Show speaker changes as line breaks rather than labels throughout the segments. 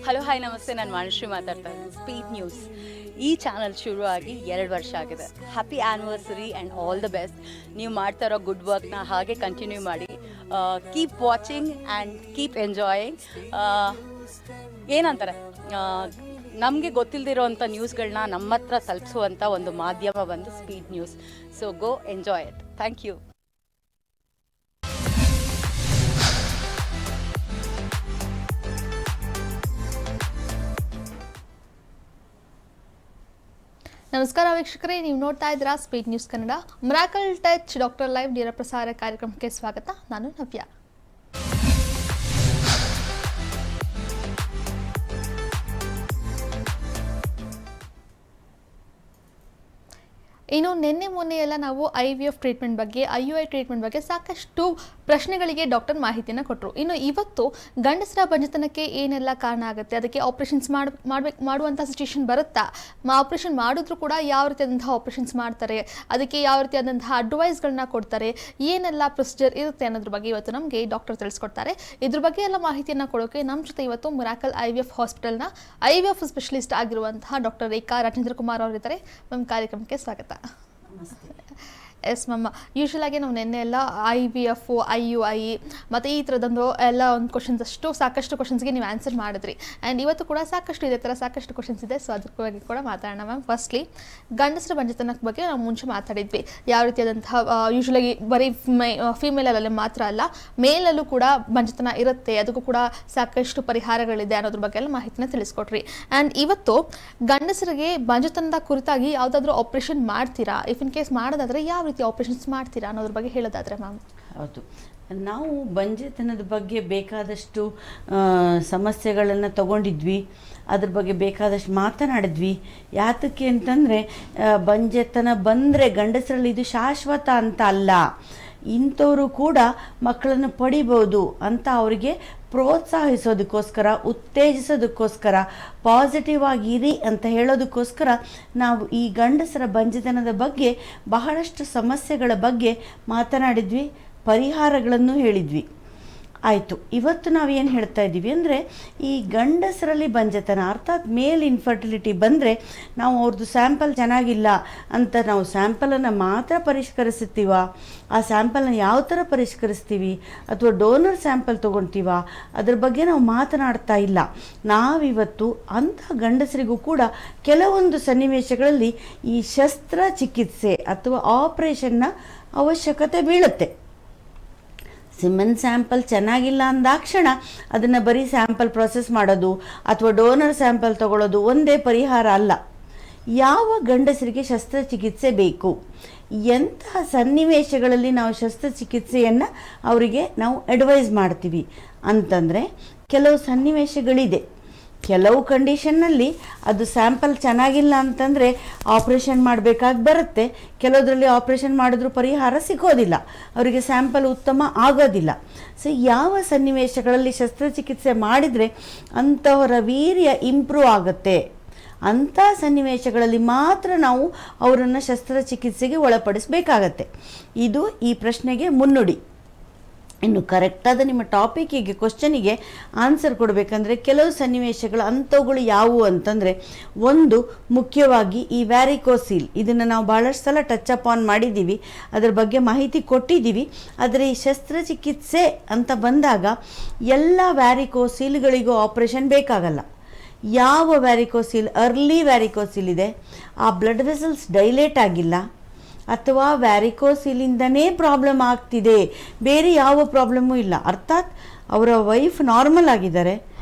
Hello hi ನಮಸ್ತೆ, ನಾನು ಮಾನುಶ್ರೀ ಮಾತಾಡ್ತಾ ಇದ್ದೀನಿ. ಸ್ಪೀಡ್ ನ್ಯೂಸ್ ಈ ಚಾನಲ್ ಶುರುವಾಗಿ 2 ವರ್ಷ ಆಗಿದೆ. Happy anniversary and all the best. ನೀವು ಮಾಡ್ತಾ ಇರೋ ಗುಡ್ ವರ್ಕ್ನ ಹಾಗೆ ಕಂಟಿನ್ಯೂ ಮಾಡಿ. Keep watching and keep enjoying. ಏನಂತಾರೆ, ನಮಗೆ ಗೊತ್ತಿಲ್ಲದಿರೋವಂಥ ನ್ಯೂಸ್ಗಳನ್ನ ನಮ್ಮ ಹತ್ರ ತಲುಪಿಸುವಂಥ ಒಂದು ಮಾಧ್ಯಮ ಬಂದು speed news. So go enjoy it. Thank you.
ನಮಸ್ಕಾರ ವೀಕ್ಷಕರೇ, ನೀವು ನೋಡ್ತಾ ಇದ್ದೀರಾ speed news Kannada. Miracle touch doctor live ನೇರ ಪ್ರಸಾರ ಕಾರ್ಯಕ್ರಮಕ್ಕೆ ಸ್ವಾಗತ. ನಾನು ನವ್ಯ. ಇನ್ನು ನಿನ್ನೆ ಮೊನ್ನೆ ಎಲ್ಲ ನಾವು IVF ಟ್ರೀಟ್ಮೆಂಟ್ ಬಗ್ಗೆ, IUI ಟ್ರೀಟ್ಮೆಂಟ್ ಬಗ್ಗೆ ಸಾಕಷ್ಟು ಪ್ರಶ್ನೆಗಳಿಗೆ ಡಾಕ್ಟರ್ ಮಾಹಿತಿಯನ್ನು ಕೊಟ್ಟರು. ಇನ್ನು ಇವತ್ತು ಗಂಡಸರ ಬಂಜತನಕ್ಕೆ ಏನೆಲ್ಲ ಕಾರಣ ಆಗುತ್ತೆ, ಅದಕ್ಕೆ ಆಪರೇಷನ್ಸ್ ಮಾಡುವಂಥ ಸಿಚುವೇಶನ್ ಬರುತ್ತಾ, ಆಪರೇಷನ್ ಮಾಡಿದ್ರು ಕೂಡ ಯಾವ ರೀತಿಯಾದಂತಹ ಆಪರೇಷನ್ಸ್ ಮಾಡ್ತಾರೆ, ಅದಕ್ಕೆ ಯಾವ ರೀತಿಯಾದಂತಹ ಅಡ್ವೈಸ್ಗಳನ್ನ ಕೊಡ್ತಾರೆ, ಏನೆಲ್ಲ ಪ್ರೊಸೀಜರ್ ಇರುತ್ತೆ ಅನ್ನೋದ್ರ ಬಗ್ಗೆ ಇವತ್ತು ನಮಗೆ ಡಾಕ್ಟರ್ ತಿಳಿಸ್ಕೊಡ್ತಾರೆ. ಇದ್ರ ಬಗ್ಗೆ ಎಲ್ಲ ಮಾಹಿತಿಯನ್ನು ಕೊಡೋಕೆ ನಮ್ಮ ಜೊತೆ ಇವತ್ತು ಮಿರಾಕಲ್ IVF ಹಾಸ್ಪಿಟಲ್ನ IVF ಸ್ಪೆಷಲಿಸ್ಟ್ ಆಗಿರುವಂತಹ ಡಾಕ್ಟರ್ ರೇಖಾ ರಾಜೇಂದ್ರ ಕುಮಾರ್ ಅವರಿದ್ದಾರೆ. ನಮ್ಮ ಕಾರ್ಯಕ್ರಮಕ್ಕೆ ಸ್ವಾಗತ. ಎಸ್ ಮ್ಯಾಮ್, ಯೂಶ್ವಲಾಗಿ ನಾವು ನಿನ್ನೆ ಎಲ್ಲ IVF, IUI ಮತ್ತು ಈ ಥರದೊಂದು ಎಲ್ಲ ಒಂದು ಕ್ವಶನ್ಸ್ ಸಾಕಷ್ಟು ಕ್ವಶನ್ಸ್ಗೆ ನೀವು ಆನ್ಸರ್ ಮಾಡಿದ್ರಿ. ಆ್ಯಂಡ್ ಇವತ್ತು ಕೂಡ ಸಾಕಷ್ಟು ಇದೇ ಥರ ಸಾಕಷ್ಟು ಕ್ವಶನ್ಸ್ ಇದೆ. ಸೊ ಅದ್ರ ಬಗ್ಗೆ ಕೂಡ ಮಾತಾಡೋಣ ಮ್ಯಾಮ್. ಫಸ್ಟ್ಲಿ ಗಂಡಸರ ಬಂಜತನದ ಬಗ್ಗೆ ನಾವು ಮುಂಚೆ ಮಾತಾಡಿದ್ವಿ. ಯಾವ ರೀತಿಯಾದಂತಹ ಯೂಶ್ವಲಾಗಿ ಬರೀ ಫೀಮೇಲಲ್ಲಿ ಮಾತ್ರ ಅಲ್ಲ, ಮೇಲಲ್ಲೂ ಕೂಡ ಬಂಜತನ ಇರುತ್ತೆ, ಅದಕ್ಕೂ ಕೂಡ ಸಾಕಷ್ಟು ಪರಿಹಾರಗಳಿದೆ ಅನ್ನೋದ್ರ ಬಗ್ಗೆ ಎಲ್ಲ ಮಾಹಿತಿನ ತಿಳಿಸ್ಕೊಟ್ರಿ. ಆ್ಯಂಡ್ ಇವತ್ತು ಗಂಡಸರಿಗೆ ಬಂಜತನದ ಕುರಿತಾಗಿ ಯಾವುದಾದ್ರೂ ಆಪ್ರೇಷನ್ ಮಾಡ್ತೀರಾ, ಇಫ್ ಇನ್ ಕೇಸ್ ಮಾಡೋದಾದರೆ ಯಾವ ರೀತಿ ಆಪರೇಷನ್ಸ್ ಮಾಡ್ತೀರಾ ಅನ್ನೋದ್ರ ಬಗ್ಗೆ ಹೇಳೋದಾದ್ರೆ ಮ್ಯಾಮ್.
ಹೌದು, ನಾವು ಬಂಜೆತನದ ಬಗ್ಗೆ ಬೇಕಾದಷ್ಟು ಸಮಸ್ಯೆಗಳನ್ನು ತಗೊಂಡಿದ್ವಿ, ಅದ್ರ ಬಗ್ಗೆ ಬೇಕಾದಷ್ಟು ಮಾತನಾಡಿದ್ವಿ. ಯಾತಕ್ಕೆ ಅಂತಂದರೆ, ಬಂಜೆತನ ಬಂದರೆ ಗಂಡಸರಲ್ಲಿ ಇದು ಶಾಶ್ವತ ಅಂತ ಅಲ್ಲ, ಇಂಥವರು ಕೂಡ ಮಕ್ಕಳನ್ನು ಪಡಿಬೋದು ಅಂತ ಅವರಿಗೆ ಪ್ರೋತ್ಸಾಹಿಸೋದಕ್ಕೋಸ್ಕರ, ಉತ್ತೇಜಿಸೋದಕ್ಕೋಸ್ಕರ, ಪಾಸಿಟಿವ್ ಆಗಿರಿ ಅಂತ ಹೇಳೋದಕ್ಕೋಸ್ಕರ ನಾವು ಈ ಗಂಡಸರ ಬಂಜೆತನದ ಬಗ್ಗೆ ಬಹಳಷ್ಟು ಸಮಸ್ಯೆಗಳ ಬಗ್ಗೆ ಮಾತನಾಡಿದ್ವಿ, ಪರಿಹಾರಗಳನ್ನು ಹೇಳಿದ್ವಿ. ಆಯಿತು, ಇವತ್ತು ನಾವು ಏನು ಹೇಳ್ತಾ ಇದ್ದೀವಿ ಅಂದರೆ, ಈ ಗಂಡಸರಲ್ಲಿ ಬಂಜೆತನ ಅರ್ಥಾತ್ ಮೇಲ್ ಇನ್ಫರ್ಟಿಲಿಟಿ ಬಂದರೆ ನಾವು ಅವ್ರದ್ದು ಸ್ಯಾಂಪಲ್ ಚೆನ್ನಾಗಿಲ್ಲ ಅಂತ ನಾವು ಸ್ಯಾಂಪಲನ್ನು ಮಾತ್ರ ಪರಿಷ್ಕರಿಸ್ತೀವ, ಆ ಸ್ಯಾಂಪಲ್ನ ಯಾವ ಥರ ಪರಿಷ್ಕರಿಸ್ತೀವಿ ಅಥವಾ ಡೋನರ್ ಸ್ಯಾಂಪಲ್ ತೊಗೊಳ್ತೀವ ಅದ್ರ ಬಗ್ಗೆ ನಾವು ಮಾತನಾಡ್ತಾ ಇಲ್ಲ. ನಾವಿವತ್ತು ಅಂಥ ಗಂಡಸರಿಗೂ ಕೂಡ ಕೆಲವೊಂದು ಸನ್ನಿವೇಶಗಳಲ್ಲಿ ಈ ಶಸ್ತ್ರಚಿಕಿತ್ಸೆ ಅಥವಾ ಆಪ್ರೇಷನ್ನ ಅವಶ್ಯಕತೆ ಬೀಳುತ್ತೆ. ಸಿಮೆನ್ ಸ್ಯಾಂಪಲ್ ಚೆನ್ನಾಗಿಲ್ಲ ಅಂದಾಕ್ಷಣ ಅದನ್ನು ಬರೀ ಸ್ಯಾಂಪಲ್ ಪ್ರೊಸೆಸ್ ಮಾಡೋದು ಅಥವಾ ಡೋನರ್ ಸ್ಯಾಂಪಲ್ ತಗೊಳ್ಳೋದು ಒಂದೇ ಪರಿಹಾರ ಅಲ್ಲ. ಯಾವ ಗಂಡಸರಿಗೆ ಶಸ್ತ್ರಚಿಕಿತ್ಸೆ ಬೇಕು, ಎಂತಹ ಸನ್ನಿವೇಶಗಳಲ್ಲಿ ನಾವು ಶಸ್ತ್ರಚಿಕಿತ್ಸೆಯನ್ನು ಅವರಿಗೆ ನಾವು ಅಡ್ವೈಸ್ ಮಾಡ್ತೀವಿ ಅಂತಂದರೆ, ಕೆಲವು ಸನ್ನಿವೇಶಗಳಿದೆ. ಕೆಲವು ಕಂಡೀಷನ್ನಲ್ಲಿ ಅದು ಸ್ಯಾಂಪಲ್ ಚೆನ್ನಾಗಿಲ್ಲ ಅಂತಂದರೆ ಆಪ್ರೇಷನ್ ಮಾಡಬೇಕಾಗಿ ಬರುತ್ತೆ. ಕೆಲವರಲ್ಲಿ ಆಪ್ರೇಷನ್ ಮಾಡಿದ್ರೂ ಪರಿಹಾರ ಸಿಗೋದಿಲ್ಲ, ಅವರಿಗೆ ಸ್ಯಾಂಪಲ್ ಉತ್ತಮ ಆಗೋದಿಲ್ಲ. ಸೊ ಯಾವ ಸನ್ನಿವೇಶಗಳಲ್ಲಿ ಶಸ್ತ್ರಚಿಕಿತ್ಸೆ ಮಾಡಿದರೆ ಅಂಥವರ ವೀರ್ಯ ಇಂಪ್ರೂವ್ ಆಗುತ್ತೆ, ಅಂಥ ಸನ್ನಿವೇಶಗಳಲ್ಲಿ ಮಾತ್ರ ನಾವು ಅವರನ್ನು ಶಸ್ತ್ರಚಿಕಿತ್ಸೆಗೆ ಒಳಪಡಿಸಬೇಕಾಗತ್ತೆ. ಇದು ಈ ಪ್ರಶ್ನೆಗೆ ಮುನ್ನುಡಿ. ಇನ್ನು ಕರೆಕ್ಟಾದ ನಿಮ್ಮ ಟಾಪಿಕ್ಕಿಗೆ, ಕ್ವಶನಿಗೆ ಆನ್ಸರ್ ಕೊಡಬೇಕಂದ್ರೆ ಕೆಲವು ಸನ್ನಿವೇಶಗಳು ಅಂಥವುಗಳು ಯಾವುವು ಅಂತಂದರೆ, ಒಂದು ಮುಖ್ಯವಾಗಿ ಈ ವ್ಯಾರಿಕೋಸೀಲ್. ಇದನ್ನು ನಾವು ಭಾಳಷ್ಟು ಸಲ ಟಚ್ ಅಪ್ ಆನ್ ಮಾಡಿದ್ದೀವಿ, ಅದರ ಬಗ್ಗೆ ಮಾಹಿತಿ ಕೊಟ್ಟಿದ್ದೀವಿ. ಆದರೆ ಈ ಶಸ್ತ್ರಚಿಕಿತ್ಸೆ ಅಂತ ಬಂದಾಗ ಎಲ್ಲ ವ್ಯಾರಿಕೋಸೀಲ್ಗಳಿಗೂ ಆಪ್ರೇಷನ್ ಬೇಕಾಗಲ್ಲ. ಯಾವ ವ್ಯಾರಿಕೋಸೀಲ್ ಅರ್ಲಿ ವ್ಯಾರಿಕೋಸೀಲ್ ಇದೆ, ಆ ಬ್ಲಡ್ ವೆಸಲ್ಸ್ ಡೈಲೇಟ್ ಆಗಿಲ್ಲ, ಅಥವಾ ವ್ಯಾರಿಕೋಸೀಲಿಂದನೇ ಪ್ರಾಬ್ಲಮ್ ಆಗ್ತಿದೆ, ಬೇರೆ ಯಾವ ಪ್ರಾಬ್ಲಮ್ಮೂ ಇಲ್ಲ, ಅರ್ಥಾತ್ ಅವರ ವೈಫ್ ನಾರ್ಮಲ್ ಆಗಿದ್ದಾರೆ,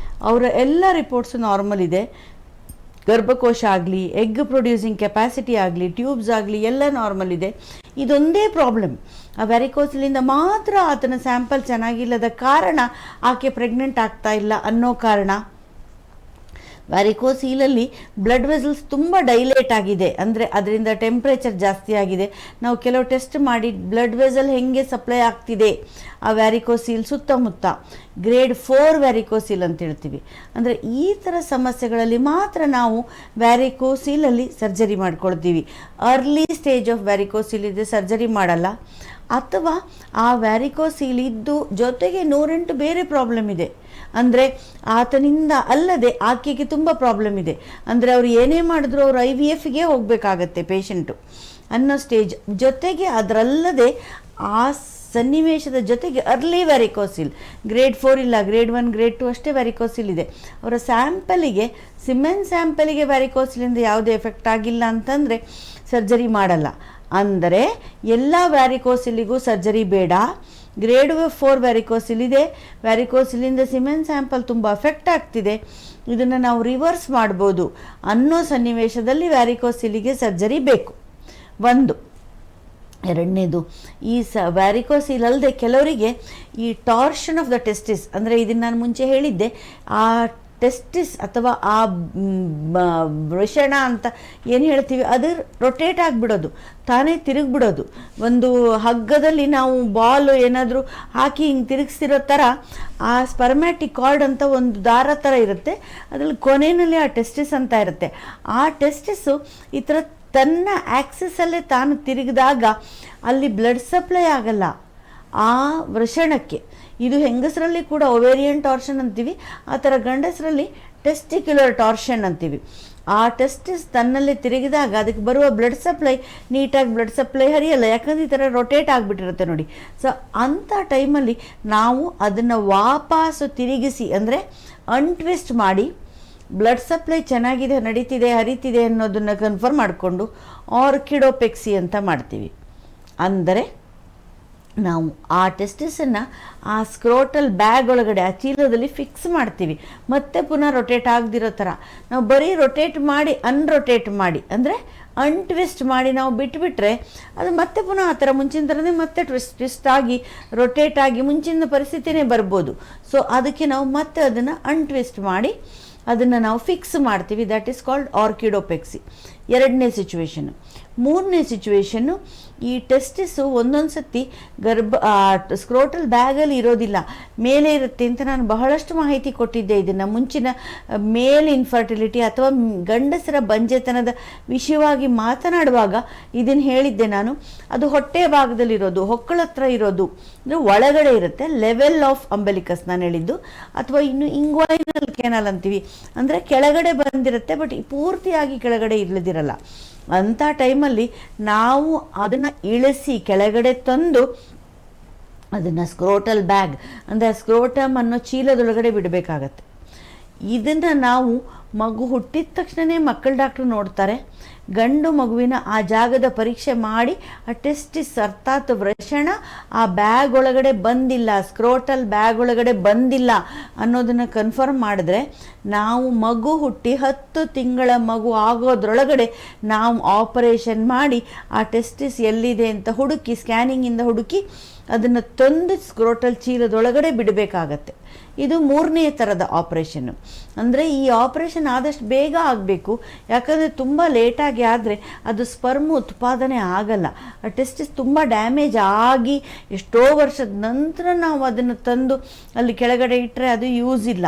ಅವರ ಎಲ್ಲ ರಿಪೋರ್ಟ್ಸು ನಾರ್ಮಲ್ ಇದೆ, ಗರ್ಭಕೋಶ ಆಗಲಿ, ಎಗ್ ಪ್ರೊಡ್ಯೂಸಿಂಗ್ ಕೆಪಾಸಿಟಿ ಆಗಲಿ, ಟ್ಯೂಬ್ಸ್ ಆಗಲಿ ಎಲ್ಲ ನಾರ್ಮಲ್ ಇದೆ, ಇದೊಂದೇ ಪ್ರಾಬ್ಲಮ್. ಆ ವ್ಯಾರಿಕೋಸೀಲಿಂದ ಮಾತ್ರ ಆತನ ಸ್ಯಾಂಪಲ್ ಚೆನ್ನಾಗಿಲ್ಲದ ಕಾರಣ ಆಕೆ ಪ್ರೆಗ್ನೆಂಟ್ ಆಗ್ತಾ ಇಲ್ಲ ಅನ್ನೋ ಕಾರಣ. ವ್ಯಾರಿಕೋಸೀಲಲ್ಲಿ ಬ್ಲಡ್ ವೆಸಲ್ಸ್ ತುಂಬ ಡೈಲೇಟ್ ಆಗಿದೆ, ಅಂದರೆ ಅದರಿಂದ ಟೆಂಪ್ರೇಚರ್ ಜಾಸ್ತಿ ಆಗಿದೆ. ನಾವು ಕೆಲವು ಟೆಸ್ಟ್ ಮಾಡಿ ಬ್ಲಡ್ ವೆಸಲ್ ಹೆಂಗೆ ಸಪ್ಲೈ ಆಗ್ತಿದೆ ಆ ವ್ಯಾರಿಕೋಸೀಲ್ ಸುತ್ತಮುತ್ತ, ಗ್ರೇಡ್ 4 ವ್ಯಾರಿಕೋಸೀಲ್ ಅಂತ ಹೇಳ್ತೀವಿ. ಅಂದರೆ ಈ ಥರ ಸಮಸ್ಯೆಗಳಲ್ಲಿ ಮಾತ್ರ ನಾವು ವ್ಯಾರಿಕೋಸೀಲಲ್ಲಿ ಸರ್ಜರಿ ಮಾಡ್ಕೊಳ್ತೀವಿ. ಅರ್ಲಿ ಸ್ಟೇಜ್ ಆಫ್ ವ್ಯಾರಿಕೋಸೀಲ್ ಇದೆ, ಸರ್ಜರಿ ಮಾಡಲ್ಲ. ಅಥವಾ ಆ ವ್ಯಾರಿಕೋಸೀಲ್ ಇದ್ದು ಜೊತೆಗೆ 108 ಬೇರೆ ಪ್ರಾಬ್ಲಮ್ ಇದೆ, ಅಂದರೆ ಆತನಿಂದ ಅಲ್ಲದೆ ಆಕೆಗೆ ತುಂಬ ಪ್ರಾಬ್ಲಮ್ ಇದೆ, ಅಂದರೆ ಅವ್ರು ಏನೇ ಮಾಡಿದ್ರು ಅವರು IVFಗೆ ಹೋಗಬೇಕಾಗತ್ತೆ ಪೇಷಂಟು ಅನ್ನೋ ಸ್ಟೇಜ್. ಜೊತೆಗೆ ಅದರಲ್ಲದೆ ಆ ಸನ್ನಿವೇಶದ ಜೊತೆಗೆ ಅರ್ಲಿ ವ್ಯಾರಿಕೋಸಿಲ್, ಗ್ರೇಡ್ 4 ಇಲ್ಲ, ಗ್ರೇಡ್ 1 ಗ್ರೇಡ್ 2 ಅಷ್ಟೇ ವ್ಯಾರಿಕೋಸಿಲ್ ಇದೆ. ಅವರ ಸ್ಯಾಂಪಲಿಗೆ, ಸಿಮೆನ್ ಸ್ಯಾಂಪಲಿಗೆ ವ್ಯಾರಿಕೋಸಿಲಿಂದ ಯಾವುದೇ ಎಫೆಕ್ಟ್ ಆಗಿಲ್ಲ ಅಂತಂದರೆ ಸರ್ಜರಿ ಮಾಡಲ್ಲ. ಅಂದರೆ ಎಲ್ಲ ವ್ಯಾರಿಕೋಸಿಲಿಗೂ ಸರ್ಜರಿ ಬೇಡ. ಗ್ರೇಡ್ 4 ವ್ಯಾರಿಕೋಸಿಲ್ ಇದೆ, ವ್ಯಾರಿಕೋಸಿಲಿಂದ ಸಿಮೆನ್ ಸ್ಯಾಂಪಲ್ ತುಂಬ ಅಫೆಕ್ಟ್ ಆಗ್ತಿದೆ, ಇದನ್ನು ನಾವು ರಿವರ್ಸ್ ಮಾಡ್ಬೋದು ಅನ್ನೋ ಸನ್ನಿವೇಶದಲ್ಲಿ ವ್ಯಾರಿಕೋಸಿಲಿಗೆ ಸರ್ಜರಿ ಬೇಕು. ಒಂದು. ಎರಡನೇದು, ಈ ವ್ಯಾರಿಕೋಸಿಲ್ ಅಲ್ಲದೆ ಕೆಲವರಿಗೆ ಈ ಟಾರ್ಷನ್ ಆಫ್ ದ ಟೆಸ್ಟಿಸ್, ಅಂದರೆ ಇದನ್ನು ನಾನು ಮುಂಚೆ ಹೇಳಿದ್ದೆ, ಆ ಟೆಸ್ಟಿಸ್ ಅಥವಾ ಆ ವೃಷಣ ಅಂತ ಏನು ಹೇಳ್ತೀವಿ ಅದು ರೊಟೇಟ್ ಆಗಿಬಿಡೋದು, ತಾನೇ ತಿರುಗಿಬಿಡೋದು. ಒಂದು ಹಗ್ಗದಲ್ಲಿ ನಾವು ಬಾಲ್ ಏನಾದರೂ ಹಾಕಿ ಹಿಂಗೆ ತಿರುಗಿಸ್ತಿರೋ ಥರ ಆ ಸ್ಪರ್ಮ್ಯಾಟಿಕ್ ಕಾರ್ಡ್ ಅಂತ ಒಂದು ದಾರ ಥರ ಇರುತ್ತೆ, ಅದರಲ್ಲಿ ಕೊನೆಯಲ್ಲಿ ಆ ಟೆಸ್ಟಿಸ್ ಅಂತ ಇರುತ್ತೆ. ಆ ಟೆಸ್ಟಿಸ್ಸು ಈ ಥರ ತನ್ನ ಆ್ಯಕ್ಸಿಸಲ್ಲೇ ತಾನು ತಿರುಗಿದಾಗ ಅಲ್ಲಿ ಬ್ಲಡ್ ಸಪ್ಲೈ ಆಗಲ್ಲ ಆ ವೃಷಣಕ್ಕೆ. ಇದು ಹೆಂಗಸರಲ್ಲಿ ಕೂಡ ಒವೇರಿಯನ್ ಟಾರ್ಷನ್ ಅಂತೀವಿ, ಆ ಥರ ಗಂಡಸರಲ್ಲಿ ಟೆಸ್ಟಿಕ್ಯುಲರ್ ಟಾರ್ಷನ್ ಅಂತೀವಿ. ಆ ಟೆಸ್ಟಿಸ್ ತನ್ನಲ್ಲೇ ತಿರುಗಿದಾಗ ಅದಕ್ಕೆ ಬರುವ ಬ್ಲಡ್ ಸಪ್ಲೈ ನೀಟಾಗಿ ಬ್ಲಡ್ ಸಪ್ಲೈ ಹರಿಯಲ್ಲ, ಯಾಕಂದರೆ ಈ ಥರ ರೊಟೇಟ್ ಆಗಿಬಿಟ್ಟಿರುತ್ತೆ ನೋಡಿ. ಸೊ ಅಂಥ ಟೈಮಲ್ಲಿ ನಾವು ಅದನ್ನು ವಾಪಸ್ಸು ತಿರುಗಿಸಿ, ಅಂದರೆ ಅನ್ಟ್ವಿಸ್ಟ್ ಮಾಡಿ ಬ್ಲಡ್ ಸಪ್ಲೈ ಚೆನ್ನಾಗಿದೆ, ನಡೀತಿದೆ, ಹರಿತಿದೆ ಅನ್ನೋದನ್ನು ಕನ್ಫರ್ಮ್ ಮಾಡಿಕೊಂಡು ಆರ್ಕಿಡೋಪೆಕ್ಸಿ ಅಂತ ಮಾಡ್ತೀವಿ. ಅಂದರೆ ನಾವು ಆ ಟೆಸ್ಟಿಸನ್ನು ಆ ಸ್ಕ್ರೋಟಲ್ ಬ್ಯಾಗ್ ಒಳಗಡೆ, ಆ ಚೀಲದಲ್ಲಿ ಫಿಕ್ಸ್ ಮಾಡ್ತೀವಿ. ಮತ್ತೆ ಪುನಃ ರೊಟೇಟ್ ಆಗದಿರೋ ಥರ ನಾವು ಬರೀ ರೊಟೇಟ್ ಮಾಡಿ ಅನ್ರೊಟೇಟ್ ಮಾಡಿ, ಅಂದರೆ ಅನ್ಟ್ವಿಸ್ಟ್ ಮಾಡಿ ನಾವು ಬಿಟ್ಬಿಟ್ರೆ ಅದು ಮತ್ತೆ ಪುನಃ ಆ ಥರ ಮುಂಚಿನ ಥರನೇ ಮತ್ತೆ ಟ್ವಿಸ್ಟ್ ಆಗಿ ರೊಟೇಟ್ ಆಗಿ ಮುಂಚಿನ ಪರಿಸ್ಥಿತಿನೇ ಬರ್ಬೋದು. ಸೊ ಅದಕ್ಕೆ ನಾವು ಮತ್ತೆ ಅದನ್ನು ಅನ್ಟ್ವಿಸ್ಟ್ ಮಾಡಿ ಅದನ್ನು ನಾವು ಫಿಕ್ಸ್ ಮಾಡ್ತೀವಿ. That is called orchidopexy. ಎರಡನೇ ಸಿಚುವೇಷನ್ನು. ಮೂರನೇ ಸಿಚುವೇಷನ್ನು, ಈ ಟೆಸ್ಟಿಸು ಒಂದೊಂದು ಸತಿ ಸ್ಕ್ರೋಟಲ್ ಬ್ಯಾಗಲ್ಲಿ ಇರೋದಿಲ್ಲ, ಮೇಲೆ ಇರುತ್ತೆ ಅಂತ ನಾನು ಬಹಳಷ್ಟು ಮಾಹಿತಿ ಕೊಟ್ಟಿದ್ದೆ. ಇದನ್ನು ಮುಂಚಿನ ಮೇಲ್ ಇನ್ಫರ್ಟಿಲಿಟಿ ಅಥವಾ ಗಂಡಸರ ಬಂಜೆತನದ ವಿಷಯವಾಗಿ ಮಾತನಾಡುವಾಗ ಇದನ್ನು ಹೇಳಿದ್ದೆ ನಾನು. ಅದು ಹೊಟ್ಟೆ ಭಾಗದಲ್ಲಿರೋದು, ಹೊಕ್ಕಳ ಹತ್ರ ಇರೋದು, ಅಂದರೆ ಒಳಗಡೆ ಇರುತ್ತೆ, ಲೆವೆಲ್ ಆಫ್ ಅಂಬೆಲಿಕಸ್ ನಾನು ಹೇಳಿದ್ದು. ಅಥವಾ ಇನ್ನು ಇಂಗ್ವೈನಲ್ ಕೆನಾಲ್ ಅಂತೀವಿ, ಅಂದರೆ ಕೆಳಗಡೆ ಬಂದಿರುತ್ತೆ ಬಟ್ ಪೂರ್ತಿಯಾಗಿ ಕೆಳಗಡೆ ಇಲ್ಲದಿರಲ್ಲ. ಅಂಥ ಟೈಮಲ್ಲಿ ನಾವು ಅದನ್ನು ಇಳಿಸಿ ಕೆಳಗಡೆ ತಂದು ಅದನ್ನು ಸ್ಕ್ರೋಟಲ್ ಬ್ಯಾಗ್, ಅಂದರೆ ಸ್ಕ್ರೋಟಮ್ ಅನ್ನೋ ಚೀಲದೊಳಗಡೆ ಬಿಡಬೇಕಾಗತ್ತೆ. ಇದನ್ನು ನಾವು ಮಗು ಹುಟ್ಟಿದ ತಕ್ಷಣವೇ ಮಕ್ಕಳ ಡಾಕ್ಟ್ರು ನೋಡ್ತಾರೆ. ಗಂಡು ಮಗುವಿನ ಆ ಜಾಗದ ಪರೀಕ್ಷೆ ಮಾಡಿ ಆ ಟೆಸ್ಟಿಸ್ ಅರ್ಥಾತ್ ವೃಷಣ ಆ ಬ್ಯಾಗ್ ಒಳಗಡೆ ಬಂದಿಲ್ಲ, ಸ್ಕ್ರೋಟಲ್ ಬ್ಯಾಗ್ ಒಳಗಡೆ ಬಂದಿಲ್ಲ ಅನ್ನೋದನ್ನು ಕನ್ಫರ್ಮ್ ಮಾಡಿದ್ರೆ ನಾವು ಮಗು ಹುಟ್ಟಿ 10 ತಿಂಗಳ ಮಗು ಆಗೋದ್ರೊಳಗಡೆ ನಾವು ಆಪರೇಷನ್ ಮಾಡಿ ಆ ಟೆಸ್ಟಿಸ್ ಎಲ್ಲಿದೆ ಅಂತ ಹುಡುಕಿ, ಸ್ಕ್ಯಾನಿಂಗಿಂದ ಹುಡುಕಿ ಅದನ್ನು ತಂದು ಸ್ಕ್ರೋಟಲ್ ಚೀಲದೊಳಗಡೆ ಬಿಡಬೇಕಾಗತ್ತೆ. ಇದು ಮೂರನೇ ಥರದ ಆಪ್ರೇಷನ್ನು. ಅಂದರೆ ಈ ಆಪ್ರೇಷನ್ ಆದಷ್ಟು ಬೇಗ ಆಗಬೇಕು, ಯಾಕಂದರೆ ತುಂಬ ಲೇಟಾಗಿ ಆದರೆ ಅದು ಸ್ಪರ್ಮ್ ಉತ್ಪಾದನೆ ಆಗಲ್ಲ. ಆ ಟೆಸ್ಟಿಸ್ ತುಂಬ ಡ್ಯಾಮೇಜ್ ಆಗಿ ಎಷ್ಟೋ ವರ್ಷದ ನಂತರ ನಾವು ಅದನ್ನು ತಂದು ಅಲ್ಲಿ ಕೆಳಗಡೆ ಇಟ್ಟರೆ ಅದು ಯೂಸ್ ಇಲ್ಲ.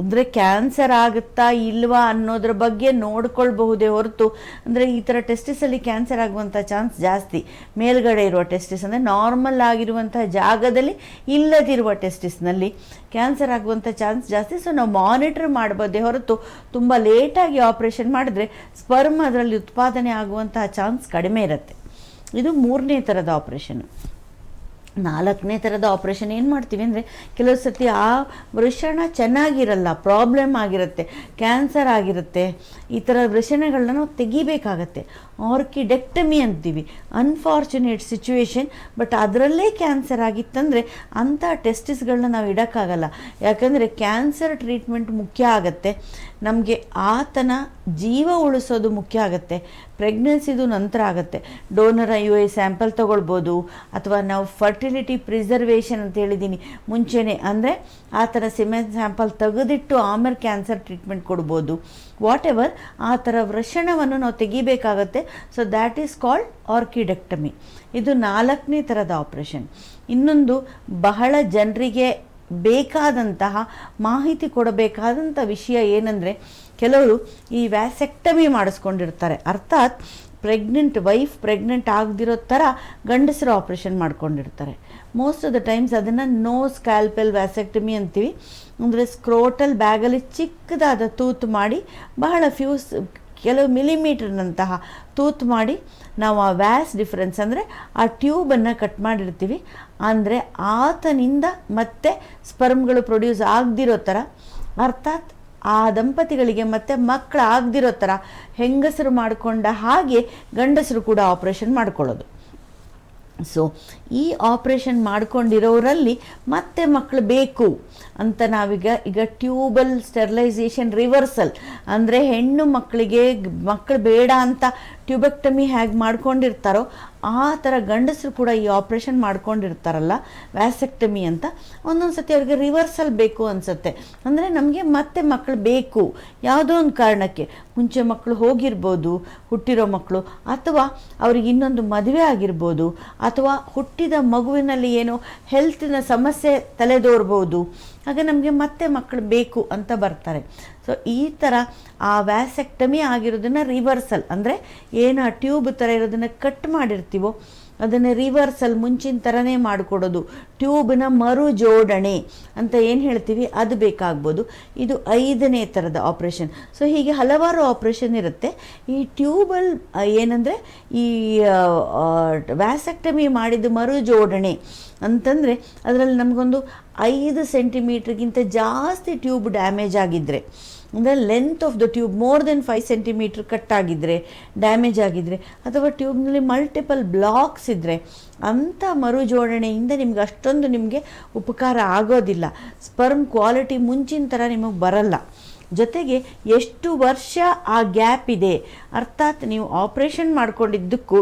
ಅಂದರೆ ಕ್ಯಾನ್ಸರ್ ಆಗುತ್ತಾ ಇಲ್ವಾ ಅನ್ನೋದ್ರ ಬಗ್ಗೆ ನೋಡ್ಕೊಳ್ಬಹುದೇ ಹೊರತು, ಅಂದರೆ ಈ ಥರ ಟೆಸ್ಟಿಸಲ್ಲಿ ಕ್ಯಾನ್ಸರ್ ಆಗುವಂಥ ಚಾನ್ಸ್ ಜಾಸ್ತಿ. ಮೇಲ್ಗಡೆ ಇರುವ ಟೆಸ್ಟಿಸ್ ಅಂದರೆ ನಾರ್ಮಲ್ ಆಗಿರುವಂಥ ಜಾಗದಲ್ಲಿ ಇಲ್ಲದಿರುವ ಟೆಸ್ಟಿಸ್ನಲ್ಲಿ ಕ್ಯಾನ್ಸರ್ ಆಗುವಂಥ ಚಾನ್ಸ್ ಜಾಸ್ತಿ. ಸೊ ನಾವು ಮಾನಿಟರ್ ಮಾಡ್ಬೋದೇ ಹೊರತು ತುಂಬ ಲೇಟಾಗಿ ಆಪ್ರೇಷನ್ ಮಾಡಿದ್ರೆ ಸ್ಪರ್ಮ್ ಅದರಲ್ಲಿ ಉತ್ಪಾದನೆ ಆಗುವಂತಹ ಚಾನ್ಸ್ ಕಡಿಮೆ ಇರುತ್ತೆ. ಇದು ಮೂರನೇ ಥರದ ಆಪ್ರೇಷನ್. ನಾಲ್ಕನೇ ಥರದ ಆಪ್ರೇಷನ್ ಏನು ಮಾಡ್ತೀವಿ ಅಂದರೆ, ಕೆಲವು ಸರ್ತಿ ಆ ವೃಷಣ ಚೆನ್ನಾಗಿರಲ್ಲ, ಪ್ರಾಬ್ಲಮ್ ಆಗಿರುತ್ತೆ, ಕ್ಯಾನ್ಸರ್ ಆಗಿರುತ್ತೆ, ಈ ಥರ ವೃಷಣಗಳನ್ನ ನಾವು ತೆಗಿಬೇಕಾಗತ್ತೆ. ಆರ್ಕಿಡೆಕ್ಟಮಿ ಅಂತೀವಿ. ಅನ್ಫಾರ್ಚುನೇಟ್ ಸಿಚುವೇಶನ್, ಬಟ್ ಅದರಲ್ಲೇ ಕ್ಯಾನ್ಸರ್ ಆಗಿತ್ತಂದರೆ ಅಂಥ ಟೆಸ್ಟಿಸ್ಗಳನ್ನ ನಾವು ಇಡೋಕ್ಕಾಗಲ್ಲ. ಯಾಕಂದರೆ ಕ್ಯಾನ್ಸರ್ ಟ್ರೀಟ್ಮೆಂಟ್ ಮುಖ್ಯ ಆಗುತ್ತೆ ನಮಗೆ, ಆತನ ಜೀವ ಉಳಿಸೋದು ಮುಖ್ಯ ಆಗುತ್ತೆ. ಪ್ರೆಗ್ನೆನ್ಸಿದು ನಂತರ ಆಗುತ್ತೆ. ಡೋನರ್ IUI ಸ್ಯಾಂಪಲ್ ತೊಗೊಳ್ಬೋದು, ಅಥವಾ ನಾವು ಫರ್ಟಿಲಿಟಿ ಪ್ರಿಸರ್ವೇಷನ್ ಅಂತ ಹೇಳಿದ್ದೀನಿ ಮುಂಚೆನೇ, ಅಂದರೆ ಆ ಥರ ಸಿಮೆನ್ ಸ್ಯಾಂಪಲ್ ತೆಗೆದಿಟ್ಟು ಆಮೇಲೆ ಕ್ಯಾನ್ಸರ್ ಟ್ರೀಟ್ಮೆಂಟ್ ಕೊಡ್ಬೋದು. ವಾಟ್ ಎವರ್, ಆ ಥರ ವೃಷಣವನ್ನು ನಾವು ತೆಗಿಬೇಕಾಗತ್ತೆ. So that is called orchidectomy. ಇದು ನಾಲ್ಕನೇ ಥರದ ಆಪ್ರೇಷನ್. ಇನ್ನೊಂದು ಬಹಳ ಜನರಿಗೆ ಬೇಕಾದಂತಹ ಮಾಹಿತಿ ಕೊಡಬೇಕಾದಂಥ ವಿಷಯ ಏನಂದರೆ, ಕೆಲವರು ಈ ವ್ಯಾಸೆಕ್ಟಮಿ ಮಾಡಿಸ್ಕೊಂಡಿರ್ತಾರೆ. ಅರ್ಥಾತ್ ವೈಫ್ ಪ್ರೆಗ್ನೆಂಟ್ ಆಗದಿರೋ ಥರ ಗಂಡಸರು ಆಪ್ರೇಷನ್ ಮಾಡ್ಕೊಂಡಿರ್ತಾರೆ. ಮೋಸ್ಟ್ ಆಫ್ ದ ಟೈಮ್ಸ್ ಅದನ್ನು ನೋ ಸ್ಕ್ಯಾಲ್ಪೆಲ್ ವ್ಯಾಸೆಕ್ಟಮಿ ಅಂತೀವಿ. ಅಂದರೆ ಸ್ಕ್ರೋಟಲ್ ಬ್ಯಾಗಲ್ಲಿ ಚಿಕ್ಕದಾದ ತೂತು ಮಾಡಿ ಬಹಳ ಕೆಲವು ಮಿಲಿಮೀಟರ್ನಂತಹ ತೂತು ಮಾಡಿ ನಾವು ಆ ವ್ಯಾಸ್ ಡಿಫ್ರೆನ್ಸ್ ಅಂದರೆ ಆ ಟ್ಯೂಬನ್ನು ಕಟ್ ಮಾಡಿರ್ತೀವಿ. ಅಂದರೆ ಆತನಿಂದ ಮತ್ತೆ ಸ್ಪರ್ಮ್ಗಳು ಪ್ರೊಡ್ಯೂಸ್ ಆಗದಿರೋ ಥರ, ಅರ್ಥಾತ್ ಆ ದಂಪತಿಗಳಿಗೆ ಮತ್ತೆ ಮಕ್ಕಳು ಆಗದಿರೋ ಥರ ಹೆಂಗಸರು ಮಾಡಿಕೊಂಡ ಹಾಗೆ ಗಂಡಸರು ಕೂಡ ಆಪ್ರೇಷನ್ ಮಾಡ್ಕೊಳ್ಳೋದು. ಸೊ ಈ ಆಪ್ರೇಷನ್ ಮಾಡ್ಕೊಂಡಿರೋರಲ್ಲಿ ಮತ್ತೆ ಮಕ್ಕಳು ಬೇಕು ಅಂತ ನಾವೀಗ ಟ್ಯೂಬಲ್ ಸ್ಟೆರಿಲೈಸೇಷನ್ ರಿವರ್ಸಲ್ ಅಂದರೆ ಹೆಣ್ಣು ಮಕ್ಕಳಿಗೆ ಮಕ್ಕಳು ಬೇಡ ಅಂತ ಟ್ಯೂಬೆಕ್ಟಮಿ ಹೇಗೆ ಮಾಡ್ಕೊಂಡಿರ್ತಾರೋ ಆ ಥರ ಗಂಡಸರು ಕೂಡ ಈ ಆಪ್ರೇಷನ್ ಮಾಡ್ಕೊಂಡಿರ್ತಾರಲ್ಲ ವ್ಯಾಸೆಕ್ಟಮಿ ಅಂತ, ಒಂದೊಂದು ಸತಿ ಅವ್ರಿಗೆ ರಿವರ್ಸಲ್ ಬೇಕು ಅನಿಸುತ್ತೆ. ಅಂದರೆ ನಮಗೆ ಮತ್ತೆ ಮಕ್ಕಳು ಬೇಕು ಯಾವುದೋ ಒಂದು ಕಾರಣಕ್ಕೆ, ಮುಂಚೆ ಮಕ್ಕಳು ಹೋಗಿರ್ಬೋದು ಹುಟ್ಟಿರೋ ಮಕ್ಕಳು, ಅಥವಾ ಅವ್ರಿಗೆ ಇನ್ನೊಂದು ಮದುವೆ ಆಗಿರ್ಬೋದು, ಅಥವಾ ಹುಟ್ಟಿದ ಮಗುವಿನಲ್ಲಿ ಏನೋ ಹೆಲ್ತಿನ ಸಮಸ್ಯೆ ತಲೆದೋರ್ಬೋದು, ಆಗ ನಮಗೆ ಮತ್ತೆ ಮಕ್ಕಳು ಬೇಕು ಅಂತ ಬರ್ತಾರೆ. ಸೊ ಈ ಥರ ಆ ವ್ಯಾಸೆಕ್ಟಮಿ ಆಗಿರೋದನ್ನು ರಿವರ್ಸಲ್ ಅಂದರೆ ಏನು ಆ ಟ್ಯೂಬ್ ಥರ ಇರೋದನ್ನು ಕಟ್ ಮಾಡಿರ್ತೀವೋ ಅದನ್ನು ರಿವರ್ಸಲ್ ಮುಂಚಿನ ಥರನೇ ಮಾಡಿಕೊಡೋದು, ಟ್ಯೂಬ್ನ ಮರು ಜೋಡಣೆ ಅಂತ ಏನು ಹೇಳ್ತೀವಿ ಅದು ಬೇಕಾಗ್ಬೋದು. ಇದು 5ನೇ ಥರದ ಆಪ್ರೇಷನ್. ಸೊ ಹೀಗೆ ಹಲವಾರು ಆಪ್ರೇಷನ್ ಇರುತ್ತೆ. ಈ ಟ್ಯೂಬಲ್ ಏನಂದರೆ ಈ ವ್ಯಾಸೆಕ್ಟಮಿ ಮಾಡಿದ ಮರು ಜೋಡಣೆ ಅಂತಂದರೆ ಅದರಲ್ಲಿ ನಮಗೊಂದು 5 ಸೆಂಟಿಮೀಟ್ರಿಗಿಂತ ಜಾಸ್ತಿ ಟ್ಯೂಬ್ ಡ್ಯಾಮೇಜ್ ಆಗಿದ್ದರೆ, ಅಂದರೆ length of the tube more than 5 centimetre cut ಆಗಿದ್ದರೆ, ಡ್ಯಾಮೇಜ್ ಆಗಿದ್ದರೆ, ಅಥವಾ ಟ್ಯೂಬ್ನಲ್ಲಿ ಮಲ್ಟಿಪಲ್ ಬ್ಲಾಕ್ಸ್ ಇದ್ದರೆ ಅಂಥ ಮರು ಜೋಡಣೆಯಿಂದ ನಿಮ್ಗೆ ಅಷ್ಟೊಂದು ನಿಮಗೆ ಉಪಕಾರ ಆಗೋದಿಲ್ಲ. ಸ್ಪರ್ಮ್ ಕ್ವಾಲಿಟಿ ಮುಂಚಿನ ಥರ ನಿಮಗೆ ಬರಲ್ಲ. ಜೊತೆಗೆ ಎಷ್ಟು ವರ್ಷ ಆ ಗ್ಯಾಪ್ ಇದೆ, ಅರ್ಥಾತ್ ನೀವು ಆಪ್ರೇಷನ್ ಮಾಡ್ಕೊಂಡಿದ್ದಕ್ಕೂ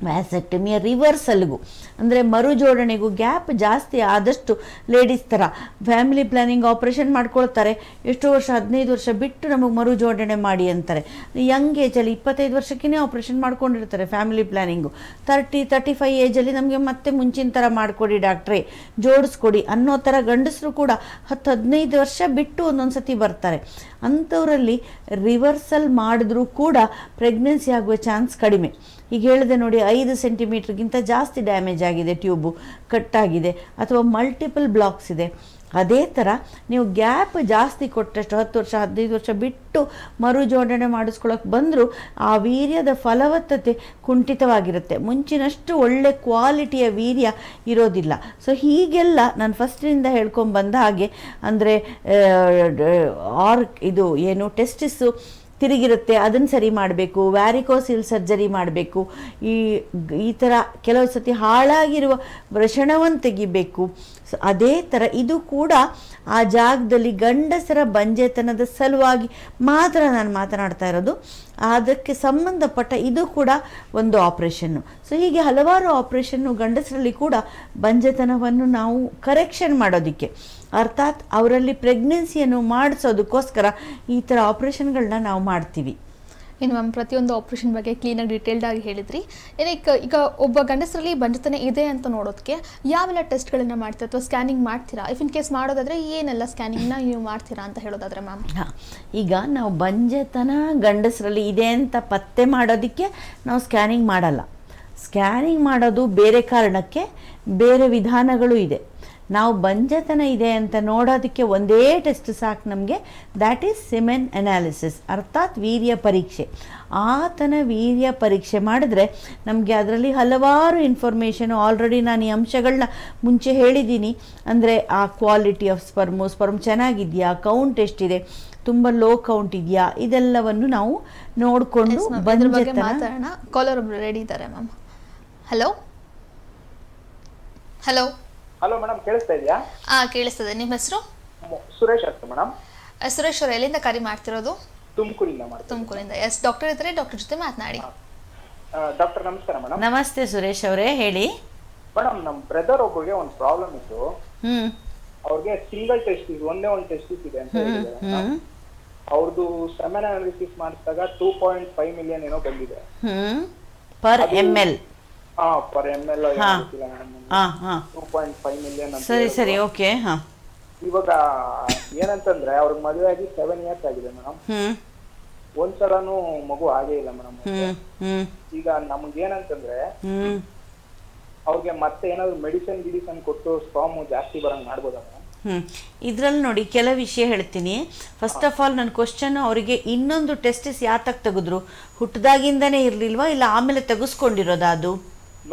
ವ್ಯಾಸೆಕ್ಟಮಿಯ ರಿವರ್ಸಲ್ಗೂ ಅಂದರೆ ಮರು ಜೋಡಣೆಗೂ ಗ್ಯಾಪ್ ಜಾಸ್ತಿ ಆದಷ್ಟು ಲೇಡೀಸ್ ಥರ ಫ್ಯಾಮಿಲಿ ಪ್ಲ್ಯಾನಿಂಗ್ ಆಪ್ರೇಷನ್ ಮಾಡ್ಕೊಳ್ತಾರೆ. ಎಷ್ಟೋ ವರ್ಷ 15 ವರ್ಷ ಬಿಟ್ಟು ನಮಗೆ ಮರು ಜೋಡಣೆ ಮಾಡಿ ಅಂತಾರೆ. ಯಂಗ್ ಏಜಲ್ಲಿ 25 ವರ್ಷಕ್ಕೇ ಆಪ್ರೇಷನ್ ಮಾಡ್ಕೊಂಡಿರ್ತಾರೆ ಫ್ಯಾಮಿಲಿ ಪ್ಲ್ಯಾನಿಂಗು. 30-35 ಏಜಲ್ಲಿ ನಮಗೆ ಮತ್ತೆ ಮುಂಚಿನ ಥರ ಮಾಡಿಕೊಡಿ ಡಾಕ್ಟ್ರೇ, ಜೋಡಿಸ್ಕೊಡಿ ಅನ್ನೋ ಥರ ಗಂಡಸರು ಕೂಡ 10-15 ವರ್ಷ ಬಿಟ್ಟು ಒಂದೊಂದು ಸತಿ ಬರ್ತಾರೆ. ಅಂಥವರಲ್ಲಿ ರಿವರ್ಸಲ್ ಮಾಡಿದ್ರೂ ಕೂಡ ಪ್ರೆಗ್ನೆನ್ಸಿ ಆಗುವ ಚಾನ್ಸ್ ಕಡಿಮೆ. ಈಗ ಹೇಳಿದೆ ನೋಡಿ, 5 ಸೆಂಟಿಮೀಟ್ರಿಗಿಂತ ಜಾಸ್ತಿ ಡ್ಯಾಮೇಜ್ ಆಗಿದೆ, ಟ್ಯೂಬು ಕಟ್ಟಾಗಿದೆ, ಅಥವಾ ಮಲ್ಟಿಪಲ್ ಬ್ಲಾಕ್ಸ್ ಇದೆ. ಅದೇ ಥರ ನೀವು ಗ್ಯಾಪ್ ಜಾಸ್ತಿ ಕೊಟ್ಟಷ್ಟು 10 ವರ್ಷ 15 ವರ್ಷ ಬಿಟ್ಟು ಮರು ಜೋಡಣೆ ಮಾಡಿಸ್ಕೊಳ್ಳೋಕೆ ಬಂದರೂ ಆ ವೀರ್ಯದ ಫಲವತ್ತತೆ ಕುಂಠಿತವಾಗಿರುತ್ತೆ. ಮುಂಚಿನಷ್ಟು ಒಳ್ಳೆ ಕ್ವಾಲಿಟಿಯ ವೀರ್ಯ ಇರೋದಿಲ್ಲ. ಸೊ ಹೀಗೆಲ್ಲ ನಾನು ಫಸ್ಟಿನಿಂದ ಹೇಳ್ಕೊಂಬಂದ ಹಾಗೆ, ಅಂದರೆ ಇದು ಏನು ಟೆಸ್ಟಿಸ್ಸು ತಿರುಗಿರುತ್ತೆ, ಅದನ್ನು ಸರಿ ಮಾಡಬೇಕು, ವ್ಯಾರಿಕೋಸಿಲ್ ಸರ್ಜರಿ ಮಾಡಬೇಕು, ಈ ಥರ ಕೆಲವು ಸತಿ ಹಾಳಾಗಿರುವ ವೃಷಣವನ್ನು ತೆಗಿಬೇಕು. ಸೊ ಅದೇ ಥರ ಇದು ಕೂಡ ಆ ಜಾಗದಲ್ಲಿ ಗಂಡಸರ ಬಂಜೆತನದ ಸಲುವಾಗಿ ಮಾತ್ರ ನಾನು ಮಾತನಾಡ್ತಾ ಇರೋದು. ಅದಕ್ಕೆ ಸಂಬಂಧಪಟ್ಟ ಇದು ಕೂಡ ಒಂದು ಆಪ್ರೇಷನ್ನು. ಸೊ ಹೀಗೆ ಹಲವಾರು ಆಪ್ರೇಷನ್ನು ಗಂಡಸರಲ್ಲಿ ಕೂಡ ಬಂಜೆತನವನ್ನು ನಾವು ಕರೆಕ್ಷನ್ ಮಾಡೋದಕ್ಕೆ, ಅರ್ಥಾತ್ ಅವರಲ್ಲಿ ಪ್ರೆಗ್ನೆನ್ಸಿಯನ್ನು ಮಾಡಿಸೋದಕ್ಕೋಸ್ಕರ ಈ ಥರ ಆಪ್ರೇಷನ್ಗಳನ್ನ ನಾವು ಮಾಡ್ತೀವಿ.
ಇನ್ನು ಮ್ಯಾಮ್ ಪ್ರತಿಯೊಂದು ಆಪ್ರೇಷನ್ ಬಗ್ಗೆ ಕ್ಲೀನಾಗಿ ಡೀಟೇಲ್ಡಾಗಿ ಹೇಳಿದ್ರಿ. ಈಗ ಒಬ್ಬ ಗಂಡಸರಲ್ಲಿ ಬಂಜತನ ಇದೆ ಅಂತ ನೋಡೋದಕ್ಕೆ ಯಾವೆಲ್ಲ ಟೆಸ್ಟ್ಗಳನ್ನು ಮಾಡ್ತೀರಾ ಅಥವಾ ಸ್ಕ್ಯಾನಿಂಗ್ ಮಾಡ್ತೀರಾ? ಇಫ್ ಇನ್ ಕೇಸ್ ಮಾಡೋದಾದರೆ ಏನೆಲ್ಲ ಸ್ಕ್ಯಾನಿಂಗ್ನ ನೀವು ಮಾಡ್ತೀರಾ ಅಂತ ಹೇಳೋದಾದರೆ ಮ್ಯಾಮ್?
ಈಗ ನಾವು ಬಂಜೆತನ ಗಂಡಸರಲ್ಲಿ ಇದೆ ಅಂತ ಪತ್ತೆ ಮಾಡೋದಕ್ಕೆ ನಾವು ಸ್ಕ್ಯಾನಿಂಗ್ ಮಾಡಲ್ಲ. ಸ್ಕ್ಯಾನಿಂಗ್ ಮಾಡೋದು ಬೇರೆ ಕಾರಣಕ್ಕೆ, ಬೇರೆ ವಿಧಾನಗಳು ಇದೆ. ನಾವು ಬಂಜತನ ಇದೆ ಅಂತ ನೋಡೋದಕ್ಕೆ ಒಂದೇ ಟೆಸ್ಟ್ ಸಾಕು ನಮಗೆ, ದ್ಯಾಟ್ ಈಸ್ ಸಿಮೆನ್ ಅನಾಲಿಸಿಸ್, ಅರ್ಥಾತ್ ವೀರ್ಯ ಪರೀಕ್ಷೆ. ಆತನ ವೀರ್ಯ ಪರೀಕ್ಷೆ ಮಾಡಿದ್ರೆ ನಮಗೆ ಅದರಲ್ಲಿ ಹಲವಾರು ಇನ್ಫಾರ್ಮೇಷನು, ಆಲ್ರೆಡಿ ನಾನು ಈ ಅಂಶಗಳನ್ನ ಮುಂಚೆ ಹೇಳಿದ್ದೀನಿ. ಅಂದರೆ ಆ ಕ್ವಾಲಿಟಿ ಆಫ್ ಸ್ಪರ್ಮ್ ಚೆನ್ನಾಗಿದೆಯಾ, ಕೌಂಟ್ ಎಷ್ಟಿದೆ, ತುಂಬ ಲೋ ಕೌಂಟ್ ಇದೆಯಾ, ಇದೆಲ್ಲವನ್ನು ನಾವು ನೋಡಿಕೊಂಡು
ಮಾತಾಡೋಣ. ಕಾಲರ್ ಒಬ್ರು ರೆಡಿ ಇದ್ದಾರೆ ma'am. Hello hello
hello madam, ಕೇಳಿಸ್ತಾ ಇದೆಯಾ?
ಕೇಳಿಸ್ತದೆ. ನಿಮ್ಮ ಹೆಸರು?
ಸುರೇಶ್ ಅಂತ ಮೇಡಮ್.
ಸುರೇಶ್ ಅವರು ಎಲ್ಲಿಂದ ಕರೆ ಮಾಡ್ತಿರೋದು?
ತುಮಕೂರಿಂದ.
ಎಸ್, ಡಾಕ್ಟರ್ ಇದ್ದಾರೆ, ಡಾಕ್ಟರ್ ಜೊತೆ ಮಾತನಾಡಿ.
ಡಾಕ್ಟರ್ ನಮಸ್ಕಾರ ಮೇಡಮ್.
ನಮಸ್ತೆ ಸುರೇಶ್ ಅವರೇ, ಹೇಳಿ.
ಮೇಡಮ್, ನಮ್ಮ ಬ್ರದರ್ ಒಬ್ಬರಿಗೆ ಒಂದು ಪ್ರಾಬ್ಲಮ್ ಇತ್ತು. ಅವ್ರಿಗೆ ಸಿಂಗಲ್ ಟೆಸ್ಟಿಸ್, ಒಂದೇ ಒಂದು ಟೆಸ್ಟಿಸ್ ಇದೆ ಅಂತ ಹೇಳಿದ್ದಾರೆ. ಅವ್ರದ್ದು ಸೆಮೆನ್ ಅನಾಲಿಸಿಸ್ ಮಾಡಿಸಿದಾಗ 2.5 ಮಿಲಿಯನ್ ಏನೋ ಬಂದಿದೆ
per ml.
Per ml 2.5 million ಅಂತ.
ಸರಿ ಓಕೆ.
ಇವಾಗ ಏನಂತಂದ್ರೆ ಅವ್ರಿಗೆ ಮದುವೆ ಆಗಿ 7 ಇಯರ್ಸ್ ಆಗಿದೆ ಮೇಡಮ್. ಒಂದ್ಸಲನೂ ಮಗು ಆಗೇ ಇಲ್ಲ ಮೇಡಮ್.
ಹ್ಮ್ ಹ್ಮ್
ಈಗ ನಮ್ಗೆ ಏನಂತಂದ್ರೆ
ಹ್ಮ್
ಅವ್ರಿಗೆ ಮತ್ತೆ ಏನಾದ್ರು ಮೆಡಿಸಿನ್ ಕೊಟ್ಟು ಸ್ಪಾಮ್ ಜಾಸ್ತಿ ಬರಂಗ್ ಮಾಡ್ಬೋದಾ ಮೇಡಮ್?
ಇದರಲ್ಲಿ ನೋಡಿ ಕೆಲವು ವಿಷಯ ಹೇಳ್ತೀನಿ. ಫಸ್ಟ್ ಆಫ್ ಆಲ್ ನನ್ನ ಕ್ವಶನ್, ಅವರಿಗೆ ಇನ್ನೊಂದು ಟೆಸ್ಟಿಸ್ ಯಾತಕ್ಕೆ ತೆಗೆದ್ರು? ಹುಟ್ಟಿದಾಗಿಂದನೇ ಇರಲಿಲ್ವಾ ಇಲ್ಲ ಆಮೇಲೆ ತೆಗೆಸ್ಕೊಂಡಿರೋದಾ ಅದು?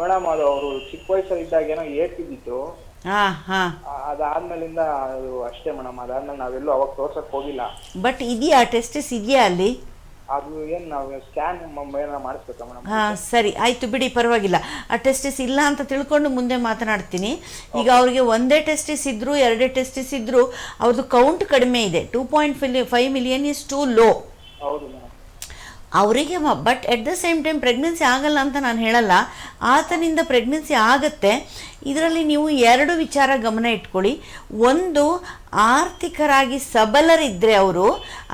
ಮೇಡಮ್ ಅದು ಅವರು ಚಿಕ್ಕ ವಯಸ್ಸಲ್ಲಿ ಇದ್ದಾಗ ಏನೋ ಏರ್ತಿದ್ದಿತ್ತು, ಅದಾದ್ಮೇಲಿಂದ ಅದು ಅಷ್ಟೇ ಮೇಡಮ್. ಅದಾದ್ಮೇಲೆ ನಾವೆಲ್ಲೂ ಅವಾಗ ತೋರ್ಸಕ್ ಹೋಗಿಲ್ಲ.
ಬಟ್ ಇದೆಯಾ ಟೆಸ್ಟಿಸ್ ಇದೆಯಾ ಅಲ್ಲಿ?
ಅದು ಏನ್ ನಾವು ಸ್ಕ್ಯಾನ್ ಏನಾರ ಮಾಡಿಸ್ಬೇಕಾ ಮೇಡಮ್?
ಸರಿ ಆಯ್ತು ಬಿಡಿ, ಪರವಾಗಿಲ್ಲ. ಆ ಟೆಸ್ಟಿಸ್ ಇಲ್ಲ ಅಂತ ತಿಳ್ಕೊಂಡು ಮುಂದೆ ಮಾತನಾಡ್ತೀನಿ. ಈಗ ಅವ್ರಿಗೆ ಒಂದೇ ಟೆಸ್ಟಿಸ್ ಇದ್ರು, ಎರಡೇ ಟೆಸ್ಟಿಸ್ ಇದ್ರು, ಅವ್ರದ್ದು ಕೌಂಟ್ ಕಡಿಮೆ ಇದೆ. 2.5 ಮಿಲಿಯನ್ ಇಸ್ ಟೂ ಲೋ.
ಹೌದು ಮೇಡಮ್.
ಅವರಿಗೆ but at the same time pregnancy ಆಗಲ್ಲ ಅಂತ ನಾನು ಹೇಳಲ್ಲ, ಆತನಿಂದ ಪ್ರೆಗ್ನೆನ್ಸಿ ಆಗುತ್ತೆ. ಇದರಲ್ಲಿ ನೀವು ಎರಡು ವಿಚಾರ ಗಮನ ಇಟ್ಕೊಳ್ಳಿ. ಒಂದು, ಆರ್ಥಿಕರಾಗಿ ಸಬಲರಿದ್ದರೆ ಅವರು,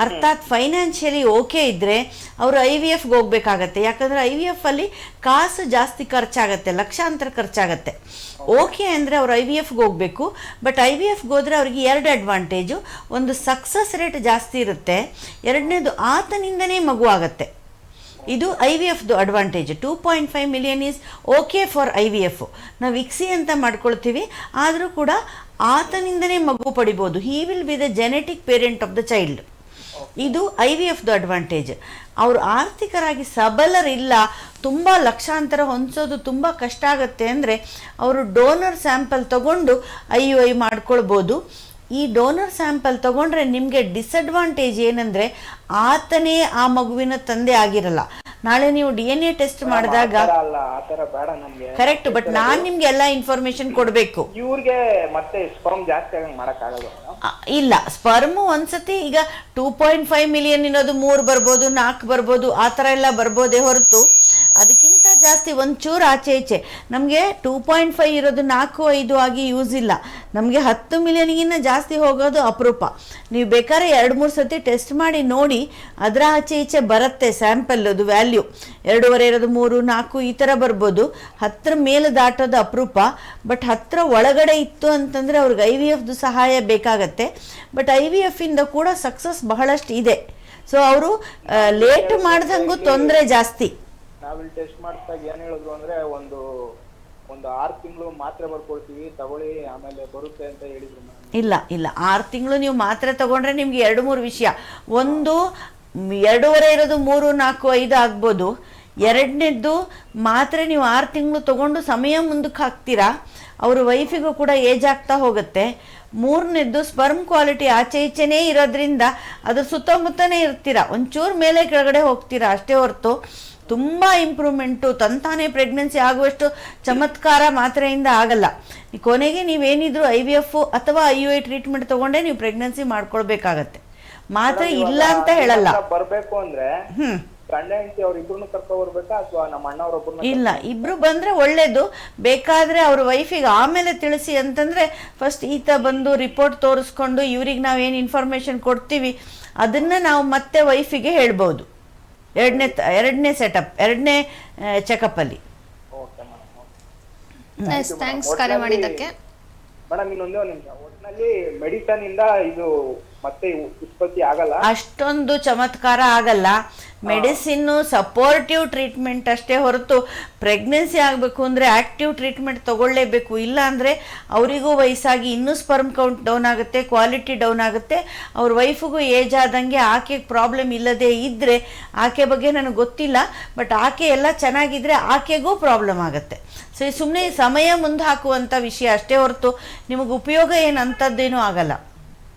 ಅರ್ಥಾತ್ ಫೈನಾನ್ಷಿಯಲಿ ಓಕೆ ಇದ್ದರೆ ಅವರು IVFಗೆ ಹೋಗ್ಬೇಕಾಗತ್ತೆ. ಯಾಕಂದರೆ IVFಲ್ಲಿ ಕಾಸು ಜಾಸ್ತಿ ಖರ್ಚಾಗತ್ತೆ, ಲಕ್ಷಾಂತರ ಖರ್ಚಾಗತ್ತೆ. ಓಕೆ ಅಂದರೆ ಅವರು IVFಗೆ ಹೋಗಬೇಕು. ಬಟ್ IVFಗೆ ಹೋದರೆ ಅವರಿಗೆ ಎರಡು ಅಡ್ವಾಂಟೇಜು. ಒಂದು, ಸಕ್ಸಸ್ ರೇಟ್ ಜಾಸ್ತಿ ಇರುತ್ತೆ. ಎರಡನೇದು, ಆತನಿಂದನೇ ಮಗು ಆಗುತ್ತೆ. ಇದು IVFದು advantage. 2.5 million is okay for IVF. ನಾವು ಇಕ್ಸಿ ಅಂತ ಮಾಡ್ಕೊಳ್ತೀವಿ, ಆದರೂ ಕೂಡ ಆತನಿಂದನೇ ಮಗು ಪಡಿಬೋದು. He will be the genetic parent of the child. ಇದು IVFದು ಅಡ್ವಾಂಟೇಜ್. ಅವರು ಆರ್ಥಿಕರಾಗಿ ಸಬಲರಿಲ್ಲ, ತುಂಬ ಲಕ್ಷಾಂತರ ಹೊಂದಿಸೋದು ತುಂಬ ಕಷ್ಟ ಆಗುತ್ತೆ ಅಂದರೆ ಅವರು ಡೋನರ್ ಸ್ಯಾಂಪಲ್ ತಗೊಂಡು IUI ಮಾಡ್ಕೊಳ್ಬೋದು. ಈ ಡೋನರ್ ಸ್ಯಾಂಪಲ್ ತಗೊಂಡ್ರೆ ನಿಮಗೆ ಡಿಸಡ್ವಾಂಟೇಜ್ ಏನಂದರೆ ಆತನೇ ಆ ಮಗುವಿನ ತಂದೆ ಆಗಿರಲ್ಲ. ನಾಳೆ ನೀವು DNA ಟೆಸ್ಟ್ ಮಾಡಿದಾಗ ಕರೆಕ್ಟ್, ಬಟ್ ನಾನು ನಿಮ್ಗೆ ಎಲ್ಲ ಇನ್ಫಾರ್ಮೇಶನ್ ಕೊಡಬೇಕು.
ಇವ್ರಿಗೆ ಮತ್ತೆ ಸ್ಪರ್ಮ್ ಜಾಸ್ತಿ ಆಗಂಗ್ ಮಾಡಕ್ಕಾಗಲ್ಲ?
ಇಲ್ಲ, ಸ್ಪರ್ಮು ಒಂದ್ಸತಿ ಈಗ 2.5 ಮಿಲಿಯನ್ ಇರೋದು 3 ಬರ್ಬೋದು, 4 ಬರ್ಬೋದು, ಆ ಥರ ಎಲ್ಲ ಬರ್ಬೋದೇ ಹೊರತು ಅದಕ್ಕಿಂತ ಜಾಸ್ತಿ ಒಂಚೂರು ಆಚೆ ಈಚೆ. ನಮಗೆ 2.5 ಇರೋದು 4-5 ಆಗಿ ಯೂಸ್ ಇಲ್ಲ. ನಮಗೆ 10 ಮಿಲಿಯನ್ಗಿನ್ನ ಜಾಸ್ತಿ ಹೋಗೋದು ಅಪರೂಪ. ನೀವು ಬೇಕಾದ್ರೆ 2-3 ಸತಿ ಟೆಸ್ಟ್ ಮಾಡಿ ನೋಡಿ, ಅದರ ಆಚೆ ಈಚೆ ಬರುತ್ತೆ ಸ್ಯಾಂಪಲ್ ಅದು ವ್ಯಾಲ್ಯೂ. 2.5 ಇರೋದು 3-4 ಈ ಥರ ಬರ್ಬೋದು. 10 ಮೇಲೆ ದಾಟೋದು ಅಪರೂಪ. ಬಟ್ 10 ಒಳಗಡೆ ಇತ್ತು ಅಂತಂದರೆ ಅವ್ರಿಗೆ IVFದು ಸಹಾಯ ಬೇಕಾಗತ್ತೆ. ಬಟ್ IVFಿಂದ ಕೂಡ ಸಕ್ಸಸ್ ಬಹಳಷ್ಟು ಇದೆ. ಸೊ ಅವರು ಲೇಟ್ ಮಾಡ್ದಂಗೂ ತೊಂದರೆ ಜಾಸ್ತಿ.
ನಾವಿಲ್ಲಿ ಟೆಸ್ಟ್ ಮಾಡಿಸಿದಾಗ ಏನು ಹೇಳಿದ್ರು ಅಂದರೆ ಒಂದು 6 ತಿಂಗಳು ಮಾತ್ರೆ ಬರ್ಕೊಳ್ತೀವಿ, ತಗೊಳ್ಳಿ, ಆಮೇಲೆ ಬರುತ್ತೆ ಅಂತ ಹೇಳಿದ್ರು ಮೇಡಮ್.
ಇಲ್ಲ 6 ತಿಂಗಳು ನೀವು ಮಾತ್ರೆ ತಗೊಂಡ್ರೆ ನಿಮ್ಗೆ 2-3 ವಿಷಯ. ಒಂದು, 2.5 ಇರೋದು 3, 4, 5 ಆಗ್ಬೋದು. ಎರಡನೇದ್ದು, ಮಾತ್ರೆ ನೀವು 6 ತಿಂಗಳು ತಗೊಂಡು ಸಮಯ ಮುಂದಕ್ಕೆ ಹಾಕ್ತೀರಾ, ಅವ್ರ ವೈಫಿಗೂ ಕೂಡ ಏಜ್ ಆಗ್ತಾ ಹೋಗುತ್ತೆ. ಮೂರನೇದ್ದು, ಸ್ಪರ್ಮ್ ಕ್ವಾಲಿಟಿ ಆಚೆ ಈಚೆನೇ ಇರೋದ್ರಿಂದ ಅದ್ರ ಸುತ್ತಮುತ್ತನೇ ಇರ್ತೀರಾ, ಒಂಚೂರು ಮೇಲೆ ಕೆಳಗಡೆ ಹೋಗ್ತೀರಾ ಅಷ್ಟೇ ಹೊರತು ತುಂಬ ಇಂಪ್ರೂವ್ಮೆಂಟು ತಂತಾನೆ ಪ್ರೆಗ್ನೆನ್ಸಿ ಆಗುವಷ್ಟು ಚಮತ್ಕಾರ ಮಾತ್ರೆಯಿಂದ ಆಗಲ್ಲ. ಕೊನೆಗೆ ನೀವೇನಿದ್ರು IVF ಅಥವಾ IUI ಟ್ರೀಟ್ಮೆಂಟ್ ತಗೊಂಡೇ ನೀವು ಪ್ರೆಗ್ನೆನ್ಸಿ ಮಾಡ್ಕೊಳ್ಬೇಕಾಗತ್ತೆ. ಮಾತ್ರೆ ಇಲ್ಲ ಅಂತ ಹೇಳಲ್ಲ.
ಬರಬೇಕು ಅಂದ್ರೆ ಗಂಡ ಹೆಂಡತಿ ಅವ್ರಿಬ್ರು ಕರ್ಕೊ ಬರ್ಬೇಕಾ ಅಥವಾ ನಮ್ಮ ಅಣ್ಣವ್ರೊಬ್ಬರು?
ಇಲ್ಲ, ಇಬ್ರು ಬಂದ್ರೆ ಒಳ್ಳೇದು. ಬೇಕಾದ್ರೆ ಅವ್ರ ವೈಫಿಗೆ ಆಮೇಲೆ ತಿಳಿಸಿ ಅಂತಂದ್ರೆ ಫಸ್ಟ್ ಈತ ಬಂದು ರಿಪೋರ್ಟ್ ತೋರಿಸ್ಕೊಂಡು ಇವ್ರಿಗೆ ನಾವೇನು ಇನ್ಫಾರ್ಮೇಶನ್ ಕೊಡ್ತೀವಿ ಅದನ್ನ ನಾವು ಮತ್ತೆ ವೈಫಿಗೆ ಹೇಳ್ಬೋದು. ಎರಡನೇ ಸೆಟಪ್, ಎರಡನೇ ಚೆಕಪ್ ಅಲ್ಲಿ.
ಥ್ಯಾಂಕ್ಸ್ ಕರೆ ಮಾಡಿದ್ದಕ್ಕೆ
ಮೇಡಮ್. ಇನ್ನೊಂದೇ ಒಂದು ನಿಮಿಷ, ಒಟ್ಟಿನಲ್ಲಿ ಮೆಡಿಸನ್ ಇಂದ ಇದು ಮತ್ತೆ ಉತ್ಪತ್ತಿ ಆಗಲ್ಲ,
ಅಷ್ಟೊಂದು ಚಮತ್ಕಾರ ಆಗಲ್ಲ. ಮೆಡಿಸಿನ್ನು ಸಪೋರ್ಟಿವ್ ಟ್ರೀಟ್ಮೆಂಟ್ ಅಷ್ಟೇ ಹೊರತು ಪ್ರೆಗ್ನೆನ್ಸಿ ಆಗಬೇಕು ಅಂದರೆ ಆ್ಯಕ್ಟಿವ್ ಟ್ರೀಟ್ಮೆಂಟ್ ತಗೊಳ್ಳೇಬೇಕು. ಇಲ್ಲ ಅಂದರೆ ಅವರಿಗೂ ವಯಸ್ಸಾಗಿ ಇನ್ನೂ ಸ್ಪರ್ಮ್ ಕೌಂಟ್ ಡೌನ್ ಆಗುತ್ತೆ, ಕ್ವಾಲಿಟಿ ಡೌನ್ ಆಗುತ್ತೆ. ಅವ್ರ ವೈಫಿಗೂ ಏಜ್ ಆದಂಗೆ ಆಕೆಗೆ ಪ್ರಾಬ್ಲಮ್ ಇಲ್ಲದೆ ಇದ್ದರೆ, ಆಕೆ ಬಗ್ಗೆ ನನಗೆ ಗೊತ್ತಿಲ್ಲ, ಬಟ್ ಆಕೆ ಎಲ್ಲ ಚೆನ್ನಾಗಿದ್ದರೆ ಆಕೆಗೂ ಪ್ರಾಬ್ಲಮ್ ಆಗುತ್ತೆ. ಸೊ ಸುಮ್ಮನೆ ಸಮಯ ಮುಂದೆ ಹಾಕುವಂಥ ವಿಷಯ ಅಷ್ಟೇ ಹೊರತು ನಿಮಗೆ ಉಪಯೋಗ ಏನು ಅಂಥದ್ದೇನೂ ಆಗಲ್ಲ.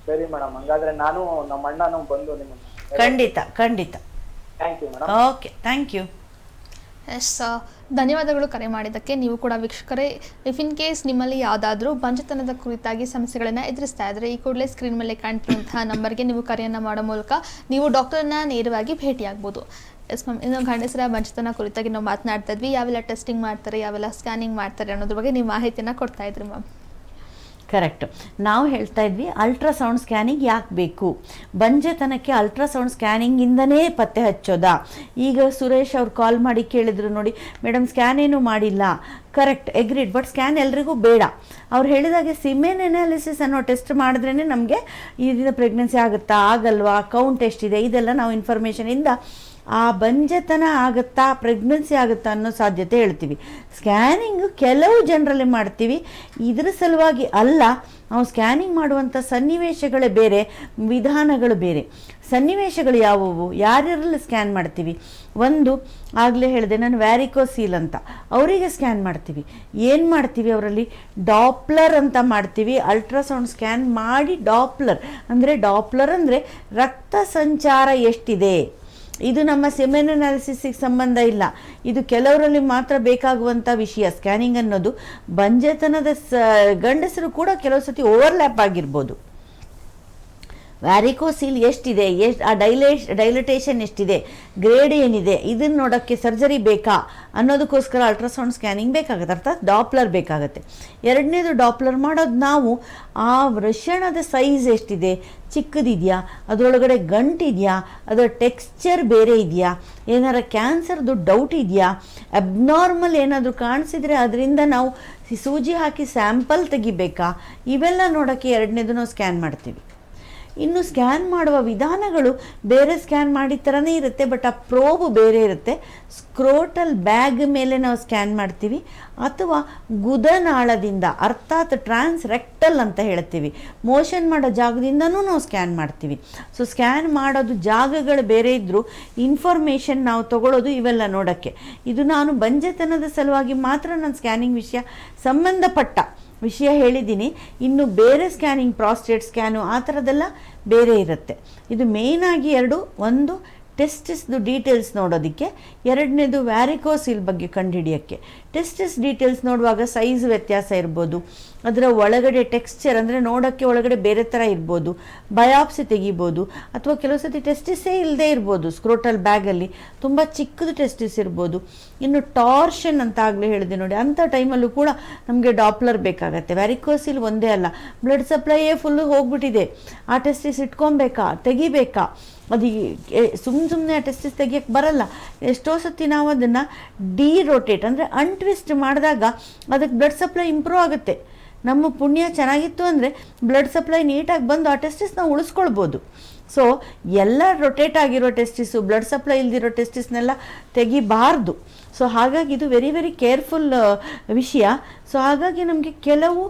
ಸರಿ ಮೇಡಮ್, ಹಂಗಾದ್ರೆ ನಾನು ನಮ್ಮ ಅಣ್ಣನೂ ಬಂದು ನಿಮ್ಮ
ಖಂಡಿತ.
Thank you madam.
Okay, thank you.
Yes, ಧನ್ಯವಾದಗಳು ಕರೆ ಮಾಡಿದ್ದಕ್ಕೆ. ನೀವು ಕೂಡ ವೀಕ್ಷಕರೇ, ಇಫ್ ಇನ್ ಕೇಸ್ ನಿಮ್ಮಲ್ಲಿ ಯಾವುದಾದ್ರೂ ಬಂಜತನದ ಕುರಿತಾಗಿ ಸಮಸ್ಯೆಗಳನ್ನು ಎದುರಿಸ್ತಾ ಇದ್ದರೆ ಈ ಕೂಡಲೇ ಸ್ಕ್ರೀನ್ ಮೇಲೆ ಕಾಣ್ತಿರುವಂತಹ ನಂಬರ್ಗೆ ನೀವು ಕರೆಯನ್ನು ಮಾಡೋ ಮೂಲಕ ನೀವು ಡಾಕ್ಟರ್ನ ನೇರವಾಗಿ ಭೇಟಿಯಾಗ್ಬೋದು. ಎಸ್ ಮ್ಯಾಮ್, ಇನ್ನು ಗಂಡಸರ ಬಂಜತನ ಕುರಿತಾಗಿ ನಾವು ಮಾತನಾಡ್ತಾ ಇದ್ವಿ. ಯಾವೆಲ್ಲ ಟೆಸ್ಟಿಂಗ್ ಮಾಡ್ತಾರೆ, ಯಾವೆಲ್ಲ ಸ್ಕ್ಯಾನಿಂಗ್ ಮಾಡ್ತಾರೆ ಅನ್ನೋದ್ರ ಬಗ್ಗೆ ನೀವು ಮಾಹಿತಿಯನ್ನು ಕೊಡ್ತಾ ಇದ್ರಿ ಮ್ಯಾಮ್.
ಕರೆಕ್ಟ್. ನಾವು ಹೇಳ್ತಾ ಇದ್ವಿ ಅಲ್ಟ್ರಾಸೌಂಡ್ ಸ್ಕ್ಯಾನಿಂಗ್ ಯಾಕೆ ಬೇಕು, ಬಂಜೆತನಕ್ಕೆ ಅಲ್ಟ್ರಾಸೌಂಡ್ ಸ್ಕ್ಯಾನಿಂಗಿಂದನೇ ಪತ್ತೆ ಹಚ್ಚೋದಾ? ಈಗ ಸುರೇಶ್ ಅವ್ರು ಕಾಲ್ ಮಾಡಿ ಕೇಳಿದ್ರು ನೋಡಿ, ಮೇಡಮ್ ಸ್ಕ್ಯಾನ್ ಏನೂ ಮಾಡಿಲ್ಲ, ಕರೆಕ್ಟ್, ಎಗ್ರಿಡ್. ಬಟ್ ಸ್ಕ್ಯಾನ್ ಎಲ್ರಿಗೂ ಬೇಡ. ಅವ್ರು ಹೇಳಿದಾಗೆ ಸಿಮೆನ್ ಎನಾಲಿಸಿಸ್ ಅನ್ನೋ ಟೆಸ್ಟ್ ಮಾಡಿದ್ರೇ ನಮಗೆ ಇದರಿಂದ ಪ್ರೆಗ್ನೆನ್ಸಿ ಆಗುತ್ತಾ ಆಗಲ್ವಾ, ಕೌಂಟ್ ಎಷ್ಟಿದೆ, ಇದೆಲ್ಲ ನಾವು ಇನ್ಫಾರ್ಮೇಷನಿಂದ ಆ ಬಂಜೆತನ ಆಗುತ್ತಾ ಪ್ರೆಗ್ನೆನ್ಸಿ ಆಗುತ್ತಾ ಅನ್ನೋ ಸಾಧ್ಯತೆ ಹೇಳ್ತೀವಿ. ಸ್ಕ್ಯಾನಿಂಗು ಕೆಲವು ಜನರಲ್ಲಿ ಮಾಡ್ತೀವಿ, ಇದರ ಸಲುವಾಗಿ ಅಲ್ಲ. ನಾವು ಸ್ಕ್ಯಾನಿಂಗ್ ಮಾಡುವಂಥ ಸನ್ನಿವೇಶಗಳೇ ಬೇರೆ, ವಿಧಾನಗಳು ಬೇರೆ. ಸನ್ನಿವೇಶಗಳು ಯಾವುವು, ಯಾರ್ಯಾರಲ್ಲಿ ಸ್ಕ್ಯಾನ್ ಮಾಡ್ತೀವಿ? ಒಂದು ಆಗಲೇ ಹೇಳಿದೆ ನಾನು, ವ್ಯಾರಿಕೋಸೀಲ್ ಅಂತ ಅವರಿಗೆ ಸ್ಕ್ಯಾನ್ ಮಾಡ್ತೀವಿ. ಏನು ಮಾಡ್ತೀವಿ ಅವರಲ್ಲಿ? ಡಾಪ್ಲರ್ ಅಂತ ಮಾಡ್ತೀವಿ. ಅಲ್ಟ್ರಾಸೌಂಡ್ ಸ್ಕ್ಯಾನ್ ಮಾಡಿ ಡಾಪ್ಲರ್ ಅಂದರೆ ರಕ್ತ ಸಂಚಾರ ಎಷ್ಟಿದೆ. ಇದು ನಮ್ಮ ಸೆಮೆನ್ ಅನಾಲಿಸಿಸ್ಗೆ ಸಂಬಂಧ ಇಲ್ಲ, ಇದು ಕೆಲವರಲ್ಲಿ ಮಾತ್ರ ಬೇಕಾಗುವಂಥ ವಿಷಯ. ಸ್ಕ್ಯಾನಿಂಗ್ ಅನ್ನೋದು ಬಂಜೆತನದ ಗಂಡಸರು ಕೂಡ ಕೆಲವು ಸತಿ ಓವರ್ಲ್ಯಾಪ್ ಆಗಿರ್ಬೋದು. ವ್ಯಾರಿಕೋಸೀಲ್ ಎಷ್ಟಿದೆ, ಆ ಡೈಲಟೇಷನ್ ಎಷ್ಟಿದೆ, ಗ್ರೇಡ್ ಏನಿದೆ, ಇದನ್ನು ನೋಡೋಕ್ಕೆ ಸರ್ಜರಿ ಬೇಕಾ ಅನ್ನೋದಕ್ಕೋಸ್ಕರ ಅಲ್ಟ್ರಾಸೌಂಡ್ ಸ್ಕ್ಯಾನಿಂಗ್ ಬೇಕಾಗುತ್ತೆ, ಅರ್ಥಾತ್ ಡಾಪ್ಲರ್ ಬೇಕಾಗುತ್ತೆ. ಎರಡನೇದು ಡಾಪ್ಲರ್ ಮಾಡೋದು ನಾವು ಆ ವೃಷಣದ ಸೈಜ್ ಎಷ್ಟಿದೆ, ಚಿಕ್ಕದಿದೆಯಾ, ಅದರೊಳಗಡೆ ಗಂಟಿದೆಯಾ, ಅದರ ಟೆಕ್ಸ್ಚರ್ ಬೇರೆ ಇದೆಯಾ, ಏನಾರ ಕ್ಯಾನ್ಸರ್ದು ಡೌಟ್ ಇದೆಯಾ, ಅಬ್ನಾರ್ಮಲ್ ಏನಾದರೂ ಕಾಣಿಸಿದರೆ ಅದರಿಂದ ನಾವು ಸೂಜಿ ಹಾಕಿ ಸ್ಯಾಂಪಲ್ ತೆಗಿಬೇಕಾ, ಇವೆಲ್ಲ ನೋಡೋಕ್ಕೆ ಎರಡನೇದು ನಾವು ಸ್ಕ್ಯಾನ್ ಮಾಡ್ತೀವಿ. ಇನ್ನು ಸ್ಕ್ಯಾನ್ ಮಾಡುವ ವಿಧಾನಗಳು ಬೇರೆ ಸ್ಕ್ಯಾನ್ ಮಾಡಿದ ಥರನೇ ಇರುತ್ತೆ, ಬಟ್ ಆ ಪ್ರೋಬ್ ಬೇರೆ ಇರುತ್ತೆ. ಸ್ಕ್ರೋಟಲ್ ಬ್ಯಾಗ್ ಮೇಲೆ ನಾವು ಸ್ಕ್ಯಾನ್ ಮಾಡ್ತೀವಿ, ಅಥವಾ ಗುದನಾಳದಿಂದ ಅರ್ಥಾತ್ ಟ್ರಾನ್ಸ್ ರೆಕ್ಟಲ್ ಅಂತ ಹೇಳ್ತೀವಿ, ಮೋಷನ್ ಮಾಡೋ ಜಾಗದಿಂದನೂ ನಾವು ಸ್ಕ್ಯಾನ್ ಮಾಡ್ತೀವಿ. ಸೊ ಸ್ಕ್ಯಾನ್ ಮಾಡೋದು ಜಾಗಗಳು ಬೇರೆ ಇದ್ದರೂ ಇನ್ಫಾರ್ಮೇಷನ್ ನಾವು ತಗೊಳ್ಳೋದು ಇವೆಲ್ಲ ನೋಡೋಕ್ಕೆ. ಇದು ನಾನು ಬಂಜೆತನದ ಸಲುವಾಗಿ ಮಾತ್ರ ನಾನು ಸ್ಕ್ಯಾನಿಂಗ್ ವಿಷಯ ಸಂಬಂಧಪಟ್ಟ ವಿಷಯ ಹೇಳಿದ್ದೀನಿ. ಇನ್ನು ಬೇರೆ ಸ್ಕ್ಯಾನಿಂಗ್, ಪ್ರಾಸ್ಟೇಟ್ ಸ್ಕ್ಯಾನು ಆ ಥರದ್ದೆಲ್ಲ ಬೇರೆ ಇರುತ್ತೆ. ಇದು ಮೇಯ್ನಾಗಿ ಎರಡು, ಒಂದು ಟೆಸ್ಟಿಸ್ದು ಡೀಟೇಲ್ಸ್ ನೋಡೋದಕ್ಕೆ, ಎರಡನೇದು ವ್ಯಾರಿಕೋಸೀಲ್ ಬಗ್ಗೆ ಕಂಡುಹಿಡಿಯೋಕ್ಕೆ. ಟೆಸ್ಟಿಸ್ ಡೀಟೇಲ್ಸ್ ನೋಡುವಾಗ ಸೈಜ್ ವ್ಯತ್ಯಾಸ ಇರ್ಬೋದು, ಅದರ ಒಳಗಡೆ ಟೆಕ್ಸ್ಚರ್ ಅಂದರೆ ನೋಡೋಕ್ಕೆ ಒಳಗಡೆ ಬೇರೆ ಥರ ಇರ್ಬೋದು, ಬಯಾಪ್ಸಿ ತೆಗಿಬೋದು, ಅಥವಾ ಕೆಲವು ಸತಿ ಟೆಸ್ಟಿಸೇ ಇಲ್ಲದೆ ಇರ್ಬೋದು. ಸ್ಕ್ರೋಟಲ್ ಬ್ಯಾಗಲ್ಲಿ ತುಂಬ ಚಿಕ್ಕದು ಟೆಸ್ಟಿಸ್ ಇರ್ಬೋದು. ಇನ್ನು ಟಾರ್ಷನ್ ಅಂತ ಆಗಲೇ ಹೇಳಿದೆ ನೋಡಿ, ಅಂಥ ಟೈಮಲ್ಲೂ ಕೂಡ ನಮಗೆ ಡಾಪ್ಲರ್ ಬೇಕಾಗತ್ತೆ. ವ್ಯಾರಿಕೋಸಿಲ್ ಒಂದೇ ಅಲ್ಲ, ಬ್ಲಡ್ ಸಪ್ಲೈಯೇ ಫುಲ್ಲು ಹೋಗ್ಬಿಟ್ಟಿದೆ, ಆ ಟೆಸ್ಟಿಸ್ ಇಟ್ಕೊಬೇಕಾ, ತೆಗಿಬೇಕಾ, ಅದು ಸುಮ್ಮನೆ ಆ ಟೆಸ್ಟಿಸ್ ತೆಗಿಯೋಕ್ಕೆ ಬರಲ್ಲ. ಎಷ್ಟೋ ಸತಿ ನಾವು ಅದನ್ನು ಡಿರೋಟೇಟ್ ಅಂದರೆ ಅನ್ಟ್ವಿಸ್ಟ್ ಮಾಡಿದಾಗ ಅದಕ್ಕೆ ಬ್ಲಡ್ ಸಪ್ಲೈ ಇಂಪ್ರೂವ್ ಆಗುತ್ತೆ. ನಮ್ಮ ಪುಣ್ಯ ಚೆನ್ನಾಗಿತ್ತು ಅಂದರೆ ಬ್ಲಡ್ ಸಪ್ಲೈ ನೀಟಾಗಿ ಬಂದು ಆ ಟೆಸ್ಟಿಸ್ ನಾವು ಉಳಿಸ್ಕೊಳ್ಬೋದು. ಸೊ ಎಲ್ಲ ರೊಟೇಟ್ ಆಗಿರೋ ಟೆಸ್ಟಿಸು, ಬ್ಲಡ್ ಸಪ್ಲೈ ಇಲ್ದಿರೋ ಟೆಸ್ಟಿಸ್ನೆಲ್ಲ ತೆಗಿಬಾರ್ದು. ಸೊ ಹಾಗಾಗಿ ಇದು ವೆರಿ ವೆರಿ ಕೇರ್ಫುಲ್ ವಿಷಯ. ಸೊ ಹಾಗಾಗಿ ನಮಗೆ ಕೆಲವು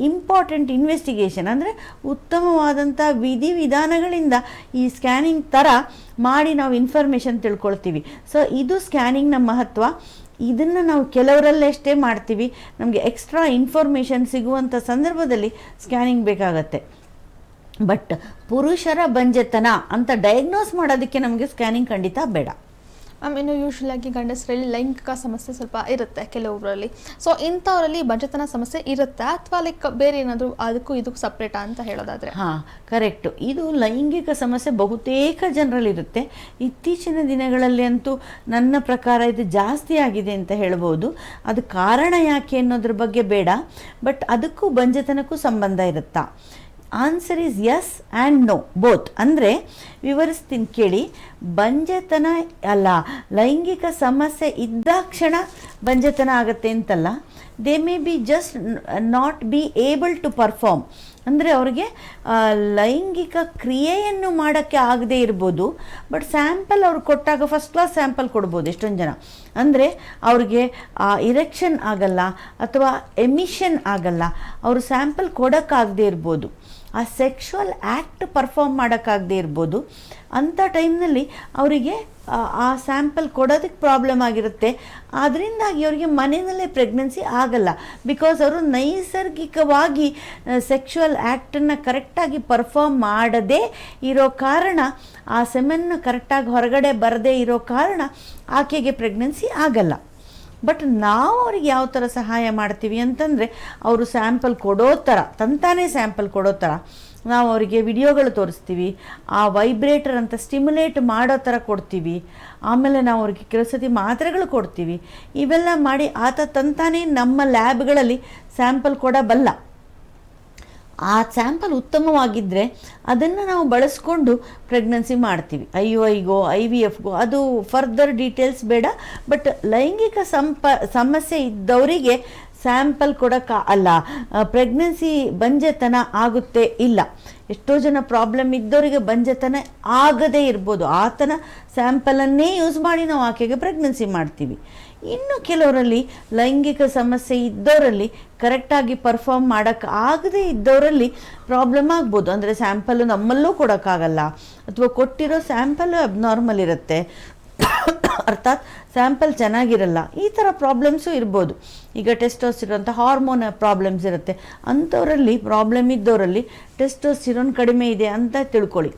ಇಂಪಾರ್ಟೆಂಟ್ ಇನ್ವೆಸ್ಟಿಗೇಷನ್ ಅಂದರೆ ಉತ್ತಮವಾದಂಥ ವಿಧಿವಿಧಾನಗಳಿಂದ ಈ ಸ್ಕ್ಯಾನಿಂಗ್ ಥರ ಮಾಡಿ ನಾವು ಇನ್ಫಾರ್ಮೇಷನ್ ತಿಳ್ಕೊಳ್ತೀವಿ. ಸೊ ಇದು ಸ್ಕ್ಯಾನಿಂಗ್ನ ಮಹತ್ವ. ಇದನ್ನು ನಾವು ಕೆಲವರಲ್ಲಷ್ಟೇ ಮಾಡ್ತೀವಿ. ನಮಗೆ ಎಕ್ಸ್ಟ್ರಾ ಇನ್ಫಾರ್ಮೇಷನ್ ಸಿಗುವಂಥ ಸಂದರ್ಭದಲ್ಲಿ ಸ್ಕ್ಯಾನಿಂಗ್ ಬೇಕಾಗತ್ತೆ. ಬಟ್ ಪುರುಷರ ಬಂಜೆತನ ಅಂತ ಡಯಾಗ್ನೋಸ್ ಮಾಡೋದಕ್ಕೆ ನಮಗೆ ಸ್ಕ್ಯಾನಿಂಗ್ ಖಂಡಿತ ಬೇಡ.
ಮ್ಯಾಮ್, ಇನ್ನು ಯೂಶ್ವಲಾಗಿ ಗಂಡಸರಲ್ಲಿ ಲೈಂಗಿಕ ಸಮಸ್ಯೆ ಸ್ವಲ್ಪ ಇರುತ್ತೆ ಕೆಲವರಲ್ಲಿ. ಸೊ ಇಂಥವರಲ್ಲಿ ಬಂಜೆತನ ಸಮಸ್ಯೆ ಇರುತ್ತೆ, ಅಥವಾ ಲೈಕ್ ಬೇರೆ ಏನಾದರೂ ಅದಕ್ಕೂ ಇದಕ್ಕೂ ಸಪ್ರೇಟಾ ಅಂತ ಹೇಳೋದಾದರೆ?
ಹಾಂ, ಕರೆಕ್ಟು. ಇದು ಲೈಂಗಿಕ ಸಮಸ್ಯೆ ಬಹುತೇಕ ಜನರಲ್ಲಿರುತ್ತೆ. ಇತ್ತೀಚಿನ ದಿನಗಳಲ್ಲಿ ಅಂತೂ ನನ್ನ ಪ್ರಕಾರ ಇದು ಜಾಸ್ತಿ ಆಗಿದೆ ಅಂತ ಹೇಳ್ಬೋದು. ಅದು ಕಾರಣ ಯಾಕೆ ಅನ್ನೋದ್ರ ಬಗ್ಗೆ ಬೇಡ, ಬಟ್ ಅದಕ್ಕೂ ಬಂಜೆತನಕ್ಕೂ ಸಂಬಂಧ ಇರುತ್ತಾ? Answer is yes and no, both. ಅಂದರೆ ವಿವರಿಸ್ತೀನಿ ಕೇಳಿ. ಬಂಜೆತನ ಅಲ್ಲ, ಲೈಂಗಿಕ ಸಮಸ್ಯೆ ಇದ್ದಾಕ್ಷಣ ಬಂಜೆತನ ಆಗುತ್ತೆ ಅಂತಲ್ಲ. They may be just not be able to perform. ಅಂದರೆ ಅವ್ರಿಗೆ ಲೈಂಗಿಕ ಕ್ರಿಯೆಯನ್ನು ಮಾಡೋಕ್ಕೆ ಆಗದೇ ಇರ್ಬೋದು, ಬಟ್ ಸ್ಯಾಂಪಲ್ ಅವ್ರು ಕೊಟ್ಟಾಗ ಫಸ್ಟ್ ಕ್ಲಾಸ್ ಸ್ಯಾಂಪಲ್ ಕೊಡ್ಬೋದು ಎಷ್ಟೊಂದು ಜನ. ಅಂದರೆ ಅವ್ರಿಗೆ ಇರೆಕ್ಷನ್ ಆಗಲ್ಲ ಅಥವಾ ಎಮಿಷನ್ ಆಗಲ್ಲ, ಅವರು ಸ್ಯಾಂಪಲ್ ಕೊಡೋಕ್ಕಾಗದೇ ಇರ್ಬೋದು, ಆ ಸೆಕ್ಷುವಲ್ ಆ್ಯಕ್ಟ್ ಪರ್ಫಾರ್ಮ್ ಮಾಡೋಕ್ಕಾಗದೇ ಇರ್ಬೋದು. ಅಂಥ ಟೈಮ್ನಲ್ಲಿ ಅವರಿಗೆ ಆ ಸ್ಯಾಂಪಲ್ ಕೊಡೋದಕ್ಕೆ ಪ್ರಾಬ್ಲಮ್ ಆಗಿರುತ್ತೆ. ಅದರಿಂದಾಗಿ ಅವರಿಗೆ ಮನೆಯಲ್ಲೇ ಪ್ರೆಗ್ನೆನ್ಸಿ ಆಗಲ್ಲ. ಬಿಕಾಸ್ ಅವರು ನೈಸರ್ಗಿಕವಾಗಿ ಸೆಕ್ಷುವಲ್ ಆ್ಯಕ್ಟನ್ನು ಕರೆಕ್ಟಾಗಿ ಪರ್ಫಾರ್ಮ್ ಮಾಡದೇ ಇರೋ ಕಾರಣ, ಆ ಸೆಮೆನ್ನು ಕರೆಕ್ಟಾಗಿ ಹೊರಗಡೆ ಬರದೇ ಇರೋ ಕಾರಣ ಆಕೆಗೆ ಪ್ರೆಗ್ನೆನ್ಸಿ ಆಗಲ್ಲ. ಬಟ್ ನಾವು ಅವ್ರಿಗೆ ಯಾವ ಥರ ಸಹಾಯ ಮಾಡ್ತೀವಿ ಅಂತಂದರೆ, ಅವರು ಸ್ಯಾಂಪಲ್ ಕೊಡೋ ಥರ, ತಂತಾನೇ ಸ್ಯಾಂಪಲ್ ಕೊಡೋ ಥರ ನಾವು ಅವರಿಗೆ ವಿಡಿಯೋಗಳು ತೋರಿಸ್ತೀವಿ, ಆ ವೈಬ್ರೇಟರ್ ಅಂತ ಸ್ಟಿಮ್ಯುಲೇಟ್ ಮಾಡೋ ಥರ ಕೊಡ್ತೀವಿ. ಆಮೇಲೆ ನಾವು ಅವ್ರಿಗೆ ಕೆಲವು ಸತಿ ಮಾತ್ರೆಗಳು ಕೊಡ್ತೀವಿ. ಇವೆಲ್ಲ ಮಾಡಿ ಆತ ತಂತಾನೇ ನಮ್ಮ ಲ್ಯಾಬ್ಗಳಲ್ಲಿ ಸ್ಯಾಂಪಲ್ ಕೊಡಬಲ್ಲ. ಆ ಸ್ಯಾಂಪಲ್ ಉತ್ತಮವಾಗಿದ್ದರೆ ಅದನ್ನು ನಾವು ಬಳಸ್ಕೊಂಡು ಪ್ರೆಗ್ನೆನ್ಸಿ ಮಾಡ್ತೀವಿ. IUIಗೋ IVFಗೋ ಅದು ಫರ್ದರ್ ಡೀಟೇಲ್ಸ್ ಬೇಡ. ಬಟ್ ಲೈಂಗಿಕ ಸಮಸ್ಯೆ ಇದ್ದವರಿಗೆ ಸ್ಯಾಂಪಲ್ ಅಲ್ಲ, ಪ್ರೆಗ್ನೆನ್ಸಿ ಬಂಜೆತನ ಆಗುತ್ತೆ ಇಲ್ಲ. ಎಷ್ಟೋ ಜನ ಪ್ರಾಬ್ಲಮ್ ಇದ್ದವರಿಗೆ ಬಂಜೆತನ ಆಗದೇ ಇರ್ಬೋದು, ಆತನ ಸ್ಯಾಂಪಲನ್ನೇ ಯೂಸ್ ಮಾಡಿ ನಾವು ಆಕೆಗೆ ಪ್ರೆಗ್ನೆನ್ಸಿ ಮಾಡ್ತೀವಿ. ಇನ್ನು ಕೆಲವರಲ್ಲಿ ಲೈಂಗಿಕ ಸಮಸ್ಯೆ ಇದ್ದವರಲ್ಲಿ ಕರೆಕ್ಟಾಗಿ ಪರ್ಫಾರ್ಮ್ ಮಾಡೋಕ್ಕೆ ಆಗದೇ ಇದ್ದವರಲ್ಲಿ ಪ್ರಾಬ್ಲಮ್ ಆಗ್ಬೋದು. ಅಂದರೆ ಸ್ಯಾಂಪಲ್ಲು ನಮ್ಮಲ್ಲೂ ಕೊಡೋಕ್ಕಾಗಲ್ಲ, ಅಥವಾ ಕೊಟ್ಟಿರೋ ಸ್ಯಾಂಪಲ್ಲು ಅಬ್ನಾರ್ಮಲ್ ಇರುತ್ತೆ, ಅರ್ಥಾತ್ ಸ್ಯಾಂಪಲ್ ಚೆನ್ನಾಗಿರಲ್ಲ. ಈ ಥರ ಪ್ರಾಬ್ಲಮ್ಸು ಇರ್ಬೋದು. ಈಗ ಟೆಸ್ಟೋಸ್ಟಿರೋನ್ ಹಾರ್ಮೋನ್ ಪ್ರಾಬ್ಲಮ್ಸ್ ಇರುತ್ತೆ, ಅಂಥವರಲ್ಲಿ ಪ್ರಾಬ್ಲಮ್ ಇದ್ದವರಲ್ಲಿ ಟೆಸ್ಟೋಸ್ಟಿರೋನ್ ಕಡಿಮೆ ಇದೆ ಅಂತ ತಿಳ್ಕೊಳ್ಳಿ.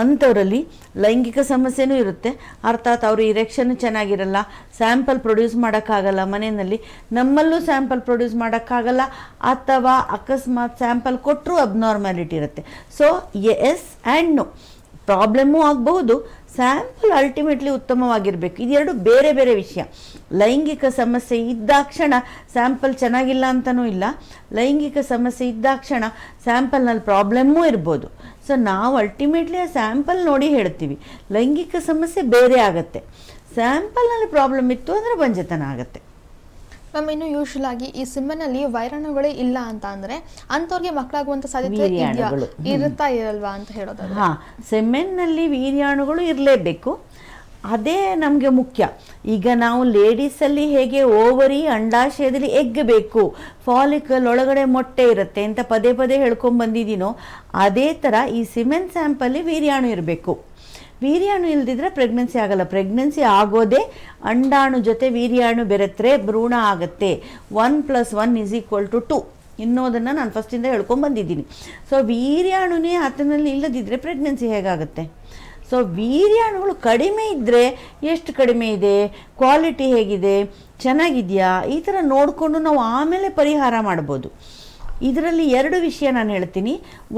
ಅಂಥವರಲ್ಲಿ ಲೈಂಗಿಕ ಸಮಸ್ಯೆನೂ ಇರುತ್ತೆ, ಅರ್ಥಾತ್ ಅವರು ಇರೆಕ್ಷನ್ ಚೆನ್ನಾಗಿರಲ್ಲ, ಸ್ಯಾಂಪಲ್ ಪ್ರೊಡ್ಯೂಸ್ ಮಾಡೋಕ್ಕಾಗಲ್ಲ ಮನೆಯಲ್ಲಿ, ನಮ್ಮಲ್ಲೂ ಸ್ಯಾಂಪಲ್ ಪ್ರೊಡ್ಯೂಸ್ ಮಾಡೋಕ್ಕಾಗಲ್ಲ, ಅಥವಾ ಅಕಸ್ಮಾತ್ ಸ್ಯಾಂಪಲ್ ಕೊಟ್ಟರೂ ಅಬ್ನಾರ್ಮ್ಯಾಲಿಟಿ ಇರುತ್ತೆ. ಸೊ ಎಸ್ ಆ್ಯಂಡ್ ನೋ, ಪ್ರಾಬ್ಲಮ್ಮೂ ಆಗಬಹುದು, ಸ್ಯಾಂಪಲ್ ಅಲ್ಟಿಮೇಟ್ಲಿ ಉತ್ತಮವಾಗಿರಬೇಕು. ಇದೆರಡು ಬೇರೆ ಬೇರೆ ವಿಷಯ. ಲೈಂಗಿಕ ಸಮಸ್ಯೆ ಇದ್ದಾಕ್ಷಣ ಸ್ಯಾಂಪಲ್ ಚೆನ್ನಾಗಿಲ್ಲ ಅಂತಲೂ ಇಲ್ಲ, ಲೈಂಗಿಕ ಸಮಸ್ಯೆ ಇದ್ದಾಕ್ಷಣ ಸ್ಯಾಂಪಲ್ನಲ್ಲಿ ಪ್ರಾಬ್ಲಮ್ಮೂ ಇರ್ಬೋದು. ಸೊ ನಾವು ಅಲ್ಟಿಮೇಟ್ಲಿ ಆ ಸ್ಯಾಂಪಲ್ ನೋಡಿ ಹೇಳ್ತೀವಿ. ಲೈಂಗಿಕ ಸಮಸ್ಯೆ ಬೇರೆ ಆಗುತ್ತೆ, ಸ್ಯಾಂಪಲ್ನಲ್ಲಿ ಪ್ರಾಬ್ಲಮ್ ಇತ್ತು ಅಂದರೆ ಬಂಜೆತನ ಆಗುತ್ತೆ.
ಮ್ಯಾಮ್, ಇನ್ನು ಯೂಶುವಲ್ ಆಗಿ ಈ ಸಿಮ್ಮಿನಲ್ಲಿ ವೈರಾಣುಗಳೇ ಇಲ್ಲ ಅಂತ ಅಂದರೆ ಅಂಥವ್ರಿಗೆ ಮಕ್ಕಳಾಗುವಂಥ ಸಾಧ್ಯತೆ ಇರುತ್ತಾ ಇರಲ್ವಾ ಅಂತ ಹೇಳೋದು?
ಹಾಂ, ಸೆಮೆನ್ನಲ್ಲಿ ವೀರ್ಯಾಣುಗಳು ಇರಲೇಬೇಕು, ಅದೇ ನಮಗೆ ಮುಖ್ಯ. ಈಗ ನಾವು ಲೇಡೀಸಲ್ಲಿ ಹೇಗೆ ಓವರಿ ಅಂಡಾಶಯದಲ್ಲಿ ಎಗ್ ಬೇಕು, ಫಾಲಿಕಲ್ ಒಳಗಡೆ ಮೊಟ್ಟೆ ಇರುತ್ತೆ ಅಂತ ಪದೇ ಪದೇ ಹೇಳ್ಕೊಂಬಂದಿದ್ದೀನೋ, ಅದೇ ಥರ ಈ ಸಿಮೆನ್ ಸ್ಯಾಂಪಲ್ಲಿ ವೀರ್ಯಾಣು ಇರಬೇಕು. ವೀರ್ಯಾಣು ಇಲ್ದಿದ್ರೆ ಪ್ರೆಗ್ನೆನ್ಸಿ ಆಗಲ್ಲ. ಪ್ರೆಗ್ನೆನ್ಸಿ ಆಗೋದೇ ಅಂಡಾಣು ಜೊತೆ ವೀರ್ಯಾಣು ಬೆರೆತರೆ ಭ್ರೂಣ ಆಗುತ್ತೆ. 1+1 = 2 ಇನ್ನೋದನ್ನು ನಾನು ಫಸ್ಟಿಂದ ಹೇಳ್ಕೊಂಬಂದಿದ್ದೀನಿ. ಸೊ ವೀರ್ಯಾಣುನೇ ಆತನಲ್ಲಿ ಇಲ್ಲದಿದ್ದರೆ ಪ್ರೆಗ್ನೆನ್ಸಿ ಹೇಗಾಗುತ್ತೆ? ಸೊ ವೀರ್ಯಾಣುಗಳು ಕಡಿಮೆ ಇದ್ದರೆ ಎಷ್ಟು ಕಡಿಮೆ ಇದೆ, ಕ್ವಾಲಿಟಿ ಹೇಗಿದೆ, ಚೆನ್ನಾಗಿದೆಯಾ, ಈ ಥರ ನೋಡಿಕೊಂಡು ನಾವು ಆಮೇಲೆ ಪರಿಹಾರ ಮಾಡ್ಬೋದು. ಇದರಲ್ಲಿ ಎರಡು ವಿಷಯ ನಾನು ಹೇಳ್ತೀನಿ.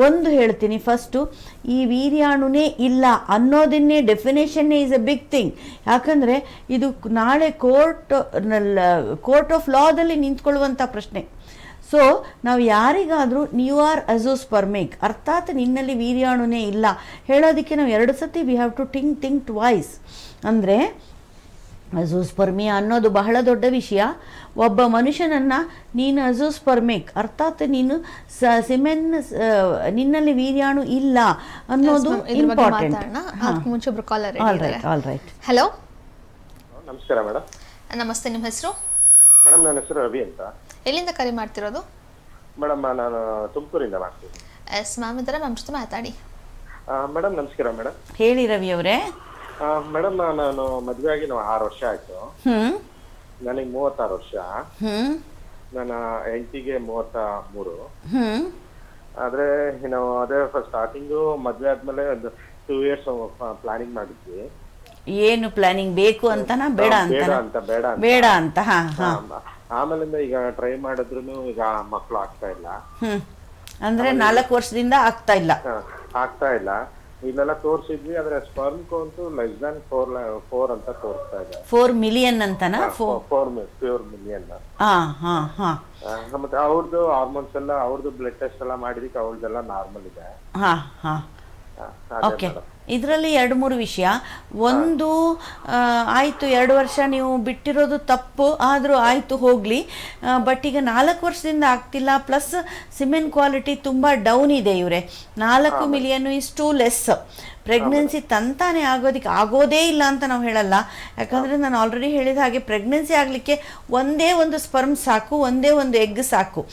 ಒಂದು ಹೇಳ್ತೀನಿ ಫಸ್ಟು, ಈ ವೀರ್ಯಾಣುನೇ ಇಲ್ಲ ಅನ್ನೋದನ್ನೇ ಡೆಫಿನೇಷನ್ನೇ ಈಸ್ ಎ ಬಿಗ್ ಥಿಂಗ್. ಯಾಕಂದರೆ ಇದು ನಾಳೆ ಕೋರ್ಟ್ ಆಫ್ ಲಾದಲ್ಲಿ ನಿಂತ್ಕೊಳ್ಳುವಂಥ ಪ್ರಶ್ನೆ. ಸೊ ನಾವು ಯಾರಿಗಾದರೂ ಯು ಆರ್ ಅಜೋಸ್ಪರ್ಮಿಕ್, ಅರ್ಥಾತ್ ನಿನ್ನಲ್ಲಿ ವೀರ್ಯಾಣುನೇ ಇಲ್ಲ ಹೇಳೋದಕ್ಕೆ ನಾವು 2 ಸತಿ we have to think twice. ಅಂದರೆ ಅಜೋಸ್ಪರ್ಮಿಯಾ ಅನ್ನೋದು ಬಹಳ ದೊಡ್ಡ ವಿಷಯ. ಒಬ್ಬ ಮನುಷ್ಯನನ್ನು ನೀನು ಅಜೋಸ್ಪರ್ಮಿಕ್, ಅರ್ಥಾತ್ ನೀನು ಸಿಮೆನ್ ನಿನ್ನಲ್ಲಿ ವೀರ್ಯಾಣು ಇಲ್ಲ ಅನ್ನೋದು ಇಂಪಾರ್ಟೆಂಟ್. All right.
ಹಲೋ,
ನಮಸ್ಕಾರ ಮೇಡಮ್.
ನಮಸ್ತೆ, ನಿಮ್ಮ ಹೆಸರು?
ಮೇಡಮ್ ನನ್ನ ಹೆಸರು ರವಿ ಅಂತ.
ಎಲ್ಲಿಂದ ಕರೆ ಮಾಡ್ತಿರೋದು?
ಮೇಡಮ್ ನಾನು ತುಮಕೂರಿಂದ ಮಾಡ್ತೀನಿ.
ಎಸ್ ಮ್ಯಾಮ್ ಇದ್ದಾರೆ, ಮ್ಯಾಮ್ ಜೊತೆ ಮಾತಾಡಿ.
ಮೇಡಮ್ ನಮಸ್ಕಾರ ಮೇಡಮ್.
ಹೇಳಿ ರವಿ ಅವರೇ.
ಮೇಡಮ್ ನಾನು ಮದುವೆ ಆಗಿ 6 ವರ್ಷ ಆಯ್ತು. ನನಗೆ 36 ವರ್ಷ, ನನ್ನ ಹೆಂಡತಿಗೆ 33. ಆದ್ರೆ ನಾವು ಅದೇ ಸ್ಟಾರ್ಟಿಂಗು ಮದುವೆ ಆದ್ಮೇಲೆ ಒಂದು 2 years ಪ್ಲಾನಿಂಗ್ ಮಾಡಿದ್ವಿ.
ಏನು ಪ್ಲಾನಿಂಗ್ ಬೇಕು ಅಂತನಾ ಬೇಡ ಅಂತ?
ಆಮೇಲಿಂದ ಈಗ ಟ್ರೈ ಮಾಡಿದ್ರು ಈಗ ಮಕ್ಕಳು ಆಗ್ತಾ ಇಲ್ಲ.
ಅಂದ್ರೆ 4 ವರ್ಷದಿಂದ ಆಗ್ತಾ ಇಲ್ಲ. ಇಲ್ಲೆಲ್ಲ ತೋರಿಸಿದ್ವಿ, ಆದ್ರೆ ಸ್ಪರ್ಮ್ ಕೌಂಟ್ ಲೆಸ್ ದನ್ 4 ಅಂತ ತೋರಿಸ್ತಾ ಇದೆ. 4 ಮಿಲಿಯನ್ ಅಂತನಾ? 4 ಮಿಲಿಯನ್. ಮತ್ತೆ ಅವ್ರದ್ದು ಹಾರ್ಮೋನ್ಸ್ ಎಲ್ಲ, ಅವ್ರದ್ದು ಬ್ಲಡ್ ಟೆಸ್ಟ್ ಎಲ್ಲ ಮಾಡಿದಕ್ಕೆ ಅವ್ರದ್ದೆಲ್ಲ ನಾರ್ಮಲ್ ಇದೆ. ಓಕೆ, ಇದರಲ್ಲಿ 2-3 ವಿಷಯ. ಒಂದು, ಆಯಿತು 2 ವರ್ಷ ನೀವು ಬಿಟ್ಟಿರೋದು ತಪ್ಪು, ಆದರೂ ಆಯಿತು ಹೋಗಲಿ. ಬಟ್ ಈಗ 4 ವರ್ಷದಿಂದ ಆಗ್ತಿಲ್ಲ, ಪ್ಲಸ್ ಸಿಮೆನ್ ಕ್ವಾಲಿಟಿ ತುಂಬ ಡೌನ್ ಇದೆ ಇವರೇ. 4 million is too less. Pregnancy ತಂತಾನೆ ಆಗೋದೇ ಇಲ್ಲ ಅಂತ ನಾವು ಹೇಳಲ್ಲ. ಯಾಕಂದರೆ ನಾನು ಆಲ್ರೆಡಿ ಹೇಳಿದ ಹಾಗೆ ಪ್ರೆಗ್ನೆನ್ಸಿ ಆಗಲಿಕ್ಕೆ ಒಂದೇ ಒಂದು ಸ್ಪರ್ಮ್ ಸಾಕು, ಒಂದೇ ಒಂದು ಎಗ್ ಸಾಕು.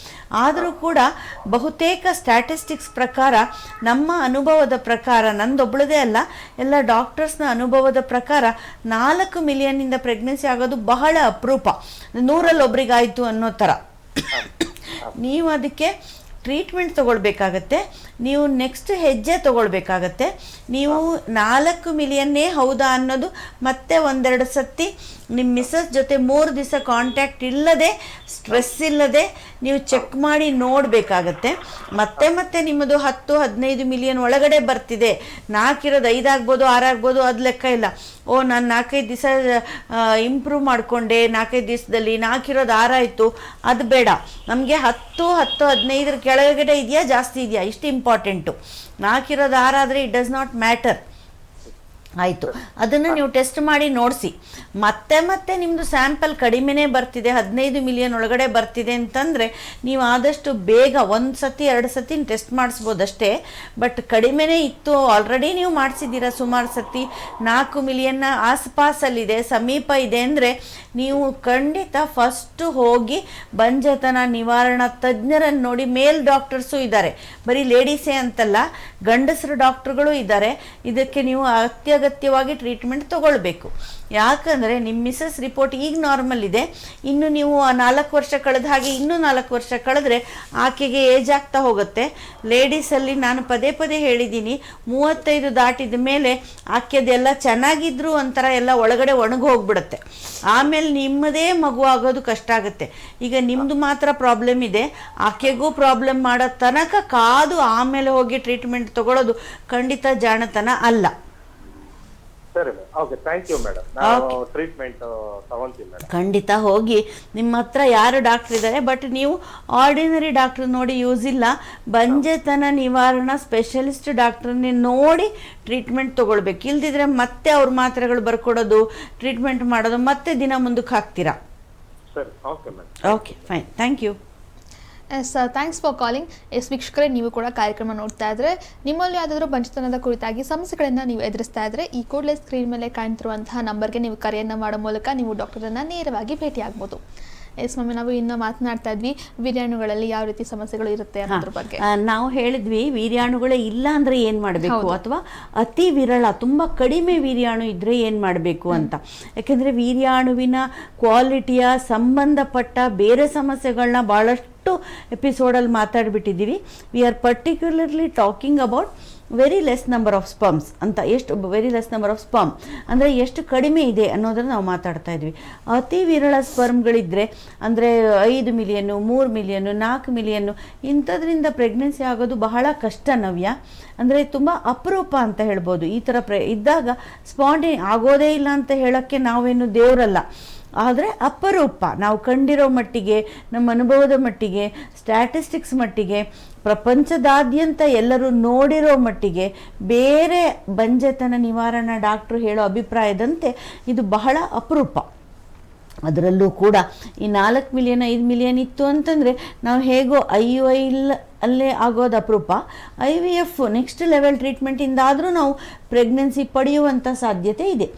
ಆದರೂ ಕೂಡ ಬಹುತೇಕ ಸ್ಟ್ಯಾಟಿಸ್ಟಿಕ್ಸ್ ಪ್ರಕಾರ, ನಮ್ಮ ಅನುಭವದ ಪ್ರಕಾರ, ನಂದೊಬ್ಬಳದೇ ಅಲ್ಲ ಎಲ್ಲ ಡಾಕ್ಟರ್ಸ್ನ ಅನುಭವದ ಪ್ರಕಾರ 4 ಮಿಲಿಯನ್ನಿಂದ ಪ್ರೆಗ್ನೆನ್ಸಿ ಆಗೋದು ಬಹಳ ಅಪರೂಪ. 100ರಲ್ಲಿ ಒಬ್ರಿಗಾಯಿತು ಅನ್ನೋ ಥರ. ನೀವು ಅದಕ್ಕೆ ಟ್ರೀಟ್ಮೆಂಟ್ ತೊಗೊಳ್ಬೇಕಾಗತ್ತೆ. ನೀವು ನೆಕ್ಸ್ಟ್ ಹೆಜ್ಜೆ ತೊಗೊಳ್ಬೇಕಾಗತ್ತೆ. ನೀವು 4 ಮಿಲಿಯನ್ನೇ ಹೌದಾ ಅನ್ನೋದು ಮತ್ತೆ 1-2 ಸತಿ ನಿಮ್ಮ ಮಿಸ್ಸಸ್ ಜೊತೆ 3 ದಿವಸ ಕಾಂಟ್ಯಾಕ್ಟ್ ಇಲ್ಲದೆ, ಸ್ಟ್ರೆಸ್ ಇಲ್ಲದೆ ನೀವು ಚೆಕ್ ಮಾಡಿ ನೋಡಬೇಕಾಗತ್ತೆ. ಮತ್ತೆ ನಿಮ್ಮದು 10-15 ಮಿಲಿಯನ್ ಒಳಗಡೆ ಬರ್ತಿದೆ, 4 ಇರೋದು 5 ಆಗ್ಬೋದು, 6 ಆಗ್ಬೋದು, ಅದು ಲೆಕ್ಕ ಇಲ್ಲ. ನಾನು 4-5 ದಿವಸ ಇಂಪ್ರೂವ್ ಮಾಡಿಕೊಂಡೆ, 4-5 ದಿವಸದಲ್ಲಿ 4 ಇರೋದು 6 ಆಯಿತು, ಅದು ಬೇಡ ನಮಗೆ. 10-15 ಕೆಳಗಡೆ ಇದೆಯಾ ಜಾಸ್ತಿ ಇದೆಯಾ ಇಷ್ಟು ಇಂಪಾರ್ಟೆಂಟು. 4 ಇರೋದು 6 ಆದರೆ ಇಟ್ ಡಸ್ ನಾಟ್ ಮ್ಯಾಟರ್. ಆಯಿತು, ಅದನ್ನು ನೀವು ಟೆಸ್ಟ್ ಮಾಡಿ ನೋಡಿಸಿ. ಮತ್ತೆ ನಿಮ್ಮದು ಸ್ಯಾಂಪಲ್ ಕಡಿಮೆನೇ ಬರ್ತಿದೆ, 15 ಮಿಲಿಯನ್ ಒಳಗಡೆ ಬರ್ತಿದೆ ಅಂತಂದರೆ ನೀವು ಆದಷ್ಟು ಬೇಗ 1 ಸತಿ 2 ಸತಿ ಟೆಸ್ಟ್ ಮಾಡಿಸ್ಬೋದಷ್ಟೇ. ಬಟ್ ಕಡಿಮೆನೇ ಇತ್ತು, ಆಲ್ರೆಡಿ ನೀವು ಮಾಡಿಸಿದ್ದೀರಾ ಸುಮಾರು ಸತಿ, 4 ಮಿಲಿಯನ್ನ ಆಸ್ಪಾಸಲ್ಲಿದೆ, ಸಮೀಪ ಇದೆ ಅಂದರೆ ನೀವು ಖಂಡಿತ ಫಸ್ಟು ಹೋಗಿ ಬಂಜೆತನ ನಿವಾರಣಾ ತಜ್ಞರನ್ನು ನೋಡಿ. ಮೇಲ್ ಡಾಕ್ಟರ್ಸು ಇದ್ದಾರೆ, ಬರೀ ಲೇಡೀಸೇ ಅಂತಲ್ಲ, ಗಂಡಸರು ಡಾಕ್ಟ್ರುಗಳು ಇದ್ದಾರೆ. ಇದಕ್ಕೆ ನೀವು ಅತ್ಯಗತ್ಯವಾಗಿ ಟ್ರೀಟ್ಮೆಂಟ್ ತಗೊಳ್ಬೇಕು. ಯಾಕಂದರೆ ನಿಮ್ಮ ಮಿಸಸ್ ರಿಪೋರ್ಟ್ ಈಗ ನಾರ್ಮಲ್ ಇದೆ, ಇನ್ನು ನೀವು 4 ವರ್ಷ ಕಳೆದ ಹಾಗೆ ಇನ್ನೂ 4 ವರ್ಷ ಕಳೆದ್ರೆ ಆಕೆಗೆ ಏಜ್ ಆಗ್ತಾ ಹೋಗುತ್ತೆ. ಲೇಡೀಸಲ್ಲಿ ನಾನು ಪದೇ ಹೇಳಿದ್ದೀನಿ, 35 ದಾಟಿದ ಮೇಲೆ ಆಕೆದೆಲ್ಲ ಚೆನ್ನಾಗಿದ್ರು ಒಂಥರ ಎಲ್ಲ ಒಳಗಡೆ ಒಣಗಿ ಹೋಗ್ಬಿಡುತ್ತೆ. ಆಮೇಲೆ ನಿಮ್ಮದೇ ಮಗು ಆಗೋದು ಕಷ್ಟ ಆಗುತ್ತೆ. ಈಗ ನಿಮ್ಮದು ಮಾತ್ರ ಪ್ರಾಬ್ಲಮ್ ಇದೆ, ಆಕೆಗೂ ಪ್ರಾಬ್ಲಮ್ ಮಾಡೋ ತನಕ ಕಾದು ಆಮೇಲೆ ಹೋಗಿ ಟ್ರೀಟ್ಮೆಂಟ್ ತಗೊಳ್ಳೋದು ಖಂಡಿತ ಜಾಣತನ ಅಲ್ಲ.
ಸರಿ madam, okay, thank you madam. ನಾನು ಟ್ರೀಟ್ಮೆಂಟ್ ತಗೊಂತೀನಿ ಮೇಡಮ್.
ಖಂಡಿತ ಹೋಗಿ. ನಿಮ್ಮ ಹತ್ರ ಯಾರು ಡಾಕ್ಟರ್ ಇದ್ದಾರೆ, ಬಟ್ ನೀವು ಆರ್ಡಿನರಿ ಡಾಕ್ಟರ್ ನೋಡಿ ಯೂಸ್ ಇಲ್ಲ, ಬಂಜೆತನ ನಿವಾರಣಾ ಸ್ಪೆಷಲಿಸ್ಟ್ ಡಾಕ್ಟ್ರನ್ನೇ ನೋಡಿ ಟ್ರೀಟ್ಮೆಂಟ್ ತೊಗೊಳ್ಬೇಕು. ಇಲ್ದಿದ್ರೆ ಮತ್ತೆ ಅವ್ರ ಮಾತ್ರೆಗಳು ಬರ್ಕೊಡೋದು, ಟ್ರೀಟ್ಮೆಂಟ್ ಮಾಡೋದು, ಮತ್ತೆ ದಿನ ಮುಂದಕ್ಕೆ ಹಾಕ್ತೀರಾ.
ಸರಿ, okay madam.
Okay, fine, thank you.
Yes thanks for calling. ವೀಕ್ಷಕರೇ, ನೀವು ಕೂಡ ಕಾರ್ಯಕ್ರಮ ನೋಡ್ತಾ ಇದ್ರೆ ನಿಮ್ಮಲ್ಲಿ ಯಾವುದಾದ್ರೂ ಬಂಜೆತನದ ಕುರಿತಾಗಿ ಸಮಸ್ಯೆಗಳನ್ನು ನೀವು ಎದುರಿಸ್ತಾ ಇದ್ರೆ ಈ ಕೂಡಲೇ ಸ್ಕ್ರೀನ್ ಮೇಲೆ ಕಾಣ್ತಿರುವಂತಹ ನಂಬರ್ಗೆ ನೀವು ಕರೆಯನ್ನು ಮಾಡೋ ಮೂಲಕ ನೀವು ಡಾಕ್ಟರನ್ನು ನೇರವಾಗಿ ಭೇಟಿಯಾಗ್ಬೋದು. ಎಸ್ ಮಮ್ಮಿ, ನಾವು ಇನ್ನು ಮಾತನಾಡ್ತಾ ಇದ್ವಿ ವೀರ್ಯಾಣುಗಳಲ್ಲಿ ಯಾವ ರೀತಿ ಸಮಸ್ಯೆಗಳು ಇರುತ್ತೆ ಅನ್ನೋದ್ರ ಬಗ್ಗೆ.
ನಾವು ಹೇಳಿದ್ವಿ ವೀರ್ಯಾಣುಗಳೇ ಇಲ್ಲ ಅಂದ್ರೆ ಏನ್ ಮಾಡಬೇಕು, ಅಥವಾ ಅತಿ ವಿರಳ ತುಂಬಾ ಕಡಿಮೆ ವೀರ್ಯಾಣು ಇದ್ರೆ ಏನ್ ಮಾಡಬೇಕು ಅಂತ. ಯಾಕೆಂದ್ರೆ ವೀರ್ಯಾಣುವಿನ ಕ್ವಾಲಿಟಿಯ ಸಂಬಂಧಪಟ್ಟ ಬೇರೆ ಸಮಸ್ಯೆಗಳನ್ನ ಬಹಳಷ್ಟು ಎಪಿಸೋಡಲ್ಲಿ ಮಾತಾಡ್ಬಿಟ್ಟಿದ್ದೀವಿ. We are particularly talking about very less number of sperms ಅಂತ. ಎಷ್ಟು very less number of sperm ಅಂದರೆ ಎಷ್ಟು ಕಡಿಮೆ ಇದೆ ಅನ್ನೋದನ್ನು ನಾವು ಮಾತಾಡ್ತಾ ಇದ್ವಿ. ಅತಿ ವಿರಳ ಸ್ಪರ್ಮ್ಗಳಿದ್ದರೆ ಅಂದರೆ 5 ಮಿಲಿಯನ್ನು, 3 ಮಿಲಿಯನ್ನು, 4 ಮಿಲಿಯನ್ನು ಇಂಥದ್ರಿಂದ ಪ್ರೆಗ್ನೆನ್ಸಿ ಆಗೋದು ಬಹಳ ಕಷ್ಟ ನವ್ಯ. ಅಂದರೆ ತುಂಬ ಅಪರೂಪ ಅಂತ ಹೇಳ್ಬೋದು. ಈ ಥರ ಇದ್ದಾಗ ಸ್ಪಾಂಟೇ ಆಗೋದೇ ಇಲ್ಲ ಅಂತ ಹೇಳೋಕ್ಕೆ ನಾವೇನು ದೇವರಲ್ಲ, ಆದರೆ ಅಪರೂಪ. ನಾವು ಕಂಡಿರೋ ಮಟ್ಟಿಗೆ, ನಮ್ಮ ಅನುಭವದ ಮಟ್ಟಿಗೆ, ಸ್ಟ್ಯಾಟಿಸ್ಟಿಕ್ಸ್ ಮಟ್ಟಿಗೆ, ಪ್ರಪಂಚದಾದ್ಯಂತ ಎಲ್ಲರೂ ನೋಡಿರೋ ಮಟ್ಟಿಗೆ, ಬೇರೆ ಬಂಜೆತನ ನಿವಾರಣಾ ಡಾಕ್ಟ್ರು ಹೇಳೋ ಅಭಿಪ್ರಾಯದಂತೆ ಇದು ಬಹಳ ಅಪರೂಪ. ಅದರಲ್ಲೂ ಕೂಡ ಈ 4 ಮಿಲಿಯನ್ 5 ಮಿಲಿಯನ್ ಇತ್ತು ಅಂತಂದರೆ ನಾವು ಹೇಗೋ IUI ಅಲ್ಲೇ ಆಗೋದು ಅಪರೂಪ. IVF ನೆಕ್ಸ್ಟ್ ಲೆವೆಲ್ ಟ್ರೀಟ್ಮೆಂಟಿಂದಾದರೂ ನಾವು ಪ್ರೆಗ್ನೆನ್ಸಿ ಪಡೆಯುವಂಥ ಸಾಧ್ಯತೆ ಇದೆ.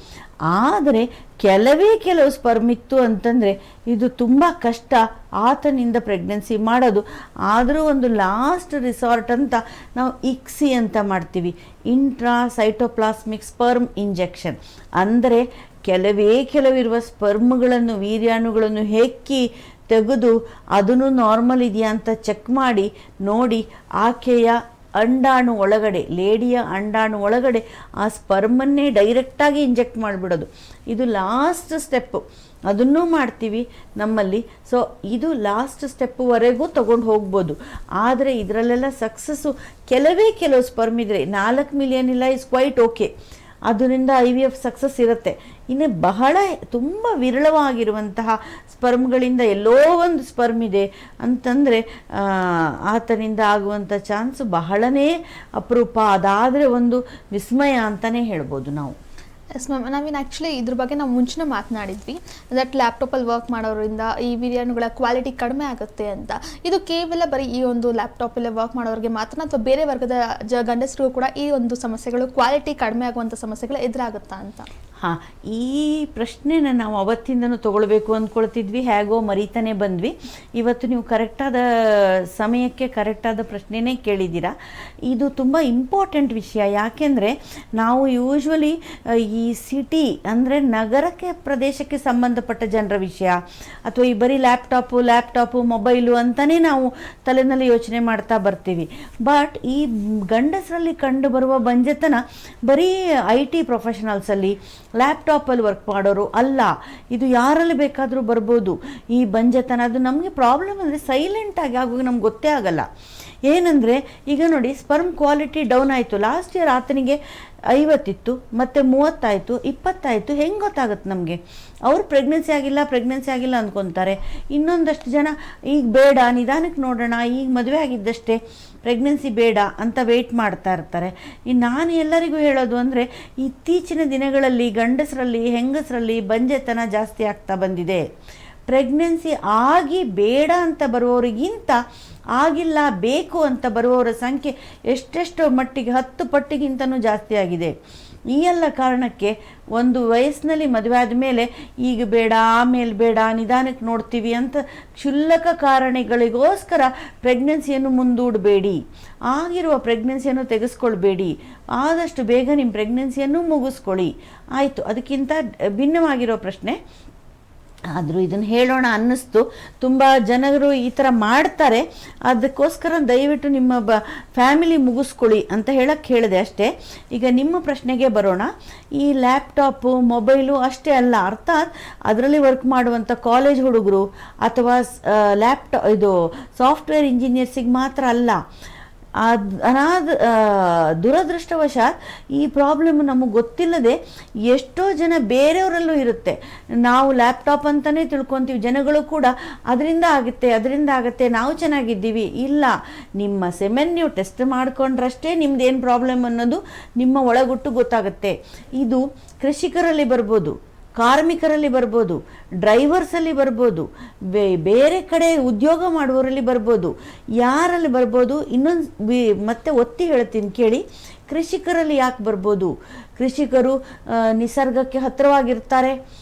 ಆದರೆ ಕೆಲವು ಸ್ಪರ್ಮ್ ಇತ್ತು ಅಂತಂದರೆ ಇದು ತುಂಬ ಕಷ್ಟ ಆತನಿಂದ ಪ್ರೆಗ್ನೆನ್ಸಿ ಮಾಡೋದು. ಆದರೂ ಒಂದು ಲಾಸ್ಟ್ ರಿಸಾರ್ಟ್ ಅಂತ ನಾವು ICSI ಅಂತ ಮಾಡ್ತೀವಿ, ಇಂಟ್ರಾ ಸೈಟೋಪ್ಲಾಸ್ಮಿಕ್ ಸ್ಪರ್ಮ್ ಇಂಜೆಕ್ಷನ್. ಅಂದರೆ ಕೆಲವಿರುವ ಸ್ಪರ್ಮ್ಗಳನ್ನು, ವೀರ್ಯಾಣುಗಳನ್ನು ಹೆಕ್ಕಿ ತೆಗೆದು ಅದನ್ನು ನಾರ್ಮಲ್ ಇದೆಯಾ ಅಂತ ಚೆಕ್ ಮಾಡಿ ನೋಡಿ ಆಕೆಯ ಅಂಡಾಣು ಒಳಗಡೆ, ಲೇಡಿಯ ಅಂಡಾಣು ಒಳಗಡೆ ಆ ಸ್ಪರ್ಮನ್ನೇ ಡೈರೆಕ್ಟಾಗಿ ಇಂಜೆಕ್ಟ್ ಮಾಡಿಬಿಡೋದು. ಇದು ಲಾಸ್ಟ್ ಸ್ಟೆಪ್ಪು, ಅದನ್ನೂ ಮಾಡ್ತೀವಿ ನಮ್ಮಲ್ಲಿ. ಸೊ ಇದು ಲಾಸ್ಟ್ ಸ್ಟೆಪ್ಪುವರೆಗೂ ತೊಗೊಂಡು ಹೋಗ್ಬೋದು. ಆದರೆ ಇದರಲ್ಲೆಲ್ಲ ಸಕ್ಸಸ್ಸು ಕೆಲವು ಸ್ಪರ್ಮ್ ಇದ್ದರೆ, 4 ಮಿಲಿಯನ್ ಇಲ್ಲ ಇಸ್ ಕ್ವೈಟ್ ಓಕೆ, ಅದರಿಂದ IVF ಸಕ್ಸಸ್ ಇರುತ್ತೆ. ಇನ್ನು ಬಹಳ ತುಂಬ ವಿರಳವಾಗಿರುವಂತಹ ಸ್ಪರ್ಮ್ಗಳಿಂದ ಎಲ್ಲೋ ಒಂದು ಸ್ಪರ್ಮ್ ಇದೆ ಅಂತಂದರೆ ಆತನಿಂದ ಆಗುವಂಥ ಚಾನ್ಸು ಬಹಳನೇ ಅಪರೂಪ. ಅದಾದರೆ ಒಂದು ವಿಸ್ಮಯ ಅಂತಲೇ ಹೇಳ್ಬೋದು ನಾವು.
ಎಸ್ ಮ್ಯಾಮ್, ನಾವೇನು ಆ್ಯಕ್ಚುಲಿ ಇದ್ರ ಬಗ್ಗೆ ನಾವು ಮುಂಚೆನೇ ಮಾತನಾಡಿದ್ವಿ, ದಟ್ ಲ್ಯಾಪ್ಟಾಪಲ್ಲಿ ವರ್ಕ್ ಮಾಡೋರಿಂದ ಈ ವೀರ್ಯಾಣುಗಳ ಕ್ವಾಲಿಟಿ ಕಡಿಮೆ ಆಗುತ್ತೆ ಅಂತ. ಇದು ಕೇವಲ ಬರೀ ಈ ಒಂದು ಲ್ಯಾಪ್ಟಾಪಲ್ಲೇ ವರ್ಕ್ ಮಾಡೋರಿಗೆ ಮಾತ್ರ, ಅಥವಾ ಬೇರೆ ವರ್ಗದ ಗಂಡಸರಿಗೂ ಕೂಡ ಈ ಒಂದು ಸಮಸ್ಯೆಗಳು, ಕ್ವಾಲಿಟಿ ಕಡಿಮೆ ಆಗುವಂಥ ಸಮಸ್ಯೆಗಳು ಎದುರಾಗುತ್ತಾ ಅಂತ?
ಹಾಂ, ಈ ಪ್ರಶ್ನೆನ ನಾವು ಅವತ್ತಿಂದನೂ ತೊಗೊಳ್ಬೇಕು ಅಂದ್ಕೊಳ್ತಿದ್ವಿ, ಹೇಗೋ ಮರೀತಾನೆ ಬಂದ್ವಿ. ಇವತ್ತು ನೀವು ಕರೆಕ್ಟಾದ ಸಮಯಕ್ಕೆ ಕರೆಕ್ಟಾದ ಪ್ರಶ್ನೆನೇ ಕೇಳಿದ್ದೀರಾ. ಇದು ತುಂಬ ಇಂಪಾರ್ಟೆಂಟ್ ವಿಷಯ. ಯಾಕೆಂದರೆ ನಾವು ಯೂಶ್ವಲಿ ಈ ಸಿಟಿ ಅಂದರೆ ನಗರಕ್ಕೆ, ಪ್ರದೇಶಕ್ಕೆ ಸಂಬಂಧಪಟ್ಟ ಜನರ ವಿಷಯ, ಅಥವಾ ಈ ಬರೀ ಲ್ಯಾಪ್ಟಾಪು ಮೊಬೈಲು ಅಂತಲೇ ನಾವು ತಲೆನಲ್ಲಿ ಯೋಚನೆ ಮಾಡ್ತಾ ಬರ್ತೀವಿ. ಬಟ್ ಈ ಗಂಡಸರಲ್ಲಿ ಕಂಡು ಬರುವ ಬಂಜೆತನ ಬರೀ IT ಪ್ರೊಫೆಷನಲ್ಸಲ್ಲಿ, ಲ್ಯಾಪ್ಟಾಪಲ್ಲಿ ವರ್ಕ್ ಮಾಡೋರು ಅಲ್ಲ. ಇದು ಯಾರಲ್ಲಿ ಬೇಕಾದರೂ ಬರ್ಬೋದು ಈ ಬಂಜೆತನ. ಅದು ನಮಗೆ ಪ್ರಾಬ್ಲಮ್ ಅಂದರೆ ಸೈಲೆಂಟಾಗಿ ಆಗುವಾಗ ನಮ್ಗೆ ಗೊತ್ತೇ ಆಗಲ್ಲ. ಏನಂದರೆ ಈಗ ನೋಡಿ ಸ್ಪರ್ಮ್ ಕ್ವಾಲಿಟಿ ಡೌನ್ ಆಯಿತು. ಲಾಸ್ಟ್ ಇಯರ್ ಆತನಿಗೆ 50 ಇತ್ತು, ಮತ್ತು 30 ಆಯಿತು, 20 ಆಯಿತು. ಹೆಂಗೆ ಗೊತ್ತಾಗುತ್ತೆ ನಮಗೆ? ಅವ್ರು ಪ್ರೆಗ್ನೆನ್ಸಿ ಆಗಿಲ್ಲ ಅಂದ್ಕೊತಾರೆ. ಇನ್ನೊಂದಷ್ಟು ಜನ ಈಗ ಬೇಡ, ನಿಧಾನಕ್ಕೆ ನೋಡೋಣ, ಈಗ ಮದುವೆ ಆಗಿದ್ದಷ್ಟೇ, ಪ್ರೆಗ್ನೆನ್ಸಿ ಬೇಡ ಅಂತ ವೆಯ್ಟ್ ಮಾಡ್ತಾ ಇರ್ತಾರೆ. ನಾನು ಎಲ್ಲರಿಗೂ ಹೇಳೋದು ಅಂದರೆ, ಇತ್ತೀಚಿನ ದಿನಗಳಲ್ಲಿ ಗಂಡಸರಲ್ಲಿ ಹೆಂಗಸರಲ್ಲಿ ಬಂಜೆತನ ಜಾಸ್ತಿ ಆಗ್ತಾ ಬಂದಿದೆ. ಪ್ರೆಗ್ನೆನ್ಸಿ ಆಗಿ ಬೇಡ ಅಂತ ಬರುವವರಿಗಿಂತ ಆಗಿಲ್ಲ ಬೇಕು ಅಂತ ಬರುವವರ ಸಂಖ್ಯೆ ಎಷ್ಟೆಷ್ಟು ಮಟ್ಟಿಗೆ 10 ಪಟ್ಟಿಗಿಂತನೂ ಜಾಸ್ತಿ ಆಗಿದೆ. ಈ ಎಲ್ಲ ಕಾರಣಕ್ಕೆ ಒಂದು ವಯಸ್ಸಿನಲ್ಲಿ ಮದುವೆ ಆದಮೇಲೆ ಈಗ ಬೇಡ, ಆಮೇಲೆ ಬೇಡ, ನಿಧಾನಕ್ಕೆ ನೋಡ್ತೀವಿ ಅಂತ ಕ್ಷುಲ್ಲಕ ಕಾರಣಗಳಿಗೋಸ್ಕರ ಪ್ರೆಗ್ನೆನ್ಸಿಯನ್ನು ಮುಂದೂಡಬೇಡಿ. ಆಗಿರುವ ಪ್ರೆಗ್ನೆನ್ಸಿಯನ್ನು ತೆಗೆಸ್ಕೊಳ್ಬೇಡಿ. ಆದಷ್ಟು ಬೇಗ ನಿಮ್ಮ ಪ್ರೆಗ್ನೆನ್ಸಿಯನ್ನು ಮುಗಿಸ್ಕೊಳ್ಳಿ. ಆಯಿತು, ಅದಕ್ಕಿಂತ ಭಿನ್ನವಾಗಿರೋ ಪ್ರಶ್ನೆ. ಆದರೂ ಇದನ್ನು ಹೇಳೋಣ ಅನ್ನಿಸ್ತು. ತುಂಬ ಜನರು ಈ ಥರ ಮಾಡ್ತಾರೆ. ಅದಕ್ಕೋಸ್ಕರ ದಯವಿಟ್ಟು ನಿಮ್ಮ ಫ್ಯಾಮಿಲಿ ಮುಗಿಸ್ಕೊಳ್ಳಿ ಅಂತ ಹೇಳಿದೆ ಅಷ್ಟೇ. ಈಗ ನಿಮ್ಮ ಪ್ರಶ್ನೆಗೆ ಬರೋಣ. ಈ ಲ್ಯಾಪ್ಟಾಪು ಮೊಬೈಲು ಅಷ್ಟೇ ಅಲ್ಲ, ಅರ್ಥಾತ್ ಅದರಲ್ಲಿ ವರ್ಕ್ ಮಾಡುವಂಥ ಕಾಲೇಜ್ ಹುಡುಗರು ಅಥವಾ ಇದು ಸಾಫ್ಟ್ವೇರ್ ಇಂಜಿನಿಯರ್ಸಿಗೆ ಮಾತ್ರ ಅಲ್ಲ. ದುರದೃಷ್ಟವಶಾತ್ ಈ ಪ್ರಾಬ್ಲಮ್ ನಮಗೆ ಗೊತ್ತಿಲ್ಲದೆ ಎಷ್ಟೋ ಜನ ಬೇರೆಯವರಲ್ಲೂ ಇರುತ್ತೆ. ನಾವು ಲ್ಯಾಪ್ಟಾಪ್ ಅಂತಲೇ ತಿಳ್ಕೊತೀವಿ. ಜನಗಳು ಕೂಡ ಅದರಿಂದ ಆಗುತ್ತೆ, ನಾವು ಚೆನ್ನಾಗಿದ್ದೀವಿ. ಇಲ್ಲ, ನಿಮ್ಮ ಸೆಮೆನ್ ನೀವು ಟೆಸ್ಟ್ ಮಾಡಿಕೊಂಡ್ರಷ್ಟೇ ನಿಮ್ದೇನು ಪ್ರಾಬ್ಲಮ್ ಅನ್ನೋದು ನಿಮ್ಮ ಒಳಗುಟ್ಟು ಗೊತ್ತಾಗುತ್ತೆ. ಇದು ಕೃಷಿಕರಲ್ಲಿ ಬರ್ಬೋದು, ಕಾರ್ಮಿಕರಲ್ಲಿ ಬರ್ಬೋದು, ಡ್ರೈವರ್ಸಲ್ಲಿ ಬರ್ಬೋದು, ಬೇರೆ ಕಡೆ ಉದ್ಯೋಗ ಮಾಡುವವರಲ್ಲಿ ಬರ್ಬೋದು, ಯಾರಲ್ಲಿ ಬರ್ಬೋದು. ಮತ್ತೆ ಒತ್ತಿ ಹೇಳ್ತೀನಿ ಕೇಳಿ. ಕೃಷಿಕರಲ್ಲಿ ಯಾಕೆ ಬರ್ಬೋದು? ಕೃಷಿಕರು ನಿಸರ್ಗಕ್ಕೆ ಹತ್ತಿರವಾಗಿರ್ತಾರೆ,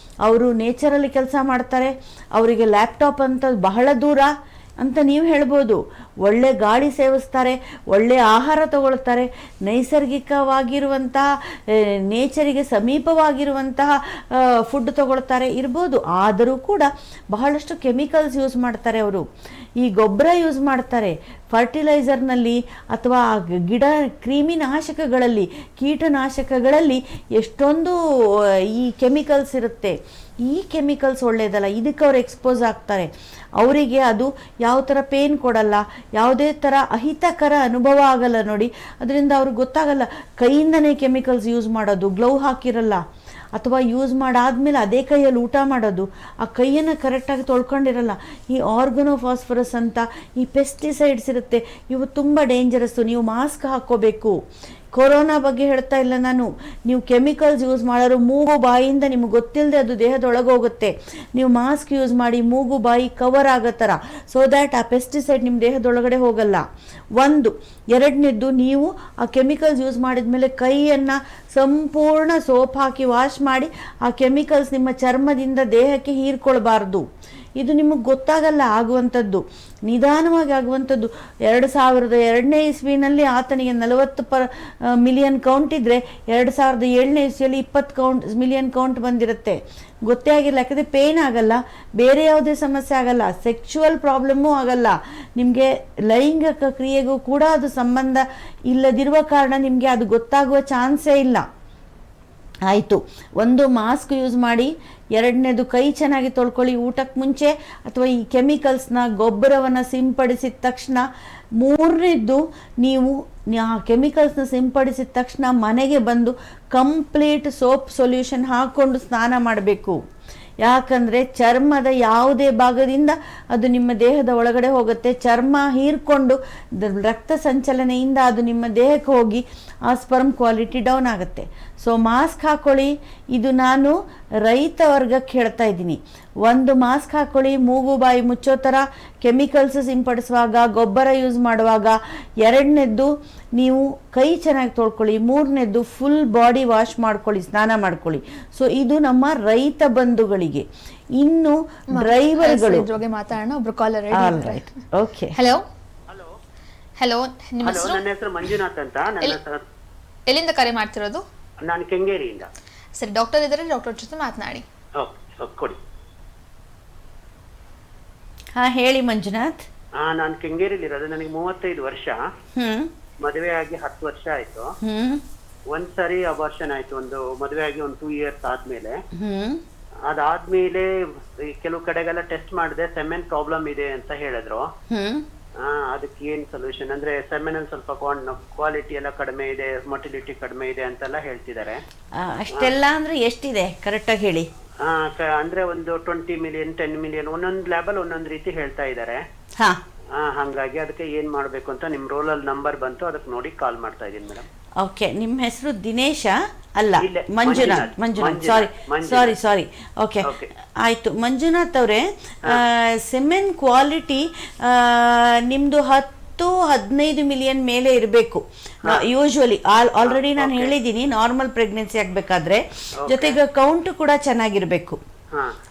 ಅವರು ನೇಚರಲ್ಲಿ ಕೆಲಸ ಮಾಡ್ತಾರೆ, ಅವರಿಗೆ ಲ್ಯಾಪ್ಟಾಪ್ ಅಂತ ಬಹಳ ದೂರ ಅಂತ ನೀವು ಹೇಳ್ಬೋದು. ಒಳ್ಳೆ ಗಾಳಿ ಸೇವಿಸ್ತಾರೆ, ಒಳ್ಳೆ ಆಹಾರ ತಗೊಳ್ತಾರೆ, ನೈಸರ್ಗಿಕವಾಗಿರುವಂತಹ ನೇಚರಿಗೆ ಸಮೀಪವಾಗಿರುವಂತಹ ಫುಡ್ ತಗೊಳ್ತಾರೆ ಇರ್ಬೋದು. ಆದರೂ ಕೂಡ ಬಹಳಷ್ಟು ಕೆಮಿಕಲ್ಸ್ ಯೂಸ್ ಮಾಡ್ತಾರೆ ಅವರು. ಈ ಗೊಬ್ಬರ ಯೂಸ್ ಮಾಡ್ತಾರೆ, ಫರ್ಟಿಲೈಸರ್ನಲ್ಲಿ ಅಥವಾ ಗಿಡ ಕ್ರಿಮಿನಾಶಕಗಳಲ್ಲಿ, ಕೀಟನಾಶಕಗಳಲ್ಲಿ ಎಷ್ಟೊಂದು ಈ ಕೆಮಿಕಲ್ಸ್ ಇರುತ್ತೆ. ಈ ಕೆಮಿಕಲ್ಸ್ ಒಳ್ಳೆಯದಲ್ಲ, ಇದಕ್ಕೆ ಅವ್ರು ಎಕ್ಸ್ಪೋಸ್ ಆಗ್ತಾರೆ. ಅವರಿಗೆ ಅದು ಯಾವ ಥರ ಪೇನ್ ಕೊಡಲ್ಲ, ಯಾವುದೇ ಥರ ಅಹಿತಕರ ಅನುಭವ ಆಗಲ್ಲ ನೋಡಿ. ಅದರಿಂದ ಅವ್ರಿಗೆ ಗೊತ್ತಾಗಲ್ಲ. ಕೈಯಿಂದನೇ ಕೆಮಿಕಲ್ಸ್ ಯೂಸ್ ಮಾಡೋದು, ಗ್ಲೌ ಹಾಕಿರಲ್ಲ, ಅಥವಾ ಯೂಸ್ ಮಾಡಾದ್ಮೇಲೆ ಅದೇ ಕೈಯಲ್ಲಿ ಊಟ ಮಾಡೋದು, ಆ ಕೈಯನ್ನು ಕರೆಕ್ಟಾಗಿ ತೊಳ್ಕೊಂಡಿರಲ್ಲ. ಈ ಆರ್ಗನೋಫಾಸ್ಫರಸ್ ಅಂತ ಈ ಪೆಸ್ಟಿಸೈಡ್ಸ್ ಇರುತ್ತೆ, ಇವು ತುಂಬ ಡೇಂಜರಸ್ಸು. ನೀವು ಮಾಸ್ಕ್ ಹಾಕ್ಕೋಬೇಕು. ಕೊರೋನಾ ಬಗ್ಗೆ ಹೇಳ್ತಾ ಇಲ್ಲ ನಾನು. ನೀವು ಕೆಮಿಕಲ್ಸ್ ಯೂಸ್ ಮಾಡೋರು ಮೂಗು ಬಾಯಿಯಿಂದ ನಿಮಗೆ ಗೊತ್ತಿಲ್ಲದೆ ಅದು ದೇಹದೊಳಗೆ ಹೋಗುತ್ತೆ. ನೀವು ಮಾಸ್ಕ್ ಯೂಸ್ ಮಾಡಿ, ಮೂಗು ಬಾಯಿ ಕವರ್ ಆಗೋ ಥರ, ಸೊ ದ್ಯಾಟ್ ಆ ಪೆಸ್ಟಿಸೈಡ್ ನಿಮ್ಮ ದೇಹದೊಳಗಡೆ ಹೋಗಲ್ಲ. ಒಂದು. ಎರಡನೇದ್ದು, ನೀವು ಆ ಕೆಮಿಕಲ್ಸ್ ಯೂಸ್ ಮಾಡಿದ ಮೇಲೆ ಕೈಯನ್ನು ಸಂಪೂರ್ಣ ಸೋಪ್ ಹಾಕಿ ವಾಶ್ ಮಾಡಿ ಆ ಕೆಮಿಕಲ್ಸ್ ನಿಮ್ಮ ಚರ್ಮದಿಂದ ದೇಹಕ್ಕೆ ಹೀರ್ಕೊಳ್ಬಾರ್ದು. ಇದು ನಿಮಗೆ ಗೊತ್ತಾಗಲ್ಲ ಆಗುವಂಥದ್ದು, ನಿಧಾನವಾಗಿ ಆಗುವಂಥದ್ದು. 2002ನೇ ಇಸ್ವಿನಲ್ಲಿ ಆತನಿಗೆ 40 ಮಿಲಿಯನ್ ಕೌಂಟ್ ಇದ್ದರೆ 2007ನೇ ಇಸ್ವಿಯಲ್ಲಿ 20 ಮಿಲಿಯನ್ ಕೌಂಟ್ ಬಂದಿರುತ್ತೆ. ಗೊತ್ತೇ ಆಗಿಲ್ಲ. ಯಾಕಂದರೆ ಪೇಯ್ನ್ ಆಗಲ್ಲ, ಬೇರೆ ಯಾವುದೇ ಸಮಸ್ಯೆ ಆಗಲ್ಲ, ಸೆಕ್ಚುವಲ್ ಪ್ರಾಬ್ಲಮ್ಮೂ ಆಗಲ್ಲ, ನಿಮಗೆ ಲೈಂಗಿಕ ಕ್ರಿಯೆಗೂ ಕೂಡ ಅದು ಸಂಬಂಧ ಇಲ್ಲದಿರುವ ಕಾರಣ ನಿಮಗೆ ಅದು ಗೊತ್ತಾಗುವ ಚಾನ್ಸೇ ಇಲ್ಲ. ಆಯಿತು, ಒಂದು ಮಾಸ್ಕ್ ಯೂಸ್ ಮಾಡಿ. ಎರಡನೇದು, ಕೈ ಚೆನ್ನಾಗಿ ತೊಳ್ಕೊಳ್ಳಿ ಊಟಕ್ಕೆ ಮುಂಚೆ ಅಥವಾ ಈ ಕೆಮಿಕಲ್ಸ್ನ ಗೊಬ್ಬರವನ್ನು ಸಿಂಪಡಿಸಿದ ತಕ್ಷಣ. ಮೂರನೇದ್ದು, ನೀವು ಆ ಕೆಮಿಕಲ್ಸ್ನ ಸಿಂಪಡಿಸಿದ ತಕ್ಷಣ ಮನೆಗೆ ಬಂದು ಕಂಪ್ಲೀಟ್ ಸೋಪ್ ಸೊಲ್ಯೂಷನ್ ಹಾಕ್ಕೊಂಡು ಸ್ನಾನ ಮಾಡಬೇಕು. ಯಾಕಂದರೆ ಚರ್ಮದ ಯಾವುದೇ ಭಾಗದಿಂದ ಅದು ನಿಮ್ಮ ದೇಹದ ಒಳಗಡೆ ಹೋಗುತ್ತೆ. ಚರ್ಮ ಹೀರ್ಕೊಂಡು ರಕ್ತ ಸಂಚಲನೆಯಿಂದ ಅದು ನಿಮ್ಮ ದೇಹಕ್ಕೆ ಹೋಗಿ ಆ ಸ್ಪರ್ಮ್ ಕ್ವಾಲಿಟಿ ಡೌನ್ ಆಗುತ್ತೆ. ಸೊ ಮಾಸ್ಕ್ ಹಾಕ್ಕೊಳ್ಳಿ. ಇದು ನಾನು ರೈತ ವರ್ಗಕ್ಕೆ ಹೇಳ್ತಾ ಇದ್ದೀನಿ. ಒಂದು ಮಾಸ್ಕ್ ಹಾಕ್ಕೊಳ್ಳಿ, ಮೂಗು ಬಾಯಿ ಮುಚ್ಚೋ ಥರ ಕೆಮಿಕಲ್ಸ್ ಸಿಂಪಡಿಸುವಾಗ, ಗೊಬ್ಬರ ಯೂಸ್ ಮಾಡುವಾಗ. ಎರಡನೇದ್ದು, ನೀವು ಕೈ ಚೆನ್ನಾಗಿ ತೊಳ್ಕೊಳ್ಳಿ. ಮೂರನೇದ್ದು, ಫುಲ್ ಬಾಡಿ ವಾಶ್ ಮಾಡ್ಕೊಳ್ಳಿ, ಸ್ನಾನ ಮಾಡ್ಕೊಳ್ಳಿ. ಸೊ ಇದು ನಮ್ಮ ರೈತ ಬಂಧುಗಳಿಗೆ. ಇನ್ನು ಡ್ರೈವರ್ಗಳು
ಮಾತಾಡೋಣ. ಒಬ್ರು ಕಾಲರ್.
ಓಕೆ.
ಹಲೋ ಹಲೋ, ನಿಮ್ಮ ಹೆಸರು?
ನನ್ನ ಹೆಸರು ಮಂಜುನಾಥ್ ಅಂತ.
ಎಲ್ಲಿಂದ ಕರೆ ಮಾಡ್ತಿರೋದು?
ನಾನು ಕೆಂಗೇರಿಯಿಂದ.
ಸರಿ, ಡಾಕ್ಟರ್ ಇದ್ದಾರೆ, ಡಾಕ್ಟರ್ ಜೊತೆ ಮಾತನಾಡಿ.
ಕೊಡಿ.
ಹೇಳಿ ಮಂಜುನಾಥ್.
ನಾನು ಕೆಂಗೇರಿಲಿ ಇರೋದು. ನನಗೆ 35 ವರ್ಷ. ಮದುವೆ ಆಗಿ 10 ವರ್ಷ ಆಯ್ತು. ಒಂದ್ಸರಿ ಅಬಾರ್ಷನ್ ಆಯ್ತು, ಒಂದು ಮದುವೆ ಆಗಿ 2 ಇಯರ್ಸ್ ಆದ್ಮೇಲೆ. ಅದಾದ್ಮೇಲೆ ಕೆಲವು ಕಡೆಗೆಲ್ಲ ಟೆಸ್ಟ್ ಮಾಡಿದೆ, ಸೆಮೆನ್ ಪ್ರಾಬ್ಲಮ್ ಇದೆ ಅಂತ ಹೇಳಿದ್ರು. ಅದಕ್ಕೆ ಏನ್ ಸೊಲ್ಯೂಷನ್ ಅಂದ್ರೆ ಸೆಮೆನಲ್ಲಿ ಸ್ವಲ್ಪ ಕ್ವಾಲಿಟಿ ಎಲ್ಲ ಕಡಿಮೆ ಇದೆ, ಮೊಟಿಲಿಟಿ ಕಡಿಮೆ ಇದೆ ಅಂತೆಲ್ಲ ಹೇಳ್ತಿದ್ದಾರೆ.
ಅಷ್ಟೆಲ್ಲ ಅಂದ್ರೆ ಎಷ್ಟಿದೆ ಕರೆಕ್ಟಾಗಿ ಹೇಳಿ.
ಅಂದ್ರೆ ಒಂದು 20 ಮಿಲಿಯನ್ 10 ಮಿಲಿಯನ್ ಒಂದೊಂದು ಲ್ಯಾಬಲ್ ಒಂದೊಂದು ರೀತಿ ಹೇಳ್ತಾ ಇದ್ದಾರೆ. ಹಂಗಾಗಿ ಅದಕ್ಕೆ ಏನ್ ಮಾಡ್ಬೇಕು ಅಂತ ನಿಮ್ ರೋಲಲ್ಲಿ ನಂಬರ್ ಬಂತು, ಅದಕ್ಕೆ ನೋಡಿ ಕಾಲ್ ಮಾಡ್ತಾ ಇದೀನಿ ಮೇಡಮ್.
ಓಕೆ, ನಿಮ್ಮ ಹೆಸರು ದಿನೇಶ ಅಲ್ಲ, ಮಂಜುನಾಥ್. ಸಾರಿ. ಓಕೆ, ಆಯಿತು ಮಂಜುನಾಥ್ ಅವರೇ. ಸೆಮೆನ್ ಕ್ವಾಲಿಟಿ ನಿಮ್ಮದು 10-15 ಮಿಲಿಯನ್ ಮೇಲೆ ಇರಬೇಕು ಯೂಶುವಲಿ. ಆಲ್ರೆಡಿ ನಾನು ಹೇಳಿದ್ದೀನಿ, ನಾರ್ಮಲ್ ಪ್ರೆಗ್ನೆನ್ಸಿ ಆಗಬೇಕಾದ್ರೆ ಜೊತೆಗೆ ಕೌಂಟ್ ಕೂಡ ಚೆನ್ನಾಗಿರ್ಬೇಕು.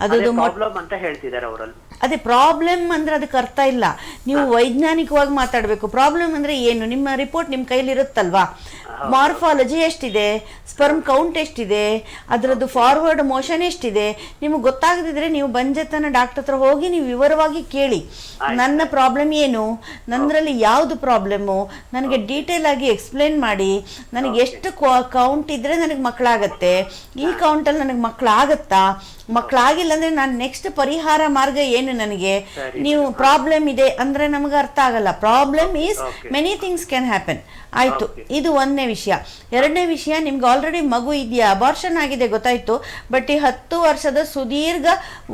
ಅದು ಪ್ರಾಬ್ಲಮ್ ಅಂತ ಹೇಳ್ತಿದ್ದಾರೆ ಅವರಲ್ಲಿ.
ಅದೇ ಪ್ರಾಬ್ಲಮ್ ಅಂದ್ರೆ ಅದಕ್ಕೆ ಅರ್ಥ ಇಲ್ಲ, ನೀವು ವೈಜ್ಞಾನಿಕವಾಗಿ ಮಾತಾಡಬೇಕು. ಪ್ರಾಬ್ಲಮ್ ಅಂದ್ರೆ ಏನು, ನಿಮ್ಮ ರಿಪೋರ್ಟ್ ನಿಮ್ಮ ಕೈಲಿ ಇರುತ್ತಲ್ವಾ, ಮಾರ್ಫಾಲಜಿ ಎಷ್ಟಿದೆ, ಸ್ಪರ್ಮ್ ಕೌಂಟ್ ಎಷ್ಟಿದೆ, ಅದರದ್ದು ಫಾರ್ವರ್ಡ್ ಮೋಷನ್ ಎಷ್ಟಿದೆ, ನಿಮಗೆ ಗೊತ್ತಾಗದಿದ್ರೆ ನೀವು ಬಂಜೆತನ ಡಾಕ್ಟರ್ ಹತ್ರ ಹೋಗಿ ನೀವು ವಿವರವಾಗಿ ಕೇಳಿ, ನನ್ನ ಪ್ರಾಬ್ಲಮ್ ಏನು, ನನ್ನರಲ್ಲಿ ಯಾವುದು ಪ್ರಾಬ್ಲಮ್ಮು, ನನಗೆ ಡೀಟೇಲ್ ಆಗಿ ಎಕ್ಸ್ಪ್ಲೇನ್ ಮಾಡಿ, ನನಗೆ ಎಷ್ಟು ಕೌಂಟ್ ಇದ್ರೆ ನನಗೆ ಮಕ್ಕಳಾಗತ್ತೆ, ಈ ಕೌಂಟಲ್ಲಿ ನನಗೆ ಮಕ್ಕಳಾಗತ್ತಾ, ಮಕ್ಕಳಾಗಿಲ್ಲ ಅಂದ್ರೆ ನಾನು ನೆಕ್ಸ್ಟ್ ಪರಿಹಾರ ಮಾರ್ಗ ಏನು ನನಗೆ. ನೀವು ಪ್ರಾಬ್ಲಮ್ ಇದೆ ಅಂದ್ರೆ ನಮಗೆ ಅರ್ಥ ಆಗಲ್ಲ. Problem is many things can happen. ಆಯ್ತು, ಇದು ಒಂದನೇ ವಿಷಯ. ಎರಡನೇ ವಿಷಯ, ನಿಮ್ಗೆ ಆಲ್ರೆಡಿ ಮಗು ಇದೆಯಾ, ಅಬಾರ್ಷನ್ ಆಗಿದೆ ಗೊತ್ತಾಯ್ತು, ಬಟ್ ಈ 10 ವರ್ಷದ ಸುದೀರ್ಘ